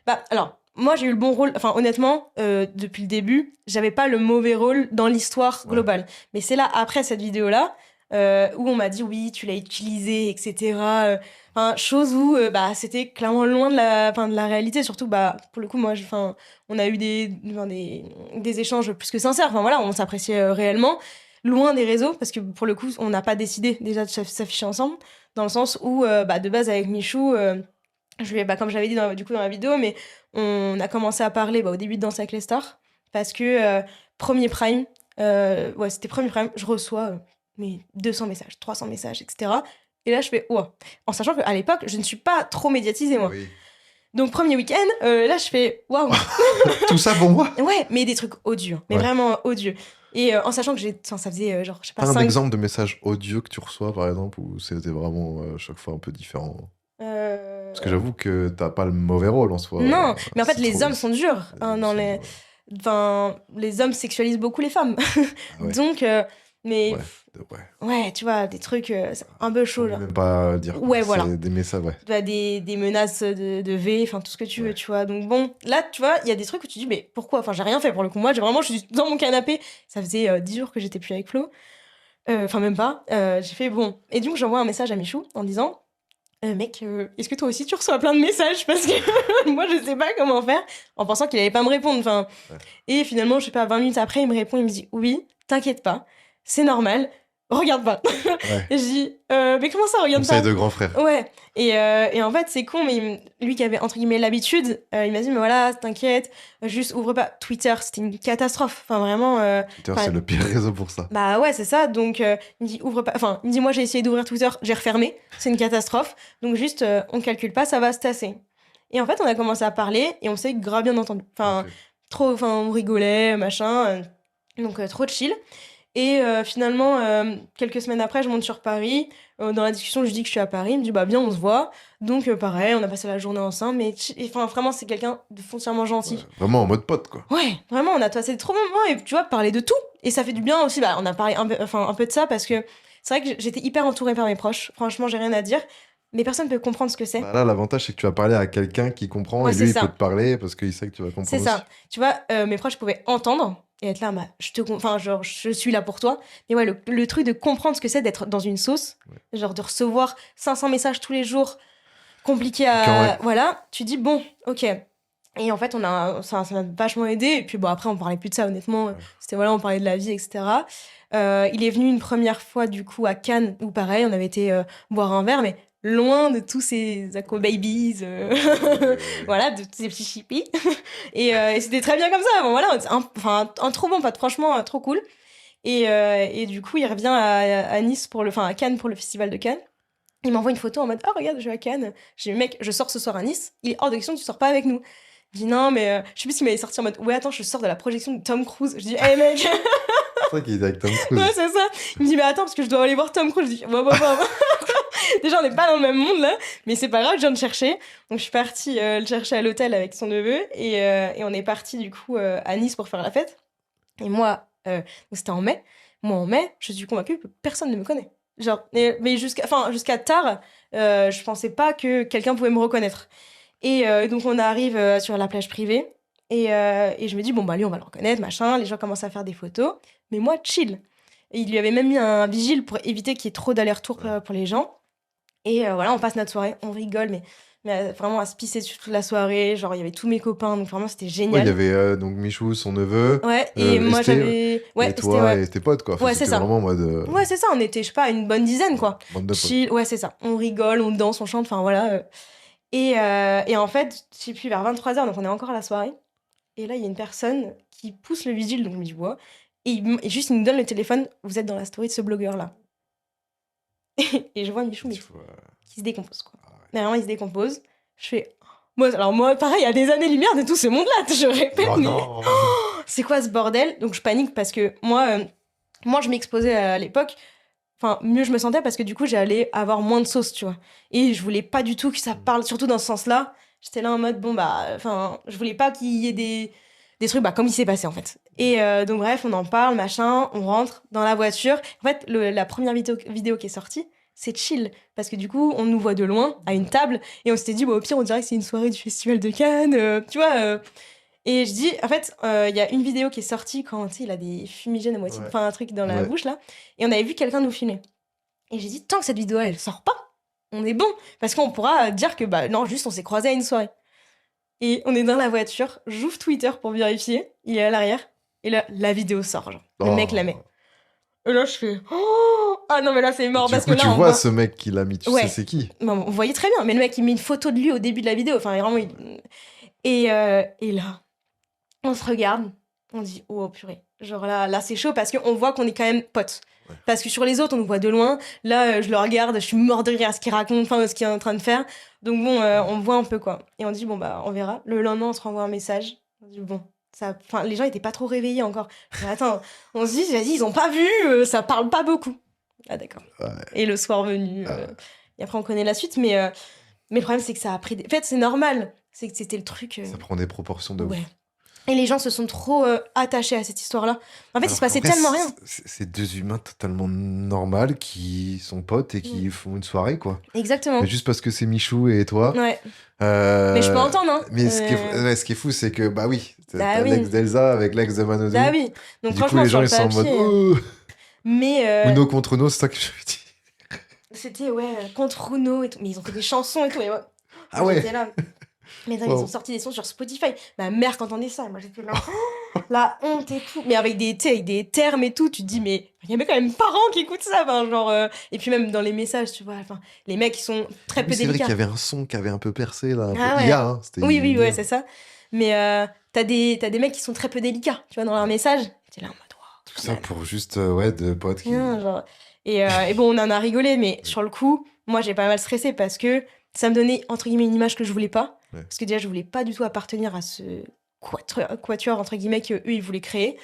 Bah, alors, moi, j'ai eu le bon rôle. Enfin, honnêtement, depuis le début, j'avais pas le mauvais rôle dans l'histoire Ouais. globale. Mais c'est là, après cette vidéo-là, où on m'a dit oui, tu l'as utilisé, etc. Enfin, chose où c'était clairement loin de la réalité. Surtout, pour le coup, moi, on a eu des échanges plus que sincères. Enfin, voilà, on s'appréciait réellement. Loin des réseaux, parce que pour le coup, on n'a pas décidé déjà de s'afficher ensemble. Dans le sens où, de base, avec Michou. Comme j'avais dit du coup dans la vidéo, mais on a commencé à parler au début de Danse avec les stars parce que premier prime, ouais c'était premier prime, je reçois mes 200 messages, 300 messages, etc. Et là je fais ouah, en sachant qu'à l'époque je ne suis pas trop médiatisée moi. Oui. Donc premier week-end, là je fais waouh, Tout ça pour moi? ouais, mais des trucs odieux, mais Ouais. vraiment odieux. Et en sachant que ça faisait genre je sais pas T'as un 5. exemple de message audio que tu reçois, par exemple, où c'était vraiment chaque fois un peu différent? Parce que j'avoue que t'as pas le mauvais rôle en soi. Non, mais en fait C'est les trop- hommes sont durs les hein, hommes dans sont- les. Enfin, les hommes sexualisent beaucoup les femmes. Ah ouais. Donc, mais Ouais. Ouais. ouais, tu vois, des trucs c'est un peu Faut chaud, là. même pas dire. Ouais, quoi. voilà. C'est des messages, ouais. Tu vois, des menaces de V, enfin, tout ce que tu veux, Ouais. tu vois. Donc, bon, là, tu vois, il y a des trucs où tu dis, mais pourquoi? Enfin, j'ai rien fait pour le coup. Moi, je suis dans mon canapé. Ça faisait 10 jours que j'étais plus avec Flo. Enfin, même pas. J'ai fait, bon. Et donc, j'envoie un message à Michou en disant, mec, est-ce que toi aussi tu reçois plein de messages? Parce que moi, je sais pas comment faire, en pensant qu'il allait pas me répondre. Enfin, Ouais. et finalement, je sais pas, 20 minutes après, il me répond, il me dit, oui, t'inquiète pas, c'est normal, regarde pas. Ouais. Et je dis, mais comment ça, regarde Conseil pas? de grand frère. Ouais. Et en fait, c'est con, mais lui qui avait entre guillemets l'habitude, il m'a dit, mais voilà, t'inquiète, juste ouvre pas. Twitter, c'était une catastrophe. Enfin, vraiment. Twitter, enfin, c'est le pire réseau pour ça. Bah ouais, c'est ça. Donc, il me dit, ouvre pas. Enfin, il me dit, moi, j'ai essayé d'ouvrir Twitter, j'ai refermé. C'est une catastrophe. Donc, juste, on calcule pas, ça va se tasser. Et en fait, on a commencé à parler et on s'est grave bien entendu. Enfin, Ok. on rigolait, machin. Donc, trop chill. Et finalement, quelques semaines après, je monte sur Paris. Dans la discussion, je dis que je suis à Paris. Il me dit, bah, bien, on se voit. Donc, pareil, on a passé la journée ensemble. Mais enfin, vraiment, c'est quelqu'un de foncièrement gentil. Ouais, vraiment en mode pote, quoi. Ouais, vraiment, on a passé trop de moments et tu vois, parler de tout. Et ça fait du bien aussi. On a parlé un peu de ça parce que c'est vrai que j'étais hyper entourée par mes proches. Franchement, j'ai rien à dire. Mais personne peut comprendre ce que c'est. Bah là, l'avantage, c'est que tu vas parler à quelqu'un qui comprend Ouais, et c'est lui, il peut ça. te parler parce qu'il sait que tu vas C'est comprendre aussi. ça. Tu vois, mes proches pouvaient entendre, et être là, bah, enfin, genre, je suis là pour toi. Mais ouais, le truc de comprendre ce que c'est d'être dans une sauce, genre de recevoir 500 messages tous les jours, compliqué à... Voilà, tu dis, bon, ok. Et en fait, ça m'a vachement aidé. Et puis bon, après, on parlait plus de ça, honnêtement. C'était voilà, on parlait de la vie, etc. Il est venu une première fois, du coup, à Cannes, où pareil, on avait été boire un verre, mais loin de tous ces Aqua Babies, voilà, de tous ces petits chippies. Et c'était très bien comme ça. Bon, voilà, un trop bon pote, franchement, trop cool. Et du coup, il revient à Nice à Cannes pour le festival de Cannes. Il m'envoie une photo en mode, oh, regarde, je vais à Cannes. J'ai dit, mec, je sors ce soir à Nice. Il est hors de question, tu sors pas avec nous. Je dis, non, mais je sais plus s'il m'avait sorti en mode, ouais, attends, je sors de la projection de Tom Cruise. Je dis, hey, mec. C'est vrai qu'il était avec Tom Cruise. Ouais, c'est ça. Il me dit, mais attends, parce que je dois aller voir Tom Cruise. Je dis, bah. Déjà, on n'est pas dans le même monde, là. Mais c'est pas grave, je viens de chercher. Donc, je suis partie le chercher à l'hôtel avec son neveu. Et on est parti, du coup, à Nice pour faire la fête. Et moi, c'était en mai. Moi, en mai, je suis convaincue que personne ne me connaît. Genre, mais jusqu'à tard, je pensais pas que quelqu'un pouvait me reconnaître. Et donc, on arrive sur la plage privée. Et je me dis, bon, bah, lui, on va le reconnaître, machin. Les gens commencent à faire des photos. Mais moi, chill. Et il lui avait même mis un vigile pour éviter qu'il y ait trop d'aller-retour pour les gens. Et voilà, on passe notre soirée, on rigole, mais vraiment à se pisser sur toute la soirée. Genre, il y avait tous mes copains, donc vraiment, c'était génial. Ouais, il y avait donc Michou, son neveu. Ouais, et moi, Esté, j'avais... Ouais, et toi et tes potes, quoi. Enfin, ouais, c'est c'était ça. vraiment en mode... Ouais, c'est ça, on était, je sais pas, une bonne dizaine, quoi. Bande de potes. Chill, ouais, c'est ça. On rigole, on danse, on chante, enfin voilà. Et en fait, je sais plus, vers 23h, donc on est encore à la soirée. Et là, il y a une personne qui pousse le vigile, donc je me dis, ouais. Et juste, il nous donne le téléphone, vous êtes dans la story de ce blogueur-là. Et je vois Michou, mais qui se décompose, quoi. Mais vraiment, il se décompose. Je fais... Moi, pareil, il y a des années-lumière de tout ce monde-là, je répète, mais... non. C'est quoi ce bordel? Donc je panique parce que moi je m'exposais à l'époque. Enfin, mieux je me sentais parce que du coup, j'allais avoir moins de sauce, tu vois. Et je voulais pas du tout que ça parle, surtout dans ce sens-là. J'étais là en mode, bon, bah... Enfin, je voulais pas qu'il y ait des trucs, bah, comme il s'est passé, en fait. Et donc, bref, on en parle, machin, on rentre dans la voiture. En fait, la première vidéo qui est sortie, c'est chill. Parce que du coup, on nous voit de loin, à une table, et on s'était dit, bon, au pire, on dirait que c'est une soirée du Festival de Cannes, tu vois. Et je dis, en fait, il y a une vidéo qui est sortie quand, tu sais, il a des fumigènes à moitié, enfin, un truc dans la bouche, là. Et on avait vu quelqu'un nous filmer. Et j'ai dit, tant que cette vidéo, elle sort pas, on est bon. Parce qu'on pourra dire que, bah, non, juste, on s'est croisés à une soirée. Et on est dans la voiture, j'ouvre Twitter pour vérifier, il est à l'arrière, et là, la vidéo sort, genre. Le mec la met. Et là, je fais, oh, ah non, mais là, c'est mort. Du parce coup, que là, tu on vois voit... ce mec qui l'a mis, tu sais c'est qui. Bon, on voyait très bien, mais le mec, il met une photo de lui au début de la vidéo. Enfin, vraiment, et là, on se regarde, on dit, oh purée. Genre là c'est chaud parce qu'on voit qu'on est quand même potes. Ouais. Parce que sur les autres, on nous voit de loin. Là, je le regarde, je suis mort de rire à ce qu'il raconte, enfin, ce qu'il est en train de faire. Donc bon, on voit un peu, quoi. Et on dit, bon, bah, on verra. Le lendemain, on se renvoie un message. On dit, bon, ça... Enfin, les gens étaient pas trop réveillés encore. Mais attends, on se dit, vas-y, ils ont pas vu, ça parle pas beaucoup. Ah, d'accord. Ouais. Et le soir venu, et après, on connaît la suite, mais le problème, c'est que ça a pris... En fait, c'est normal. C'est que c'était le truc... Ça prend des proportions de ouf. Et les gens se sont trop attachés à cette histoire-là. En fait, il se passait tellement rien. C'est deux humains totalement normaux qui sont potes et qui font une soirée, quoi. Exactement. Mais juste parce que c'est Michou et toi. Ouais. Mais je peux entendre, hein. Mais ce qui est fou, c'est que, bah oui, t'as l'ex d'Elsa avec l'ex de Manodou. Bah oui. Donc du coup, les gens, ils sont en mode... Oh mais... Uno contre Uno, c'est ça que je veux dire. C'était, contre Uno et tout. Mais ils ont fait des chansons et tout. Et ah ouais. J'étais là... Mais ils ont sorti des sons sur Spotify. Ma mère, quand on entendait ça, moi j'étais là, la honte et tout. Mais avec des termes et tout, tu te dis, mais il y avait quand même parents qui écoutent ça. Enfin, genre, et puis même dans les messages, tu vois, enfin, les mecs, ils sont très peu délicats. C'est vrai qu'il y avait un son qui avait un peu percé, là. Ouais. Hein, oui, c'est ça. Mais t'as des mecs qui sont très peu délicats, tu vois, dans leurs messages. T'es là en mode, wow, tout ça même. Pour juste, de potes qui... genre... et bon, on en a rigolé, mais sur le coup, moi, j'ai pas mal stressé parce que ça me donnait, entre guillemets, une image que je voulais pas. Ouais. Parce que déjà, je voulais pas du tout appartenir à ce quatuor, entre guillemets, qu'eux, ils voulaient créer. Ouais.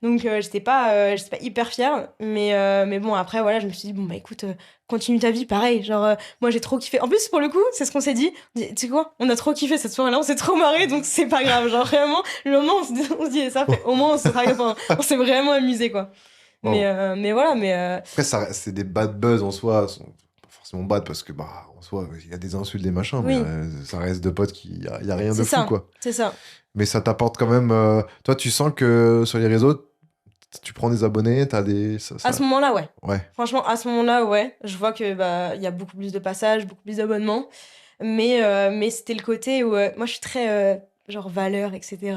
Donc, j'étais pas hyper fière. Mais bon, après, voilà, je me suis dit, bon, bah écoute, continue ta vie, pareil. Genre, moi, j'ai trop kiffé. En plus, pour le coup, c'est ce qu'on s'est dit. Tu sais quoi? On a trop kiffé cette soirée-là, on s'est trop marré, donc c'est pas grave. Genre, vraiment, le moment, on se dit, ça fait, au moins, on s'est vraiment amusé, quoi. Oh. Mais voilà, mais... Après, c'est des bad buzz en soi. Forcément bad parce que en soi il y a des insultes des machins, oui. Mais ça reste de potes qui y a rien de fou, quoi. C'est ça. Mais ça t'apporte quand même. Toi, tu sens que sur les réseaux, tu prends des abonnés, t'as des. À ce moment-là, ouais. Ouais. Franchement, à ce moment-là, ouais. Je vois que bah il y a beaucoup plus de passages, beaucoup plus d'abonnements. Mais c'était le côté où moi, je suis très genre valeur, etc.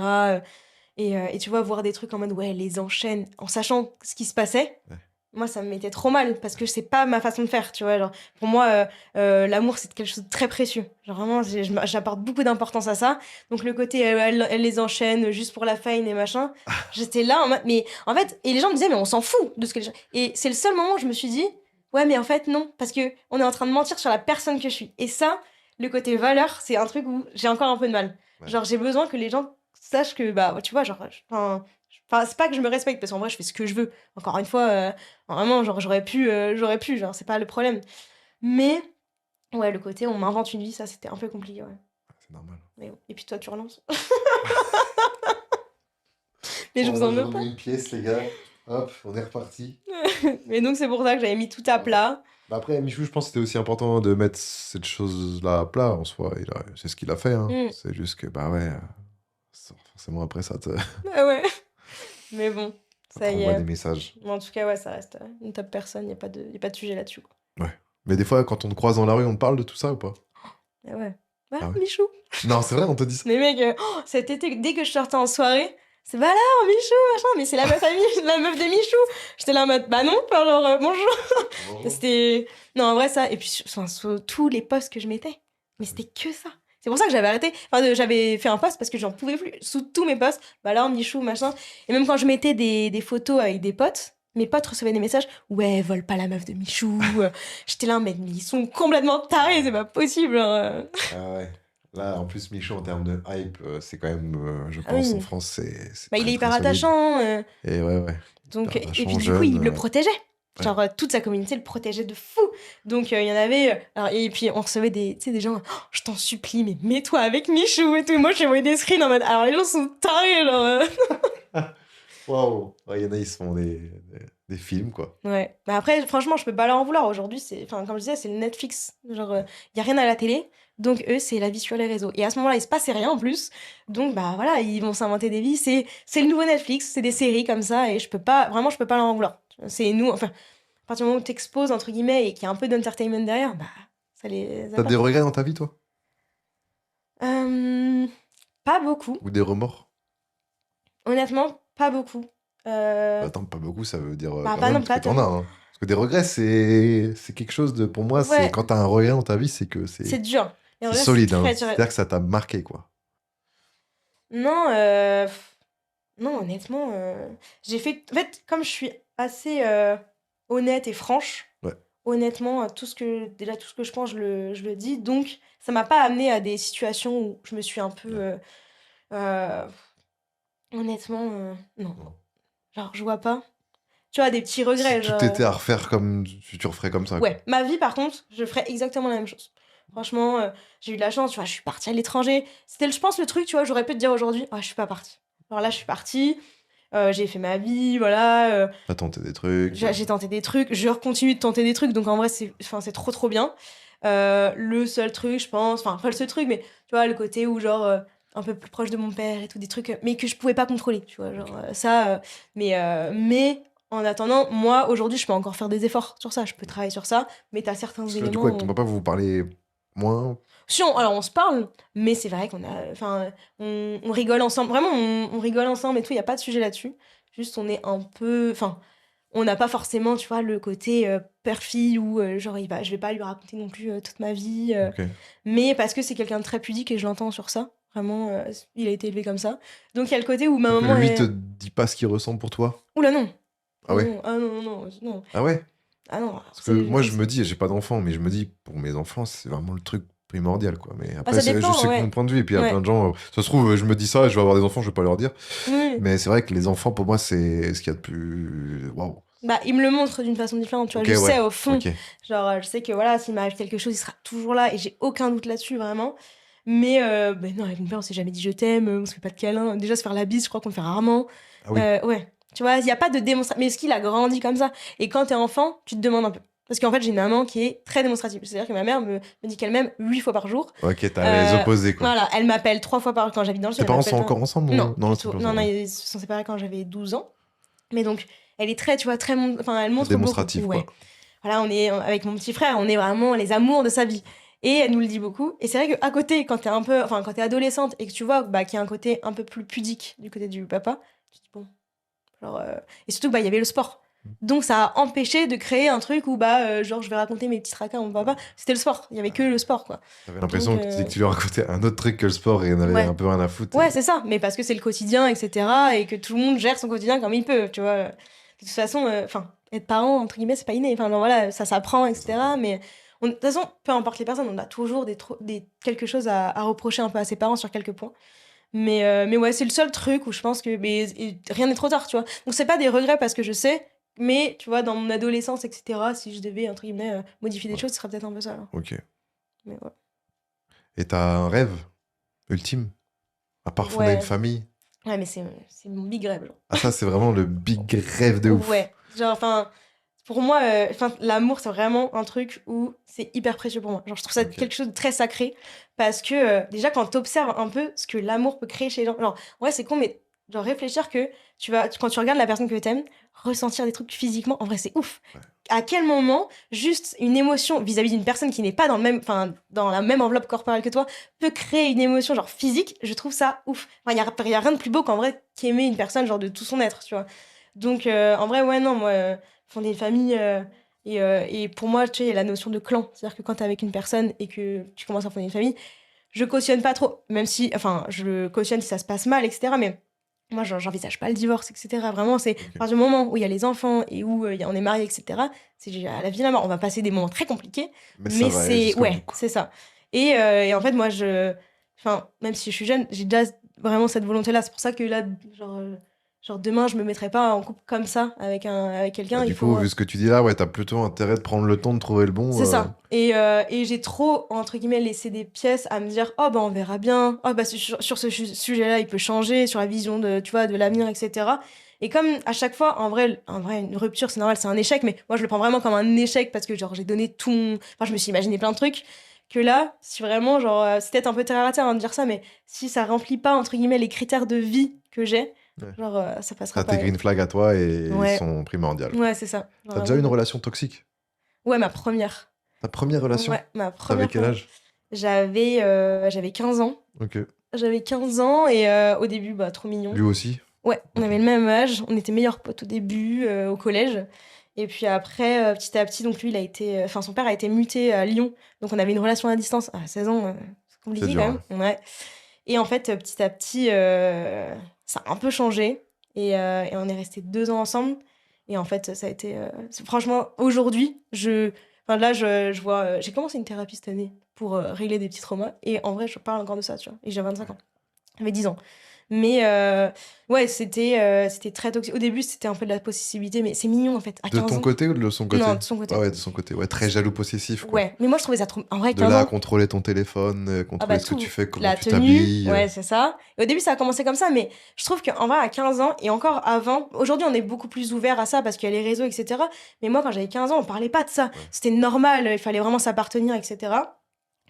Et tu vois, voir des trucs en mode, ouais, les enchaîne, en sachant ce qui se passait, Ouais. moi, ça me mettait trop mal, parce que c'est pas ma façon de faire, tu vois. Genre, pour moi, l'amour, c'est quelque chose de très précieux. Genre, vraiment, j'apporte beaucoup d'importance à ça. Donc, le côté, elle les enchaîne juste pour la fame et machin, j'étais là en mode, mais en fait, et les gens me disaient, mais on s'en fout de ce que les gens... Et c'est le seul moment où je me suis dit, ouais, mais en fait, non, parce que on est en train de mentir sur la personne que je suis. Et ça, le côté valeur, c'est un truc où j'ai encore un peu de mal. Ouais. Genre, j'ai besoin que les gens sachent que, bah, tu vois, genre, enfin, c'est pas que je me respecte, parce qu'en vrai, je fais ce que je veux. Encore une fois, vraiment, genre, j'aurais pu, genre, c'est pas le problème. Mais, ouais, le côté, on m'invente une vie, ça, c'était un peu compliqué, ouais. C'est normal. Mais bon. Et puis toi, tu relances. Mais je Bon, vous moi, en je veux pas. remets une pièce, les gars. Hop, on est reparti. Mais donc, c'est pour ça que j'avais mis tout à plat. Bah après, Michou, je pense que c'était aussi important de mettre cette chose-là à plat en soi. C'est ce qu'il a fait. Hein. Mm. C'est juste que, bah ouais, forcément après ça te, Ah ouais. Mais bon, ça ça te y renvoie des est. messages. Mais en tout cas, ouais, ça reste une top personne, y a pas de sujet là-dessus, quoi. Ouais. Mais des fois, quand on te croise dans la rue, on te parle de tout ça ou pas? Ah ouais. Ouais, Ah ouais? Michou. Non, c'est vrai, on te dit ça. Les mecs, cet été, dès que je sortais en soirée, c'est bah là, Michou, machin, mais c'est la meuf à la meuf de Michou. J'étais là en mode, bah non, alors bonjour. Bonjour. C'était. Non, en vrai, ça. Et puis, enfin, sur tous les posts que je mettais, mais c'était que ça. C'est pour ça que j'avais arrêté. Enfin, j'avais fait un post parce que j'en pouvais plus. Sous tous mes posts, bah là, Michou, machin. Et même quand je mettais des photos avec des potes, mes potes recevaient des messages. Ouais, vole pas la meuf de Michou. J'étais là, mais ils sont complètement tarés, c'est pas possible. Hein. Ah ouais. Là, en plus, Michou, en termes de hype, c'est quand même, je Ah pense, en oui. France, c'est Bah, il très est très hyper solide. attachant. Et ouais, ouais. Donc, Hyper et puis attachant, du coup, il jeune. le protégeait. Ouais. Genre, toute sa communauté le protégeait de fou. Donc, il y en avait. Alors, et puis, on recevait tu sais, des gens, oh, je t'en supplie, mais mets-toi avec Michou et tout. Moi, j'ai envoyé des screens en mode. Alors, les gens sont tarés, genre. Waouh! Ouais, il y en a, ils se font des films, quoi. Ouais. Mais après, franchement, je peux pas leur en vouloir. Aujourd'hui, c'est. Enfin, comme je disais, c'est le Netflix. Genre, il y a rien à la télé. Donc, eux, c'est la vie sur les réseaux. Et à ce moment-là, il se passait rien en plus. Donc, bah voilà, ils vont s'inventer des vies. C'est le nouveau Netflix. C'est des séries comme ça. Et je peux pas. Vraiment, je peux pas leur en vouloir. C'est nous. Enfin, à partir du moment où t'exposes, entre guillemets, et qu'il y a un peu d'entertainment derrière, bah, ça les T'as des apporte. regrets dans ta vie, toi? Euh, Pas beaucoup. Ou des remords? Honnêtement, pas beaucoup. Bah, attends, pas beaucoup, ça veut dire Bah, quand pas même non, parce que pas t'en as. tellement. Hein. Parce que des regrets, c'est quelque chose de. Pour moi, c'est Ouais, quand t'as un regret dans ta vie, c'est que c'est dur. Et en c'est vrai, c'est solide. Hein. très dur. C'est-à-dire que ça t'a marqué, quoi. Non, non, honnêtement, j'ai fait. En fait, comme je suis assez honnête et franche, Ouais. honnêtement, déjà tout ce que je pense, je le dis. Donc, ça m'a pas amené à des situations où je me suis un peu. Ouais. Euh, honnêtement, non. Non. Genre, je vois pas. Tu vois, des petits Si regrets, tout genre. était à refaire comme tu referais comme ça, quoi. Ouais, ma vie, par contre, je ferais exactement la même chose. Franchement, j'ai eu de la chance, tu vois, je suis partie à l'étranger. C'était, je pense, le truc, tu vois, j'aurais pu te dire aujourd'hui, ah, je suis pas partie. Alors là, je suis partie, j'ai fait ma vie, voilà, T'as tenté des trucs. j'ai tenté des trucs, je continue de tenter des trucs, donc en vrai, c'est trop trop bien. Le seul truc, je pense, enfin, pas le seul truc, mais tu vois, le côté où, genre, un peu plus proche de mon père et tout, des trucs, mais que je pouvais pas contrôler, tu vois, genre, Ok. mais en attendant, moi, aujourd'hui, je peux encore faire des efforts sur ça, je peux travailler sur ça, mais t'as certains Parce que là, du coup, avec éléments. ton papa, vous vous parlez moins. Si alors on se parle, mais c'est vrai qu'on a, enfin, on rigole ensemble. Vraiment, on rigole ensemble et tout. Il y a pas de sujet là-dessus. Juste, on est un peu, enfin, on n'a pas forcément, tu vois, le côté père-fille où genre je vais pas lui raconter non plus toute ma vie. Ok. Mais parce que c'est quelqu'un de très pudique et je l'entends sur ça. Vraiment, il a été élevé comme ça. Donc il y a le côté où ma Donc maman lui te est. dit pas ce qu'il ressent pour toi? Oula non. Ah ouais? Non, ah non, non, non, non. Ah ouais? Ah non, Parce que c'est moi, comme je ça. me dis, j'ai pas d'enfants, mais je me dis, pour mes enfants, c'est vraiment le truc primordial, quoi. Mais Ah, après, ça je dépend, sais que mon ouais. point de vue, et puis il y a plein Ouais. de gens, ça se trouve, je me dis ça, je vais avoir des enfants, je vais pas leur dire. Oui. Mais c'est vrai que les enfants, pour moi, c'est ce qu'il y a de plus. Waouh. Bah, il me le montre d'une façon différente, tu vois. Ok, Je sais ouais. au fond, Ok. genre, je sais que voilà, s'il m'arrive quelque chose, il sera toujours là et j'ai aucun doute là-dessus, vraiment. Mais ben non, avec mon père, on s'est jamais dit je t'aime, on se fait pas de câlin. Déjà, se faire la bise, je crois qu'on le fait rarement. Ah oui. Ouais, tu vois, il y a pas de démonstration. Mais est-ce qu'il a grandi comme ça? Et quand t'es enfant, tu te demandes un peu. Parce qu'en fait, j'ai une maman qui est très démonstrative. C'est-à-dire que ma mère me dit qu'elle m'aime 8 fois par jour. Ok, t'as les opposés, quoi. Voilà, elle m'appelle 3 fois par jour quand j'habite dans le sud. Tes parents sont encore ensemble Non, non, non, ils se sont séparés quand j'avais 12 ans. Mais donc, elle est très, tu vois, enfin, elle montre démonstrative, beaucoup. quoi. Ouais. Voilà, on est, avec mon petit frère, on est vraiment les amours de sa vie. Et elle nous le dit beaucoup. Et c'est vrai qu'à côté, quand t'es adolescente et que tu vois qu'il y a un côté un peu plus pudique du côté du papa, tu te dis bon. Genre, et surtout, il y avait le sport. Donc, ça a empêché de créer un truc où, genre, je vais raconter mes petits tracas à mon papa. C'était le sport. Il y avait que le sport, quoi. J'avais l'impression que tu lui racontais un autre truc que le sport et il en avait un peu rien à foutre. Ouais, c'est ça. Mais parce que c'est le quotidien, etc. Et que tout le monde gère son quotidien comme il peut, tu vois. De toute façon, être parent, entre guillemets, c'est pas inné. Enfin, voilà, ça s'apprend, etc. Mais de toute façon, peu importe les personnes, on a toujours quelque chose à reprocher un peu à ses parents sur quelques points. Mais ouais, c'est le seul truc où je pense que rien n'est trop tard, tu vois. Donc, c'est pas des regrets parce que je sais, mais tu vois, dans mon adolescence, etc., si je devais, entre guillemets, modifier des choses, ce serait peut-être un peu ça. Là. Ok. Mais ouais. Et t'as un rêve ultime? À part fonder une famille? Ouais, mais c'est mon big rêve. Genre. Ah, ça, c'est vraiment le big rêve de ouf. Ouais. Genre, pour moi, l'amour, c'est vraiment un truc où c'est hyper précieux pour moi. Genre, je trouve ça quelque chose de très sacré parce que déjà, quand t'observes un peu ce que l'amour peut créer chez les gens, genre, ouais, c'est con, mais genre, réfléchir que quand tu regardes la personne que t'aimes, ressentir des trucs physiquement, en vrai, c'est ouf. Ouais. À quel moment, juste une émotion vis-à-vis d'une personne qui n'est pas dans la même enveloppe corporelle que toi, peut créer une émotion, genre, physique, je trouve ça ouf. Enfin, y a rien de plus beau qu'en vrai, qu'aimer une personne, genre, de tout son être, tu vois. Donc, en vrai, ouais, non, moi, fonder une famille, et pour moi, tu sais, il y a la notion de clan. C'est-à-dire que quand t'es avec une personne et que tu commences à fonder une famille, je cautionne pas trop, même si, je cautionne si ça se passe mal, etc. Mais moi, j'envisage pas le divorce, etc. Vraiment, c'est à partir du moment où il y a les enfants et où on est mariés, etc. C'est à la vie, la mort. On va passer des moments très compliqués, mais c'est c'est ça. Et en fait, moi, même si je suis jeune, j'ai déjà vraiment cette volonté-là. C'est pour ça que là, genre demain, je me mettrai pas en couple comme ça avec quelqu'un. Du coup, vu ce que tu dis là, ouais, t'as plutôt intérêt de prendre le temps de trouver le bon. C'est ça. Et j'ai trop, entre guillemets, laissé des pièces à me dire, oh, on verra bien. Oh, sur ce sujet-là, il peut changer, sur la vision de l'avenir, etc. Et comme à chaque fois, en vrai, une rupture, c'est normal, c'est un échec, mais moi, je le prends vraiment comme un échec parce que, genre, j'ai donné tout. Enfin, je me suis imaginé plein de trucs. Que là, si vraiment, c'est peut-être un peu terre à terre de dire ça, mais si ça remplit pas, entre guillemets, les critères de vie que j'ai, genre, ça passera pas. T'as tes green flags à toi et ils sont primordiales. Ouais, c'est ça. T'as déjà eu une relation toxique? Ouais, ma première. Ta première relation? Ouais, ma première. T'avais quel âge? J'avais 15 ans. Ok. J'avais 15 ans et au début, trop mignon. Lui aussi? Ouais, on avait le même âge. On était meilleurs potes au début, au collège. Et puis après, petit à petit, donc lui, son père a été muté à Lyon. Donc on avait une relation à distance. À 16 ans, c'est compliqué quand même. Ouais. Et en fait, petit à petit, ça a un peu changé. Et on est restés 2 ans ensemble. Et en fait, ça a été... franchement, aujourd'hui, là, je vois... j'ai commencé une thérapie cette année pour régler des petits traumas. Et en vrai, je parle encore de ça, tu vois. Et j'ai 25 ans. J'avais 10 ans. Mais ouais, c'était très toxique. Au début, c'était un peu de la possessivité, mais c'est mignon en fait. De ton côté ou de son côté? Non, de son côté. Ah ouais, de son côté. Ouais, très jaloux possessif. Quoi. Ouais, mais moi je trouvais ça trop. En vrai, de là à contrôler ton téléphone, contrôler ce que tu fais, comment tu t'habilles. Ouais, c'est ça. Et au début, ça a commencé comme ça, mais je trouve qu'en vrai, à 15 ans et encore avant, aujourd'hui, on est beaucoup plus ouvert à ça parce qu'il y a les réseaux, etc. Mais moi, quand j'avais 15 ans, on parlait pas de ça. Ouais. C'était normal, il fallait vraiment s'appartenir, etc.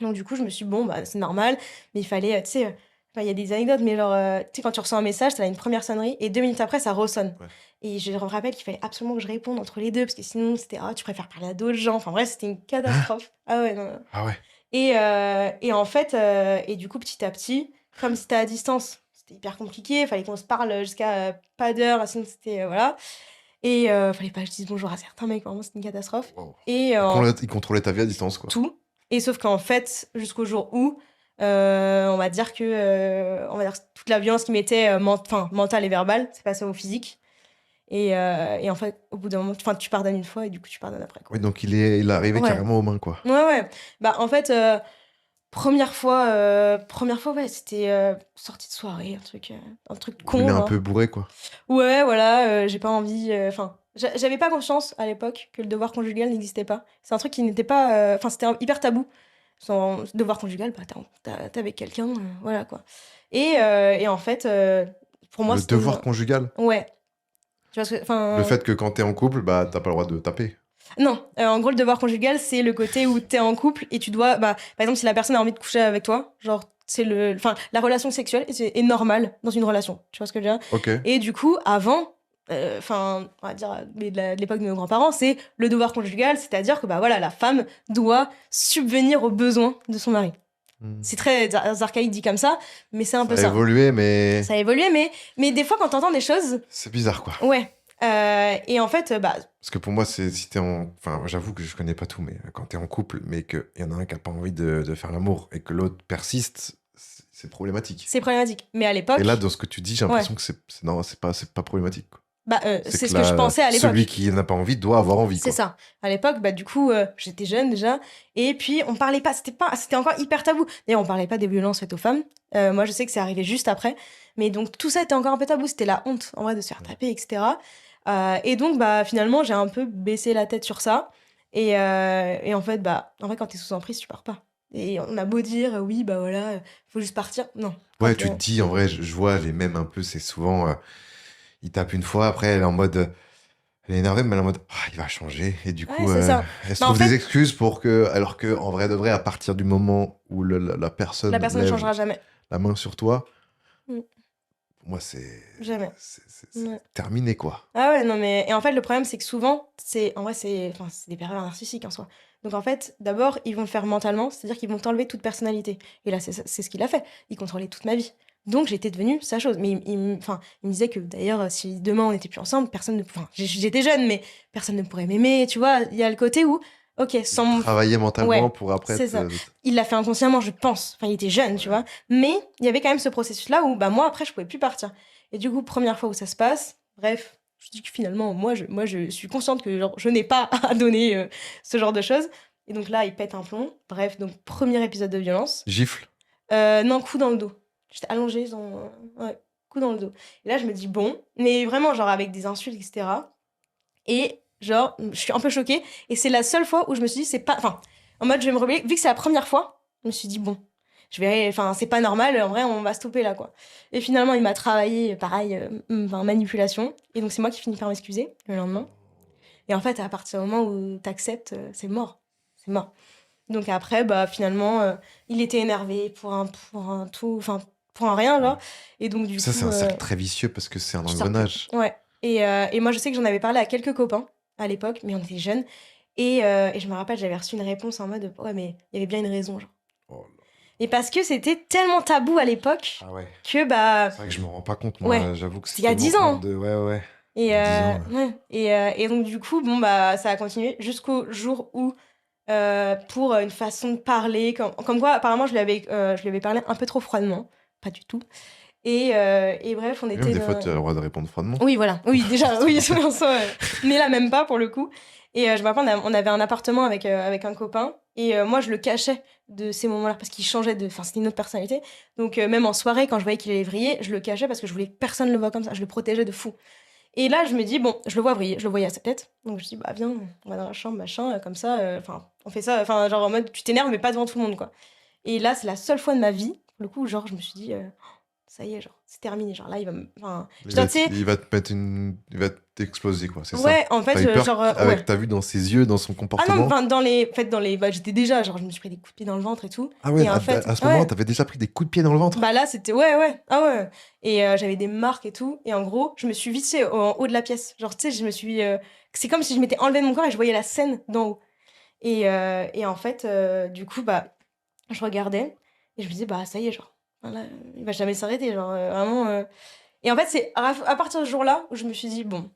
Donc du coup, je me suis dit, bon, c'est normal, mais il fallait, tu sais. Il y a des anecdotes, mais genre, tu sais, quand tu reçois un message, t'as une première sonnerie et 2 minutes après, ça ressonne. Ouais. Et je me rappelle qu'il fallait absolument que je réponde entre les deux, parce que sinon, c'était, tu préfères parler à d'autres gens. Enfin, bref, c'était une catastrophe. Ah ouais, non. Ah ouais. Et en fait, et du coup, petit à petit, comme c'était à distance, c'était hyper compliqué. Il fallait qu'on se parle jusqu'à pas d'heure, sinon c'était, voilà. Et fallait pas que je dise bonjour à certains mecs, vraiment, c'était une catastrophe. Wow. Et il contrôlait ta vie à distance, quoi. Tout. Et sauf qu'en fait, jusqu'au jour où, on va dire que toute la violence qu'il mettait mentale et verbale, c'est passé au physique. Et en fait, au bout d'un moment, tu pardonnes une fois et du coup, tu pardonnes après. Quoi. Oui, donc il est arrivé carrément aux mains, quoi. Ouais. En fait, première fois, ouais, c'était sortie de soirée, un truc con. Il est un peu bourré, quoi. Ouais, voilà, j'ai pas envie. J'avais pas conscience à l'époque que le devoir conjugal n'existait pas. C'est un truc qui n'était pas. C'était hyper tabou. Sans devoir conjugal, t'es avec quelqu'un, voilà quoi. Et en fait, pour moi, le devoir conjugal. Ouais. Tu vois le fait que quand t'es en couple, t'as pas le droit de taper. Non, en gros, le devoir conjugal, c'est le côté où t'es en couple et tu dois, par exemple, si la personne a envie de coucher avec toi, genre, la relation sexuelle est normale dans une relation. Tu vois ce que je veux dire? Ok. Et du coup, avant, on va dire, mais de l'époque de nos grands-parents, c'est le devoir conjugal, c'est-à-dire que, voilà, la femme doit subvenir aux besoins de son mari. C'est très archaïque dit comme ça, mais c'est un peu Ça a ça. évolué, mais... Ça a évolué, mais des fois, quand t'entends des choses, C'est bizarre, quoi. ouais. Et en fait, Parce que pour moi, c'est si t'es en... Enfin, j'avoue que je connais pas tout, mais quand t'es en couple, mais qu'il y en a un qui a pas envie de faire l'amour et que l'autre persiste, c'est problématique. c'est problématique. Mais à l'époque, Et là, dans ce que tu dis, j'ai l'impression que non, c'est pas problématique, quoi. c'est que ce que je pensais à l'époque. Celui qui n'a pas envie doit avoir envie, C'est quoi. ça. À l'époque, du coup, j'étais jeune déjà. Et puis, on parlait pas, c'était encore hyper tabou. D'ailleurs, on parlait pas des violences faites aux femmes. Moi, je sais que c'est arrivé juste après. Mais donc, tout ça était encore un peu tabou. C'était la honte, en vrai, de se faire taper, etc. Et donc, finalement, j'ai un peu baissé la tête sur ça. Et en fait, en vrai, quand t'es sous emprise, tu pars pas. Et on a beau dire, oui, voilà, faut juste partir. Non. Ouais, tu te dis, en vrai, je vois les mêmes un peu, c'est souvent... il tape une fois, après, elle est en mode... Elle est énervée, mais elle est en mode, il va changer. Et du coup, c'est ça. elle se trouve des excuses pour que... Alors que en vrai de vrai, à partir du moment où la personne la personne ne lève changera jamais. la main sur toi, Mm. pour moi, c'est... Jamais. C'est terminé, quoi. Ah ouais, non, mais... Et en fait, le problème, c'est que souvent, c'est des pervers narcissiques en soi. Donc en fait, d'abord, ils vont le faire mentalement, c'est-à-dire qu'ils vont t'enlever toute personnalité. Et là, c'est ce qu'il a fait. Il contrôlait toute ma vie. Donc j'étais devenue sa chose. Mais il me disait que d'ailleurs, si demain on n'était plus ensemble, personne ne... Enfin, j'étais jeune, mais personne ne pourrait m'aimer, tu vois. Il y a le côté où, ok, sans... Travailler mentalement Ouais, pour après... c'est ça. Il l'a fait inconsciemment, je pense. Enfin, il était jeune, tu vois. Mais il y avait quand même ce processus-là où, moi, après, je pouvais plus partir. Et du coup, première fois où ça se passe, bref, je dis que finalement, moi, je suis consciente que genre, je n'ai pas à donner ce genre de choses. Et donc là, il pète un plomb. Bref, donc premier épisode de violence. Gifle. Non, coup dans le dos. J'étais allongée, ouais, coup dans le dos. Et là, je me dis, bon, mais vraiment, genre avec des insultes, etc. Et genre, je suis un peu choquée. Et c'est la seule fois où je me suis dit, c'est pas... Enfin, en mode, je vais me rebeller. Vu que c'est la première fois, je me suis dit, bon, c'est pas normal, en vrai, on va stopper là, quoi. Et finalement, il m'a travaillé, pareil, manipulation. Et donc, c'est moi qui finis par m'excuser le lendemain. Et en fait, à partir du moment où t'acceptes, c'est mort. C'est mort. Donc après, finalement, il était énervé pour un tout, enfin, pour un rien, là. Et donc, du coup... c'est un cercle très vicieux parce que c'est un engrenage. Ouais. Et moi, je sais que j'en avais parlé à quelques copains à l'époque, mais on était jeunes. Et je me rappelle, j'avais reçu une réponse en mode, ouais, mais il y avait bien une raison, genre. Oh. Et parce que c'était tellement tabou à l'époque que c'est vrai que je me rends pas compte, moi, j'avoue que c'était il y a 10 ans. Ouais. Et donc du coup, ça a continué jusqu'au jour où, pour une façon de parler, comme quoi apparemment je lui avais parlé un peu trop froidement, pas du tout. Et bref, on était... Même des fois, tu as le droit de répondre froidement. Oui, voilà. Oui, déjà, oui, mais là, même pas, pour le coup. Et je me rappelle, on avait un appartement avec un copain. Et moi, je le cachais de ces moments-là parce qu'il changeait de... Enfin, c'était une autre personnalité. Donc, même en soirée, quand je voyais qu'il allait vriller, je le cachais parce que je voulais que personne le voie comme ça. Je le protégeais de fou. Et là, je me dis, bon, je le vois vriller. Je le voyais à sa tête. Donc, je dis, viens, on va dans la chambre, machin, comme ça. Enfin, on fait ça. Enfin, genre en mode, tu t'énerves, mais pas devant tout le monde, quoi. Et là, c'est la seule fois de ma vie, pour le coup, genre, je me suis dit... ça y est, genre, c'est terminé. Genre là, il va me. Enfin, il va te mettre une. Il va t'exploser, quoi, c'est ça? Ouais, en fait, t'as eu peur genre. avec t'as vu dans ses yeux, dans son comportement? Ah non, dans les. En fait, j'étais déjà, genre, je me suis pris des coups de pied dans le ventre et tout. Ah ouais, et en fait, à ce moment, t'avais déjà pris des coups de pied dans le ventre? Là, c'était. Ouais. Ah ouais. Et j'avais des marques et tout. Et en gros, je me suis vissée en haut de la pièce. Genre, tu sais, je me suis. C'est comme si je m'étais enlevé de mon corps et je voyais la scène d'en haut. Et en fait, du coup, je regardais et je me disais, ça y est, genre. Voilà, il va jamais s'arrêter, genre, vraiment. Et en fait, c'est à partir de ce jour-là où je me suis dit, bon,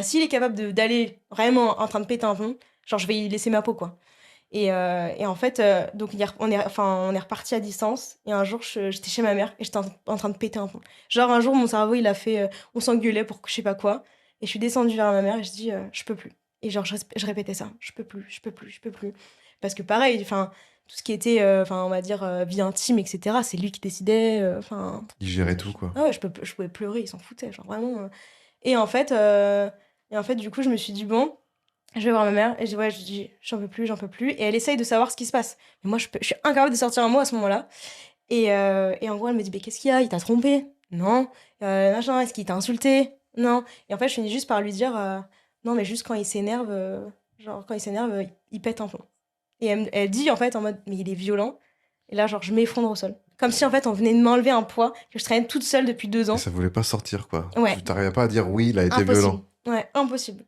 s'il est capable d'aller vraiment en train de péter un plomb, genre, je vais y laisser ma peau, quoi. Et en fait, donc, on est reparti à distance. Et un jour, j'étais chez ma mère et j'étais en train de péter un plomb. Genre, un jour, mon cerveau, il a fait, on s'engueulait pour je sais pas quoi. Et je suis descendue vers ma mère et je dis, je peux plus. Et genre, je répétais ça, je peux plus. Parce que pareil, enfin, tout ce qui était, on va dire, vie intime, etc., c'est lui qui décidait, enfin... il gérait tout, quoi. Ah ouais, je pouvais pleurer, il s'en foutait, genre vraiment... Et en fait, du coup, je me suis dit, bon, je vais voir ma mère, et je dis, j'en peux plus, et elle essaye de savoir ce qui se passe. Mais moi, je suis incapable de sortir un mot à ce moment-là. Et en gros, elle me dit, mais qu'est-ce qu'il y a? Il t'a trompé? Non. Machin, est-ce qu'il t'a insulté? Non. Et en fait, je finis juste par lui dire, non, mais juste quand il s'énerve, Genre, quand il s'énerve, il pète un plomb. Et elle dit, en fait, en mode, mais il est violent. Et là, genre, je m'effondre au sol. Comme si, en fait, on venait de m'enlever un poids que je traînais toute seule depuis 2 Et ans. ça voulait pas sortir, quoi. Ouais, Tu t'arrivais pas à dire oui, il a été impossible. violent. Ouais, impossible.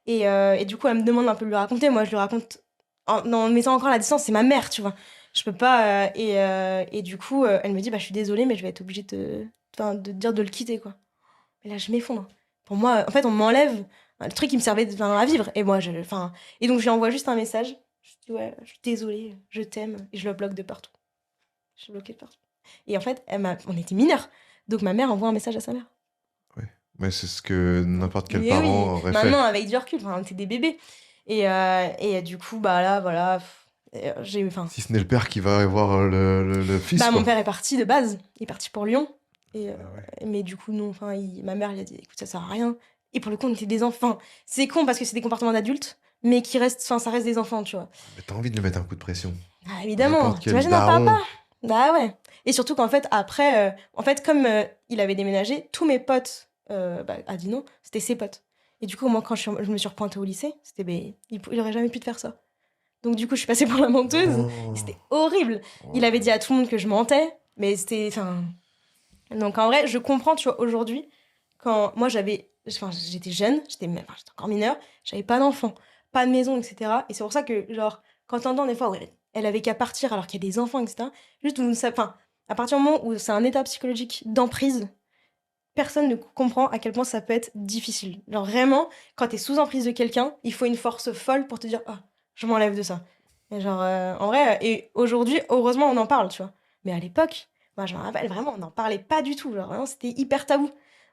Et du coup, elle me demande un peu de lui raconter. Moi, je lui raconte en mettant encore la distance. C'est ma mère, tu vois. Je peux pas. Et du coup, elle me dit, bah, je suis désolée, mais je vais être obligée de te dire de le quitter, quoi. Et là, je m'effondre. Pour moi, en fait, on m'enlève le truc qui me servait à vivre. Et moi, et donc, je lui envoie juste un message. Je dis, ouais, je suis désolée, je t'aime. Et je le bloque de partout. Je suis bloquée de partout. Et en fait, on était mineurs. Donc, ma mère envoie un message à sa mère. Ouais. Mais c'est ce que n'importe quel Mais oui, parent aurait fait. maintenant, avec du recul, on était des bébés. Et du coup, bah là, voilà. Enfin, Si ce n'est le père qui va voir le fils, bah, quoi. mon père est parti de base. Il est parti pour Lyon. Ah ouais. Mais du coup, non, enfin, ma mère, elle a dit, écoute, ça sert à rien. Et pour le coup, on était des enfants. C'est con parce que c'est des comportements d'adultes, mais enfin, ça reste des enfants, tu vois. Mais t'as envie de lui mettre un coup de pression. Ah, évidemment. N'importe quel T'imagines un papa? daron. Bah ouais. Et surtout qu'en fait, après, en fait, comme il avait déménagé, tous mes potes à Dinan, c'était ses potes. Et du coup, moi, quand je me suis repointée au lycée, c'était, il aurait jamais pu te faire ça. Donc du coup, je suis passée pour la menteuse. Non. Et c'était horrible. Il Oh. avait dit à tout le monde que je mentais, mais c'était, enfin. Donc en vrai, je comprends, tu vois, aujourd'hui, quand moi j'étais jeune, j'étais encore mineure, j'avais pas d'enfant, pas de maison, etc. Et c'est pour ça que, genre, quand t'entends des fois où elle avait qu'à partir alors qu'il y a des enfants, etc., juste, enfin, à partir du moment où c'est un état psychologique d'emprise, personne ne comprend à quel point ça peut être difficile. Genre vraiment, quand t'es sous emprise de quelqu'un, il faut une force folle pour te dire, ah, je m'enlève de ça. Et genre, en vrai, et aujourd'hui, heureusement, on en parle, tu vois. Mais à l'époque, moi, je me rappelle vraiment, on n'en parlait pas du tout. Genre, vraiment, c'était hyper tabou.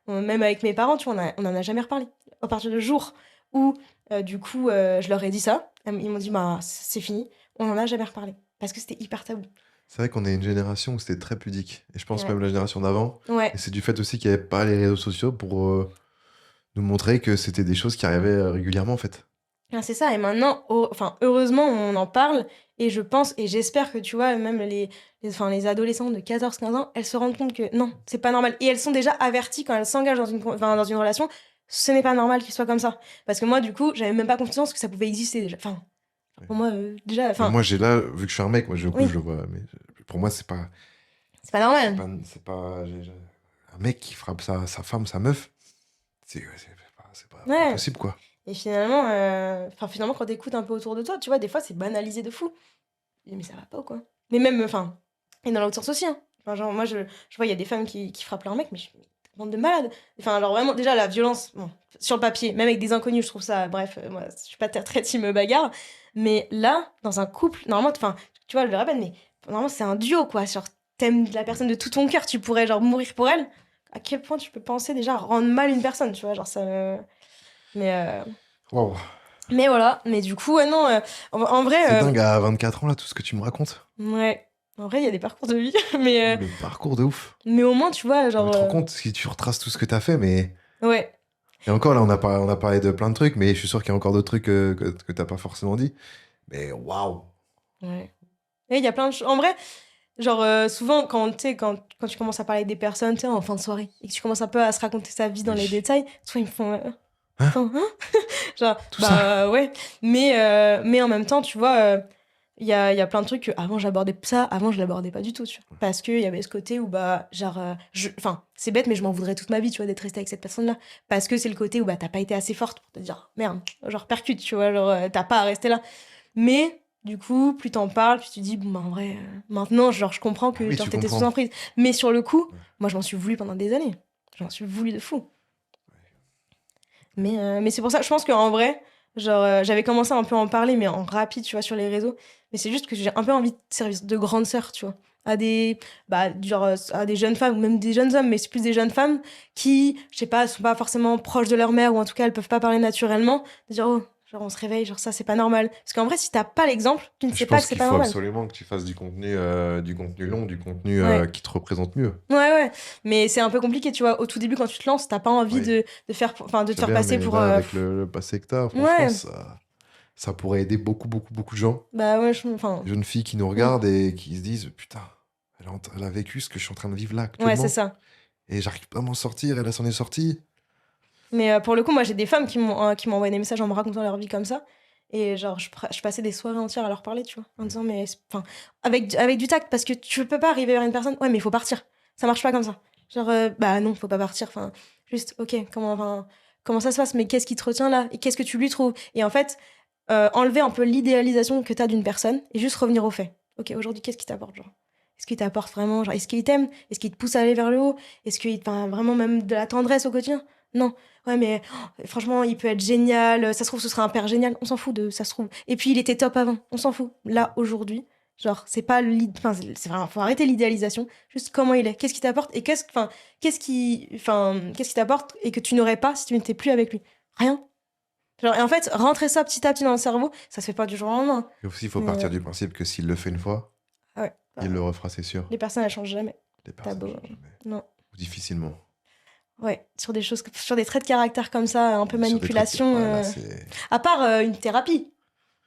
Même avec mes parents, tu vois, on en a jamais reparlé. À partir du jour où, du coup, je leur ai dit ça, ils m'ont dit, bah, c'est fini. On n'en a jamais reparlé. Parce que c'était hyper tabou. C'est vrai qu'on est une génération où c'était très pudique. Et je pense Ouais. même la génération d'avant. Ouais. Et c'est du fait aussi qu'il n'y avait pas les réseaux sociaux pour nous montrer que c'était des choses qui arrivaient régulièrement, en fait. Ah, c'est ça, et maintenant, enfin, heureusement, on en parle, et je pense, et j'espère que, tu vois, même enfin, les adolescents de 14-15 ans, elles se rendent compte que non, c'est pas normal. Et elles sont déjà averties quand elles s'engagent enfin, dans une relation, ce n'est pas normal qu'il soit comme ça. Parce que moi, du coup, j'avais même pas conscience que ça pouvait exister déjà. Enfin, pour moi, déjà, Mais enfin, moi, j'ai là, vu que je suis un mec, moi, je oui, je le vois. Mais pour moi, c'est pas. c'est pas normal. C'est pas un mec qui frappe sa femme, sa meuf. C'est pas Ouais. possible, quoi. Et finalement, enfin, finalement, quand t'écoutes un peu autour de toi, tu vois, des fois, c'est banalisé de fou. Mais ça va pas ou quoi? Mais même, enfin, et dans l'autre sens aussi, hein. Enfin, genre, moi, je vois, il y a des femmes qui frappent leur mec, mais bande de malades. Enfin, alors vraiment, déjà, la violence, bon, sur le papier, même avec des inconnus, je trouve ça, bref, moi, je suis pas très team bagarre. Mais là, dans un couple, normalement, enfin, tu vois, je le répète, mais normalement, c'est un duo, quoi. Genre, t'aimes la personne de tout ton cœur, tu pourrais, genre, mourir pour elle. À quel point tu peux penser déjà rendre mal une personne, tu vois, genre, ça me. Mais, Waouh. mais voilà, mais du coup, ouais, non, en vrai. C'est dingue à 24 ans, là, tout ce que tu me racontes. Ouais. En vrai, il y a des parcours de vie, mais, Le parcours de ouf. mais au moins, tu vois, Tu genre. te rends compte si tu retraces tout ce que t'as fait, mais. Ouais. Et encore, là, on a parlé de plein de trucs, mais je suis sûr qu'il y a encore d'autres trucs que t'as pas forcément dit. Mais waouh. Ouais. Et il y a plein de choses. En vrai, genre, souvent, quand tu commences à parler avec des personnes, tu sais, en fin de soirée, et que tu commences un peu à se raconter sa vie dans les Oui. détails, soit ils me font. Hein Attends, hein. Genre, Tout ça. ouais. Mais en même temps, tu vois, il y a plein de trucs que avant j'abordais ça, avant je l'abordais pas du tout, tu vois. Parce qu'il y avait ce côté où, bah, genre, enfin, c'est bête, mais je m'en voudrais toute ma vie, tu vois, d'être restée avec cette personne-là. Parce que c'est le côté où, bah, t'as pas été assez forte pour te dire, merde, genre, percute, tu vois, genre, t'as pas à rester là. Mais, du coup, plus t'en parles, plus tu dis, bon, bah, en vrai, maintenant, genre, je comprends que Ah oui, genre, tu t'étais sous comprends. emprise. Mais sur le coup, Ouais. moi, je m'en suis voulu pendant des années. Je m'en suis voulu de fou. Mais c'est pour ça, je pense qu'en vrai, genre, j'avais commencé à un peu à en parler, mais en rapide, tu vois, sur les réseaux. Mais c'est juste que j'ai un peu envie de servir de grande sœur, tu vois. À des, bah, genre, à des jeunes femmes, ou même des jeunes hommes, mais c'est plus des jeunes femmes qui, je sais pas, sont pas forcément proches de leur mère, ou en tout cas, elles peuvent pas parler naturellement. De dire, oh, genre, on se réveille, genre, ça, c'est pas normal. Parce qu'en vrai, si t'as pas l'exemple, tu ne sais Je pas pense que c'est qu'il pas faut normal. absolument que tu fasses du contenu long, du contenu Ouais. qui te représente mieux. Ouais, ouais. Mais c'est un peu compliqué, tu vois. Au tout début, quand tu te lances, t'as pas envie Oui, de te je sais faire bien, passer mais pour. là, avec le passé que t'as, franchement, Ouais. ça pourrait aider beaucoup, beaucoup, beaucoup de gens. Bah, ouais, enfin. Des jeunes filles qui nous Mm. regardent et qui se disent, putain, elle a vécu ce que je suis en train de vivre là Ouais, c'est actuellement. ça. Et j'arrive pas à m'en sortir, elle s'en est sortie. Mais pour le coup, moi, j'ai des femmes qui m'ont envoyé des messages en me racontant leur vie comme ça. Et genre, je passais des soirées entières à leur parler, tu vois, en disant, mais, enfin, avec du tact, parce que tu peux pas arriver vers une personne, ouais, mais il faut partir. Ça marche pas comme ça. Genre, bah non, faut pas partir. Enfin, juste, ok, comment ça se passe, mais qu'est-ce qui te retient là? Et qu'est-ce que tu lui trouves? Et en fait, enlever un peu l'idéalisation que t'as d'une personne et juste revenir au fait. Ok, aujourd'hui, qu'est-ce qui t'apporte, genre? Est-ce qu'il t'apporte vraiment, genre, est-ce qu'il t'aime? Est-ce qu'il te pousse à aller vers le haut? Est-ce qu'il te vraiment même de la tendresse au quotidien? Non. Ouais, mais franchement, il peut être génial. Ça se trouve, ce sera un père génial. On s'en fout de ça se trouve. Et puis, il était top avant. On s'en fout. Là, aujourd'hui, genre, c'est pas enfin, c'est vraiment, faut arrêter l'idéalisation. Juste comment il est. Qu'est-ce qui t'apporte et qu'est-ce qui t'apporte et que tu n'aurais pas si tu n'étais plus avec lui? Rien. Genre, et en fait, rentrer ça petit à petit dans le cerveau, ça se fait pas du jour au lendemain. Et aussi, il faut Mais, partir du principe que s'il le fait une fois, ouais. il le refera, c'est sûr. Les personnes, elles changent jamais. Les personnes beau, changent jamais. Non. Ou difficilement. Ouais, sur des choses, sur des traits de caractère comme ça, un peu Sur des manipulation. traits de- Voilà, à part une thérapie.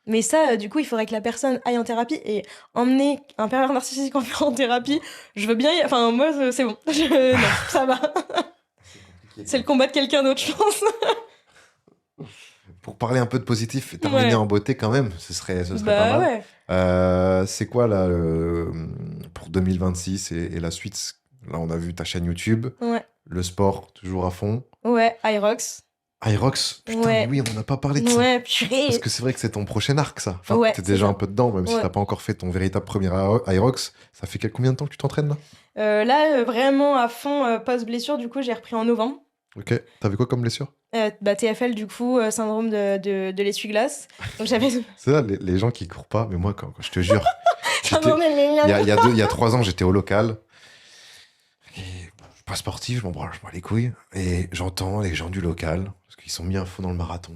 Mais ça, du coup, il faudrait que la personne aille en thérapie et emmener un pervers narcissique en thérapie. Je veux bien y... Enfin, moi, c'est bon. Non, ça va. C'est le combat de quelqu'un d'autre, je pense. Pour parler un peu de positif et terminer en beauté quand même, ce serait pas mal. Ouais. C'est quoi là pour 2026 et la suite? Là, on a vu ta chaîne YouTube, Ouais. le sport toujours à fond. Ouais, Irox. Irox, putain, Ouais. mais oui, on n'a pas parlé de ça. Ouais, purée. Parce que c'est vrai que c'est ton prochain arc, ça. Enfin, Ouais, t'es c'est déjà ça. un peu dedans, même si Ouais. t'as pas encore fait ton véritable premier Irox. Ça fait combien de temps que tu t'entraînes là? Là, vraiment à fond, post-blessure, du coup, j'ai repris en novembre. Ok, t'avais quoi comme blessure? TFL, du coup, syndrome de l'essuie-glace. Donc j'avais. C'est ça, les gens qui courent pas, mais moi, quand je te jure, Syndrome de il y a 3 ans, j'étais au local. Et je suis pas sportif, je m'en branle les couilles. Et j'entends les gens du local, parce qu'ils sont mis à fond dans le marathon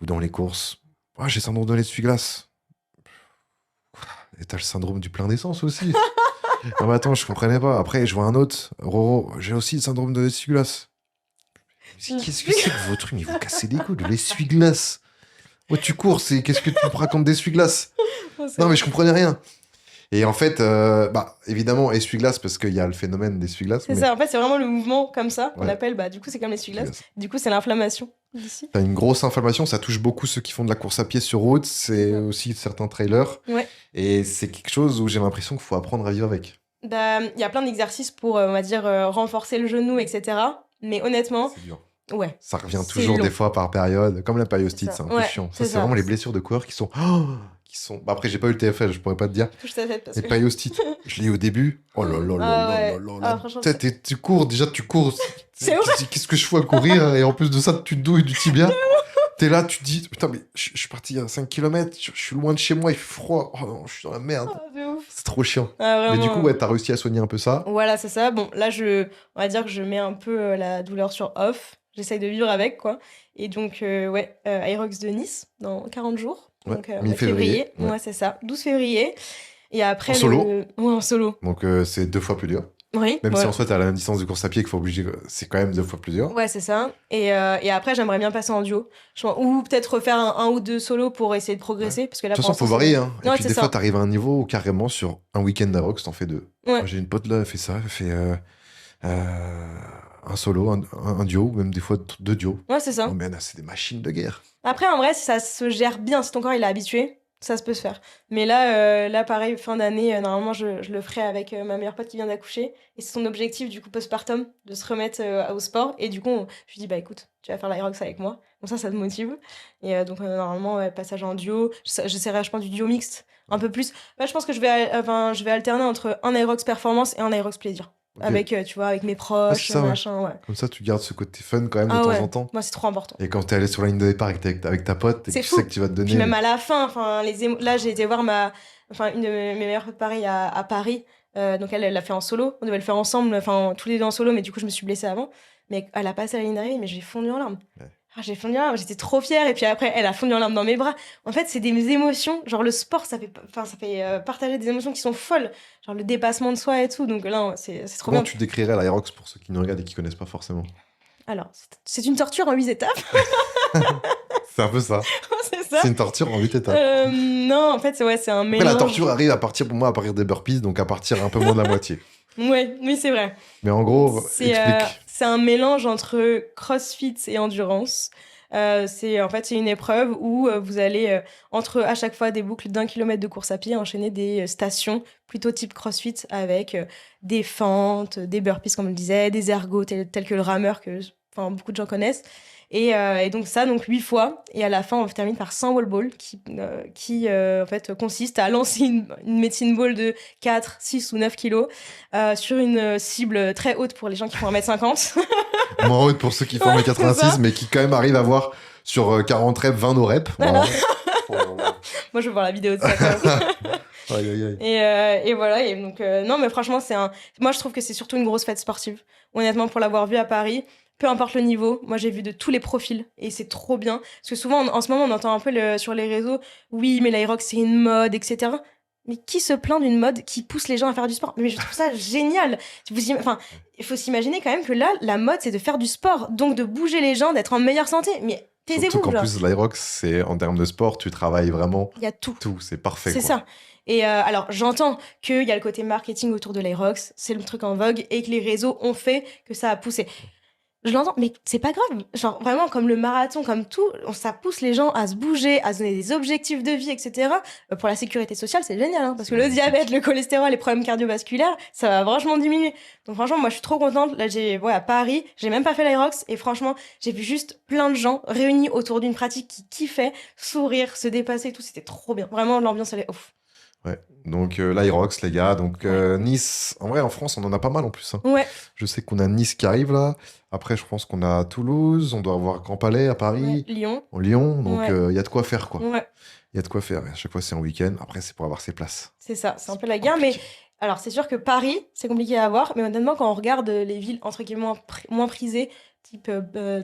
ou dans les courses. Ah, j'ai syndrome de l'essuie-glace. Et t'as le syndrome du plein d'essence aussi. Non, mais attends, je comprenais pas. Après, je vois un autre, Roro, j'ai aussi le syndrome de l'essuie-glace. Qu'est-ce que c'est que vos trucs? Mais vous cassez les couilles de l'essuie-glace. Ouais, tu cours, qu'est-ce que tu me racontes d'essuie-glace? Non, mais je comprenais rien. Et en fait, évidemment, essuie-glace, parce qu'il y a le phénomène d'essuie-glace. C'est ça, en fait, c'est vraiment le mouvement comme ça qu'on Ouais. appelle, du coup, c'est comme l'essuie-glace. Du coup, c'est l'inflammation d'ici. T'as une grosse inflammation, ça touche beaucoup ceux qui font de la course à pied sur route, c'est aussi certains trailers. Ouais. Et c'est quelque chose où j'ai l'impression qu'il faut apprendre à vivre avec. Il y a plein d'exercices pour, on va dire, renforcer le genou, etc. Mais honnêtement, C'est dur. ouais. Ça revient C'est toujours long. des fois par période, comme la périostite, c'est un peu Ouais, chiant. Ça, c'est c'est ça. vraiment les blessures de coureurs qui sont. Après, j'ai pas eu le TFL, je pourrais pas te dire. Touche ta tête parce Les que. périostites, je l'ai eu au début. Oh là là là Ah là ouais. là là Ah, là. franchement, Tu sais, tu cours, déjà tu cours. C'est Tu vrai. te dis, qu'est-ce que je fais à courir? Et en plus de ça, tu te douilles du tibia. T'es là, tu te dis, putain, mais je suis parti à 5 km, je suis loin de chez moi, il fait froid. Oh non, je suis dans la merde. Ah, de ouf. C'est trop chiant. Ah, Mais vraiment. du coup, ouais, t'as réussi à soigner un peu ça. Voilà, c'est ça. Bon, là, on va dire que je mets un peu la douleur sur off. J'essaye de vivre avec, quoi. Et donc, Irox de Nice, dans 40 jours. Ouais, Donc, mi-février. Ouais, c'est ça. 12 février. Et après, En solo. Ouais, en solo. Donc, c'est 2 fois plus dur. Oui. Même ouais. si en soi, t'as la même distance de course à pied qu'il faut obliger, c'est quand même 2 fois plus dur. Ouais, c'est ça. Et après, j'aimerais bien passer en duo. Ou peut-être refaire un ou deux solos pour essayer de progresser. Parce que là, De toute façon, faut varier. Hein. Et Ouais, puis, c'est des ça. fois, t'arrives à un niveau où carrément, sur un week-end d'Irox, t'en fais 2. Ouais. Moi, j'ai une pote là, elle fait ça. Elle fait un solo, un duo, ou même des fois 2 duos. Ouais, c'est ça. Oh, mais c'est des machines de guerre. Après, en vrai, si ça se gère bien, si ton corps il est habitué, ça se peut se faire. Mais là pareil, fin d'année, normalement, je le ferai avec ma meilleure pote qui vient d'accoucher. Et c'est son objectif, du coup, postpartum, de se remettre au sport. Et du coup, je lui dis, bah écoute, tu vas faire l'Irox avec moi. Comme ça te motive. Et donc, normalement, passage en duo. J'essaierai, je pense, du duo mixte. Un peu plus. Là, je pense que je vais alterner entre un Irox performance et un Irox plaisir. Okay. Avec, tu vois, avec mes proches, ça, machin, ouais. Comme ça, tu gardes ce côté fun quand même de temps en temps. Moi, c'est trop important. Et quand t'es allé sur la ligne de départ avec ta pote, et que tu sais que tu vas te donner. Puis même à la fin, là, j'ai été voir une de mes meilleures potes Paris à Paris. Donc elle l'a fait en solo. On devait le faire ensemble, tous les deux en solo, mais du coup, je me suis blessée avant. Mais elle a passé la ligne d'arrivée, mais j'ai fondu en larmes. Ouais. J'ai fondu en larmes, j'étais trop fière. Et puis après, elle a fondu en larmes dans mes bras. En fait, c'est des émotions. Genre, le sport, ça fait partager des émotions qui sont folles. Genre, le dépassement de soi et tout. Donc là, c'est trop bien. Comment tu décrirais l'Irox pour ceux qui nous regardent et qui connaissent pas forcément? Alors, c'est une torture en 8 étapes. C'est un peu ça. C'est ça. C'est une torture en 8 étapes. Non, en fait, c'est un mélange. Après, la torture arrive à partir des burpees, donc à partir un peu moins de la moitié. Ouais, oui, c'est vrai. Mais en gros, explique. C'est un mélange entre crossfit et endurance. C'est une épreuve où vous allez, entre à chaque fois des boucles d'1 kilomètre de course à pied, enchaîner des stations plutôt type CrossFit avec des fentes, des burpees, comme on le disait, des ergots tels que le rameur que beaucoup de gens connaissent. Et donc ça, 8 fois. Et à la fin, on termine par 100 wall balls qui en fait, consiste à lancer une médecine ball de 4, 6 ou 9 kilos sur une cible très haute pour les gens qui font 1m50. Moins haute pour ceux qui font 1m86, mais qui quand même arrivent à avoir sur 40 reps, 20 no reps. Voilà. Moi, je veux voir la vidéo de ça quand même. Aïe, aïe, aïe. Et voilà, et donc non, mais franchement, moi je trouve que c'est surtout une grosse fête sportive. Honnêtement, pour l'avoir vu à Paris, peu importe le niveau, moi j'ai vu de tous les profils et c'est trop bien. Parce que souvent, en ce moment, on entend un peu sur les réseaux, oui, mais l'Aerox c'est une mode, etc. Mais qui se plaint d'une mode qui pousse les gens à faire du sport? Mais je trouve ça génial. Il faut s'imaginer quand même que là, la mode c'est de faire du sport, donc de bouger les gens, d'être en meilleure santé. Mais taisez-vous. Surtout qu'en plus, l'Aerox, c'est en termes de sport, tu travailles vraiment. Il y a tout. C'est parfait. C'est ça. Et alors, j'entends qu'il y a le côté marketing autour de l'Aerox, c'est le truc en vogue, et que les réseaux ont fait que ça a poussé. Je l'entends, mais c'est pas grave. Genre, vraiment, comme le marathon, comme tout, ça pousse les gens à se bouger, à se donner des objectifs de vie, etc. Pour la sécurité sociale, c'est génial, hein, parce que le diabète, le cholestérol, les problèmes cardiovasculaires, ça va vachement diminuer. Donc franchement, moi, je suis trop contente. Là, à Paris, j'ai même pas fait l'Aerox, et franchement, j'ai vu juste plein de gens réunis autour d'une pratique qui kiffaient, sourire, se dépasser et tout. C'était trop bien. Vraiment, l'ambiance, elle est ouf. Ouais, donc l'Aerox, les gars. Donc Nice, en vrai, en France, on en a pas mal en plus. Hein. Ouais. Je sais qu'on a Nice qui arrive là. Après, je pense qu'on a Toulouse, on doit avoir Grand Palais à Paris. Ouais. Lyon. Lyon, donc il y a de quoi faire, quoi. Ouais. Il y a de quoi faire. À chaque fois, c'est en week-end. Après, c'est pour avoir ses places. C'est ça, c'est un peu la guerre. Mais alors, c'est sûr que Paris, c'est compliqué à avoir. Mais honnêtement, quand on regarde les villes, entre guillemets, moins prisées, type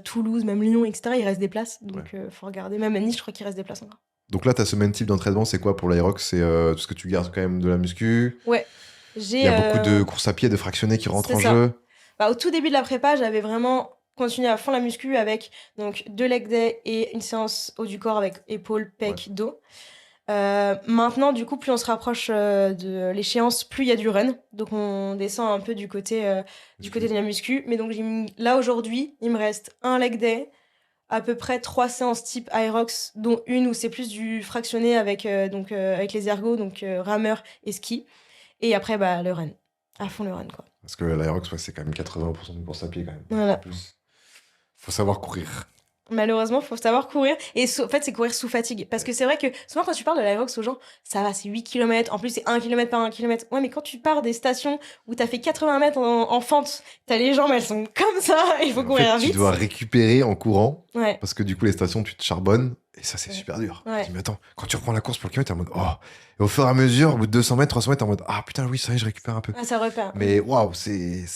Toulouse, même Lyon, etc., il reste des places. Donc, faut regarder. Même à Nice, je crois qu'il reste des places encore. Donc là, ta semaine type d'entraînement, c'est quoi pour l'Aerox? C'est tout ce que tu gardes quand même de la muscu? Ouais. Il y a beaucoup de courses à pied, de fractionnés qui rentrent en jeu. Au tout début de la prépa, j'avais vraiment continué à fond la muscu avec donc 2 leg day et une séance haut du corps avec épaules, pec, dos. Maintenant, du coup, plus on se rapproche de l'échéance, plus il y a du run. Donc, on descend un peu du côté de la muscu. Mais donc, là, aujourd'hui, il me reste un leg day, à peu près 3 séances type Aerox, dont une où c'est plus du fractionné avec les ergots, donc rameur et ski. Et après, le run. À fond le run, quoi. Parce que l'Aerox, c'est quand même 80% de course à pied, quand même. Voilà. En plus, faut savoir courir. Malheureusement, il faut savoir courir. Et en fait, c'est courir sous fatigue. Parce que c'est vrai que souvent, quand tu parles de l'Aerox aux gens, ça va, c'est 8 km. En plus, c'est 1 km par 1 km. Ouais, mais quand tu pars des stations où t'as fait 80 mètres en fente, t'as les jambes, elles sont comme ça. Il faut courir vite. Tu dois récupérer en courant. Ouais. Parce que du coup, les stations, tu te charbonnes. Et ça, c'est super dur. Ouais. Tu dis, mais attends, quand tu reprends la course pour le kilomètre, t'es en mode, oh. Et au fur et à mesure, au bout de 200 mètres, 300 mètres, t'es en mode, ah putain, oui, ça y est, je récupère un peu. Ah, ça repère. Mais waouh, c'est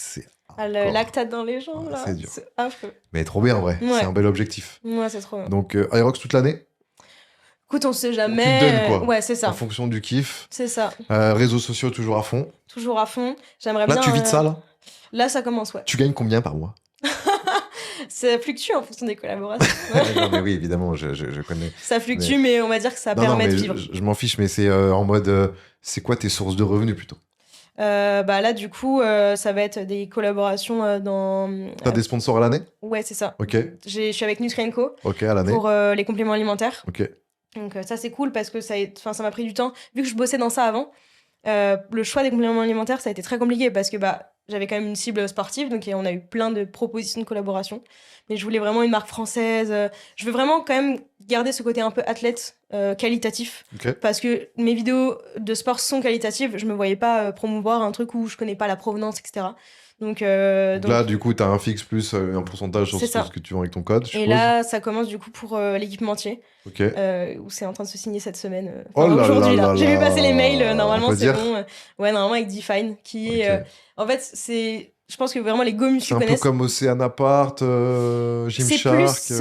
le lactate dans les jambes, là. C'est dur. C'est affreux. Mais trop bien, en vrai. Ouais. C'est un bel objectif. Ouais, c'est trop bien. Donc, Aerox toute l'année? Écoute, on sait jamais. Tu te donnes, quoi. Ouais, c'est ça. En fonction du kiff. C'est ça. Réseaux sociaux, toujours à fond. Toujours à fond. J'aimerais bien. Là, tu vis de ça, là? Là, ça commence, ouais. Tu gagnes combien par mois? Ça fluctue en fonction des collaborations. Non, mais oui, évidemment, je connais. Ça fluctue, mais on va dire que ça permet de vivre. Je m'en fiche, mais c'est en mode, c'est quoi tes sources de revenus plutôt? Là, du coup, ça va être des collaborations dans. T'as des sponsors à l'année? Ouais, c'est ça. Ok. Je suis avec Nutri&Co. Ok, à l'année. Pour les compléments alimentaires. Ok. Donc, ça, c'est cool parce que ça m'a pris du temps. Vu que je bossais dans ça avant, le choix des compléments alimentaires, ça a été très compliqué parce que j'avais quand même une cible sportive, donc on a eu plein de propositions de collaboration. Mais je voulais vraiment une marque française. Je veux vraiment quand même garder ce côté un peu athlète, qualitatif. Okay. Parce que mes vidéos de sport sont qualitatives. Je me voyais pas promouvoir un truc où je connais pas la provenance, etc. Donc là, du coup, t'as un fixe plus un pourcentage sur ce que tu vends avec ton code. Et là, ça commence du coup pour l'équipementier. Ok. Où c'est en train de se signer cette semaine. Aujourd'hui, là. J'ai vu passer les mails. Normalement, c'est dire bon. Ouais, normalement, avec Define, qui est. En fait, c'est. Je pense que vraiment les go muscu connaissent. C'est un peu comme Océan Apart, Gymshark.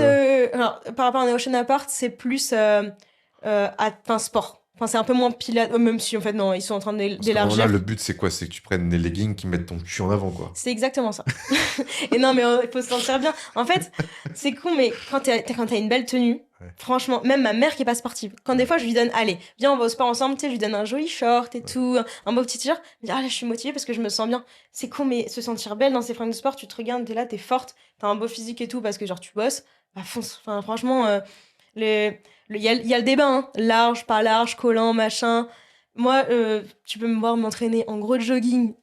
Alors, par rapport à Ocean Apart, c'est plus sport. Enfin, c'est un peu moins pilate, même si en fait, non, ils sont en train d'élargir. Là, le but, c'est quoi? C'est que tu prennes des leggings qui mettent ton cul en avant, quoi. C'est exactement ça. Et non, mais il faut se sentir bien. En fait, c'est con, mais quand t'as une belle tenue, franchement, même ma mère qui est pas sportive, quand des fois je lui donne, allez, viens, on va au sport ensemble, tu sais, je lui donne un joli short et tout, un beau petit t-shirt, elle me dit, ah là, je suis motivée parce que je me sens bien. C'est con, mais se sentir belle dans ses fringues de sport, tu te regardes, t'es là, t'es forte, t'as un beau physique et tout parce que genre tu bosses. bah, fonce. Enfin, franchement, il y a le débat, hein. Large, pas large, collant, machin. Moi, tu peux me voir m'entraîner en gros jogging,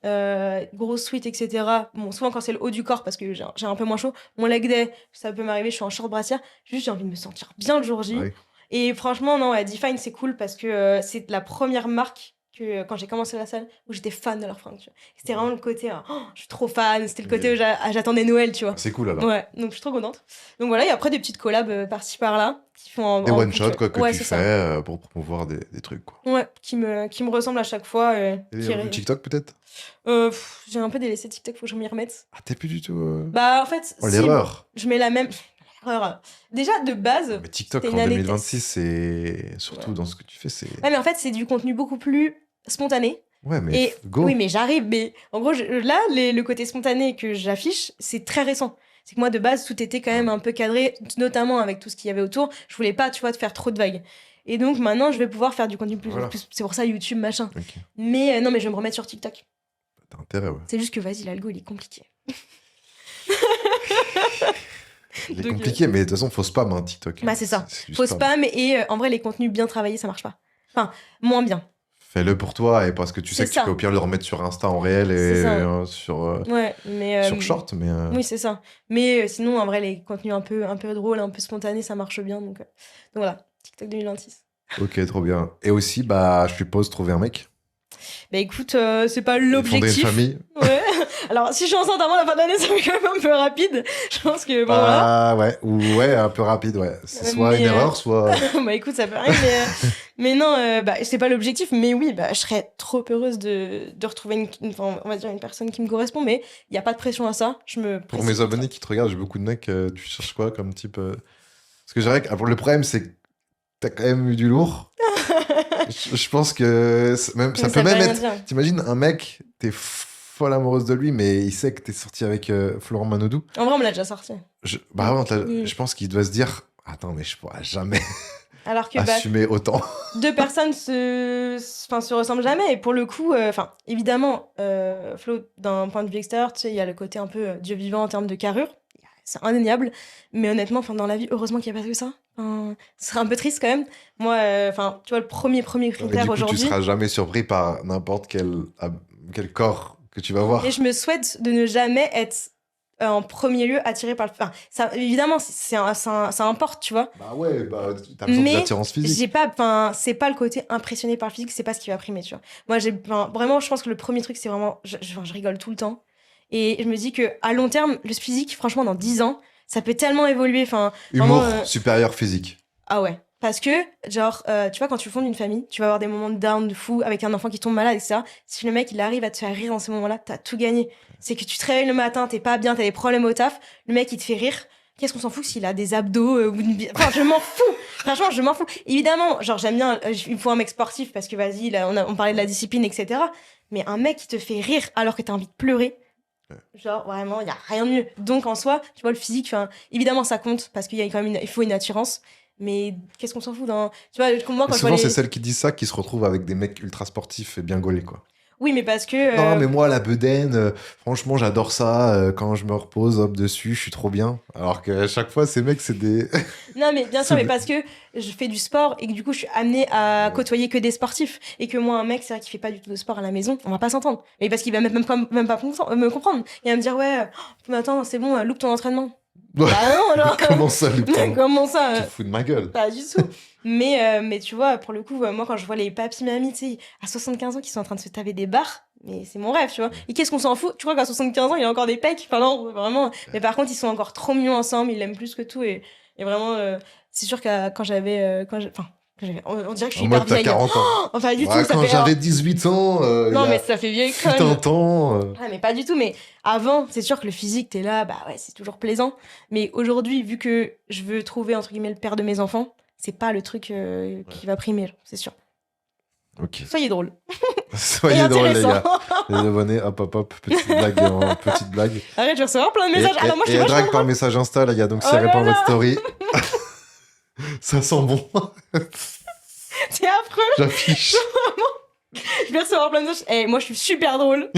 gros sweat, etc. Bon, souvent quand c'est le haut du corps, parce que j'ai un peu moins chaud, mon leg day, ça peut m'arriver, je suis en short brassière. Juste, j'ai envie de me sentir bien le jour J. Ouais. Et franchement, non, Define, c'est cool parce que c'est la première marque que quand j'ai commencé la salle où j'étais fan de leurs fringues. Tu vois. C'était vraiment le côté, je suis trop fan. C'était le côté où j'attendais Noël, tu vois. C'est cool alors. Ouais, donc je suis trop contente. Donc voilà, et après des petites collabs par-ci par-là qui font Des one-shot quoi, que ouais, tu c'est fais ça. pour promouvoir des trucs. Quoi. Ouais, qui me ressemblent à chaque fois. Et le TikTok peut-être J'ai un peu délaissé TikTok, faut que je m'y remette. Ah, t'es plus du tout. Bah, en fait, Oh, si, l'erreur. je mets la même. L'erreur. Déjà, de base, Mais TikTok c'était en une année 2026, c'est. Surtout Ouais. dans ce que tu fais, c'est. Ouais, mais en fait, c'est du contenu beaucoup plus spontané. Ouais, mais Et go. oui, mais j'arrive. Mais en gros, là, le côté spontané que j'affiche, c'est très récent. C'est que moi, de base, tout était quand même un peu cadré, notamment avec tout ce qu'il y avait autour. Je voulais pas, tu vois, te faire trop de vagues. Et donc, maintenant, je vais pouvoir faire du contenu plus. Voilà. C'est pour ça, YouTube, machin. Ok. Mais non, mais je vais me remettre sur TikTok. T'as intérêt, ouais. C'est juste que, vas-y, l'algo, il est compliqué. Il est Donc, compliqué, mais de toute façon, faut spam, hein, TikTok. Bah, c'est ça. du Faut spam et en vrai, les contenus bien travaillés, ça marche pas. Enfin, moins bien. Fais-le pour toi et parce que tu sais C'est que ça. tu peux au pire le remettre sur Insta en réel et C'est ça. sur, Ouais, mais. sur Short, mais. Oui, c'est ça. Mais sinon, en vrai, les contenus un peu drôles, un peu spontanés, ça marche bien. Donc voilà, TikTok 2026. Ok, trop bien. Et aussi, bah, je suppose trouver un mec. Bah écoute, c'est pas Et fonder une l'objectif. famille. Ouais. Alors, si je suis enceinte avant la fin de l'année, ça va quand même un peu rapide. Je pense que bon, voilà. Ah, ouais. Ou ouais, un peu rapide, ouais. C'est soit Mais, une erreur, soit. bah écoute, ça peut arriver, mais non, bah c'est pas l'objectif. Mais oui, bah je serais trop heureuse de retrouver enfin, on va dire une personne qui me correspond. Mais il y a pas de pression à ça. Je me Pour précipite. mes abonnés qui te regardent, j'ai beaucoup de mecs. Tu cherches quoi comme type Parce que je dirais que alors, le problème, c'est que t'as quand même eu du lourd. Je pense que même, ça Mais peut veut même rien être. dire. T'imagines un mec, t'es folle amoureuse de lui, mais il sait que t'es sorti avec Florent Manodou. En vrai, on me l'a déjà sorti. Bah, ouais, Oui. je pense qu'il doit se dire attends, mais je pourrais jamais Alors que bah, assumer autant. deux personnes se ressemblent jamais. Et pour le coup, enfin, évidemment, Flo, d'un point de vue extérieur, tu sais, il y a le côté un peu Dieu vivant en termes de carrure. C'est indéniable. Mais honnêtement, dans la vie, heureusement qu'il n'y a pas que ça. Ce serait un peu triste quand même. Moi, enfin, tu vois, le premier Mais critère du coup, tu aujourd'hui. seras jamais surpris par n'importe quel corps que tu vas voir. Et je me souhaite de ne jamais être en premier lieu attiré par le. Enfin, ça, évidemment, ça importe, tu vois. Bah ouais, bah t'as besoin Mais d'attirance physique. j'ai pas, enfin, c'est pas le côté impressionné par le physique, c'est pas ce qui va primer, tu vois. Moi, vraiment, je pense que le premier truc, c'est vraiment, je rigole tout le temps. Et je me dis que à long terme, le physique, franchement, dans 10 ans, ça peut tellement évoluer. Enfin, Humour vraiment, supérieur physique. ah ouais. Parce que, genre, tu vois, quand tu fondes une famille, tu vas avoir des moments de down, de fou, avec un enfant qui tombe malade, etc. Si le mec, il arrive à te faire rire dans ces moments-là, t'as tout gagné. C'est que tu te réveilles le matin, t'es pas bien, t'as des problèmes au taf, le mec, il te fait rire. Qu'est-ce qu'on s'en fout s'il a des abdos ou une... Enfin, je m'en fous. Franchement, je m'en fous. Évidemment, genre, j'aime bien, il faut un mec sportif parce que, vas-y, là, on parlait de la discipline, etc. Mais un mec qui te fait rire alors que t'as envie de pleurer, genre, vraiment, il y a rien de mieux. Donc, en soi, tu vois, le physique, évidemment, ça compte parce qu'il y a quand même il faut une attirance. Mais qu'est-ce qu'on s'en fout dans... Tu vois, moi, Et quand je vois souvent, c'est les... celles qui disent ça qui se retrouvent avec des mecs ultra sportifs et bien gaulés, quoi. Oui, mais parce que... Non, mais moi, la bedaine, franchement, j'adore ça. Quand je me repose, hop, dessus, je suis trop bien. Alors qu'à chaque fois, ces mecs, c'est des. Non, mais bien sûr, mais parce que je fais du sport et que du coup, je suis amenée à côtoyer que des sportifs. Et que moi, un mec, c'est vrai qu'il fait pas du tout de sport à la maison, on va pas s'entendre. Mais parce qu'il va même pas me comprendre. Il va me dire, ouais, mais attends, c'est bon, loupe ton entraînement. Ouais. Bah non, alors... Comment ça, Lupton Comment ça Tu te fous de ma gueule. Pas du tout. Mais tu vois, pour le coup, moi, quand je vois les papis-mamies, tu sais, à 75 ans, qui sont en train de se taper des barres, mais c'est mon rêve, tu vois. Et qu'est-ce qu'on s'en fout? Tu crois qu'à 75 ans, il a encore des pecs? Enfin, non, vraiment. Mais par contre, ils sont encore trop mignons ensemble, ils l'aiment plus que tout. Et vraiment, c'est sûr que quand j'avais. On dirait que je suis En hyper mode, t'as vieille. 40 ans. Enfin, du tout, Ouais, ça quand fait. j'avais 18 ans, Non, il y mais a ça fait vieille fut conne. un temps. Ah, mais pas du tout. Mais avant, c'est sûr que le physique, t'es là, bah ouais, c'est toujours plaisant. Mais aujourd'hui, vu que je veux trouver, entre guillemets, le père de mes enfants, c'est pas le truc qui va primer, c'est sûr. Ok. Soyez drôle. Soyez Et drôles, les intéressant. gars. Les abonnés, hop, hop, hop, petite blague. Petite blague. Arrête, je vais recevoir plein de messages. Alors moi, je et suis elle vachement drague par drôle. message Insta, les gars. Donc, si Oh elle là répond à là. votre story, ça sent bon. C'est affreux. J'affiche. Je vais recevoir plein de messages. Eh, moi, je suis super drôle.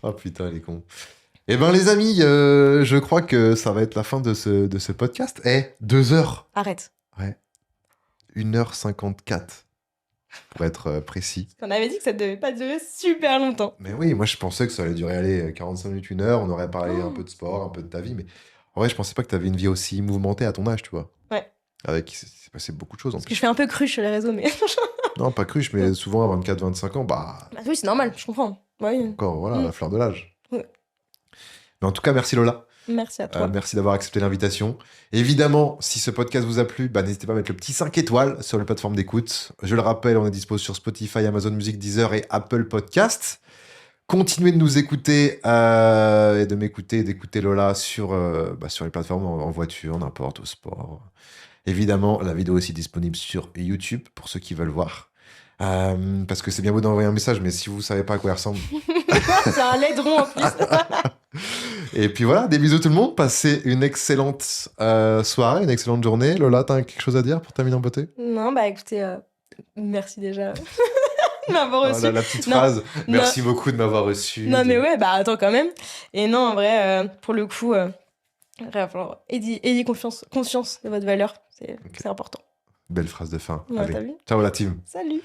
Oh putain, elle est con. Eh ben les amis, je crois que ça va être la fin de ce podcast. 2 heures. Arrête. Ouais. 1h54 pour être précis. On avait dit que ça devait pas durer super longtemps. Mais oui, moi je pensais que ça allait durer 45 minutes, 1 heure. On aurait parlé un peu de sport, un peu de ta vie. Mais en vrai, je pensais pas que tu avais une vie aussi mouvementée à ton âge, tu vois. Ouais. Avec, il s'est passé beaucoup de choses en Parce que plus. je fais un peu cruche sur les réseaux, mais. Non, pas cruche, mais souvent à 24-25 ans, Bah oui, c'est normal, je comprends. Ouais. encore, voilà, la fleur de l'âge. Ouais. Mais en tout cas, merci Lola. Merci à toi. Merci d'avoir accepté l'invitation. Évidemment, si ce podcast vous a plu, n'hésitez pas à mettre le petit 5 étoiles sur les plateformes d'écoute. Je le rappelle, on est dispo sur Spotify, Amazon Music, Deezer et Apple Podcast. Continuez de nous écouter et de m'écouter, d'écouter Lola sur les plateformes en voiture, n'importe, au sport. Évidemment, la vidéo est aussi disponible sur YouTube pour ceux qui veulent voir. Parce que c'est bien beau d'envoyer un message, mais si vous savez pas à quoi il ressemble. C'est un laideron en plus. Et puis voilà, des bisous tout le monde. Passez une excellente soirée, une excellente journée. Lola, t'as quelque chose à dire pour terminer en beauté? Non, bah écoutez, merci déjà de m'avoir reçu. La petite phrase. Merci beaucoup de m'avoir reçu. Non, mais ouais, bah attends quand même. Et non, en vrai, pour le coup, ayez conscience de votre valeur. C'est important. Belle phrase de fin. Ouais, Allez. t'as vu ? Ciao la team. Salut.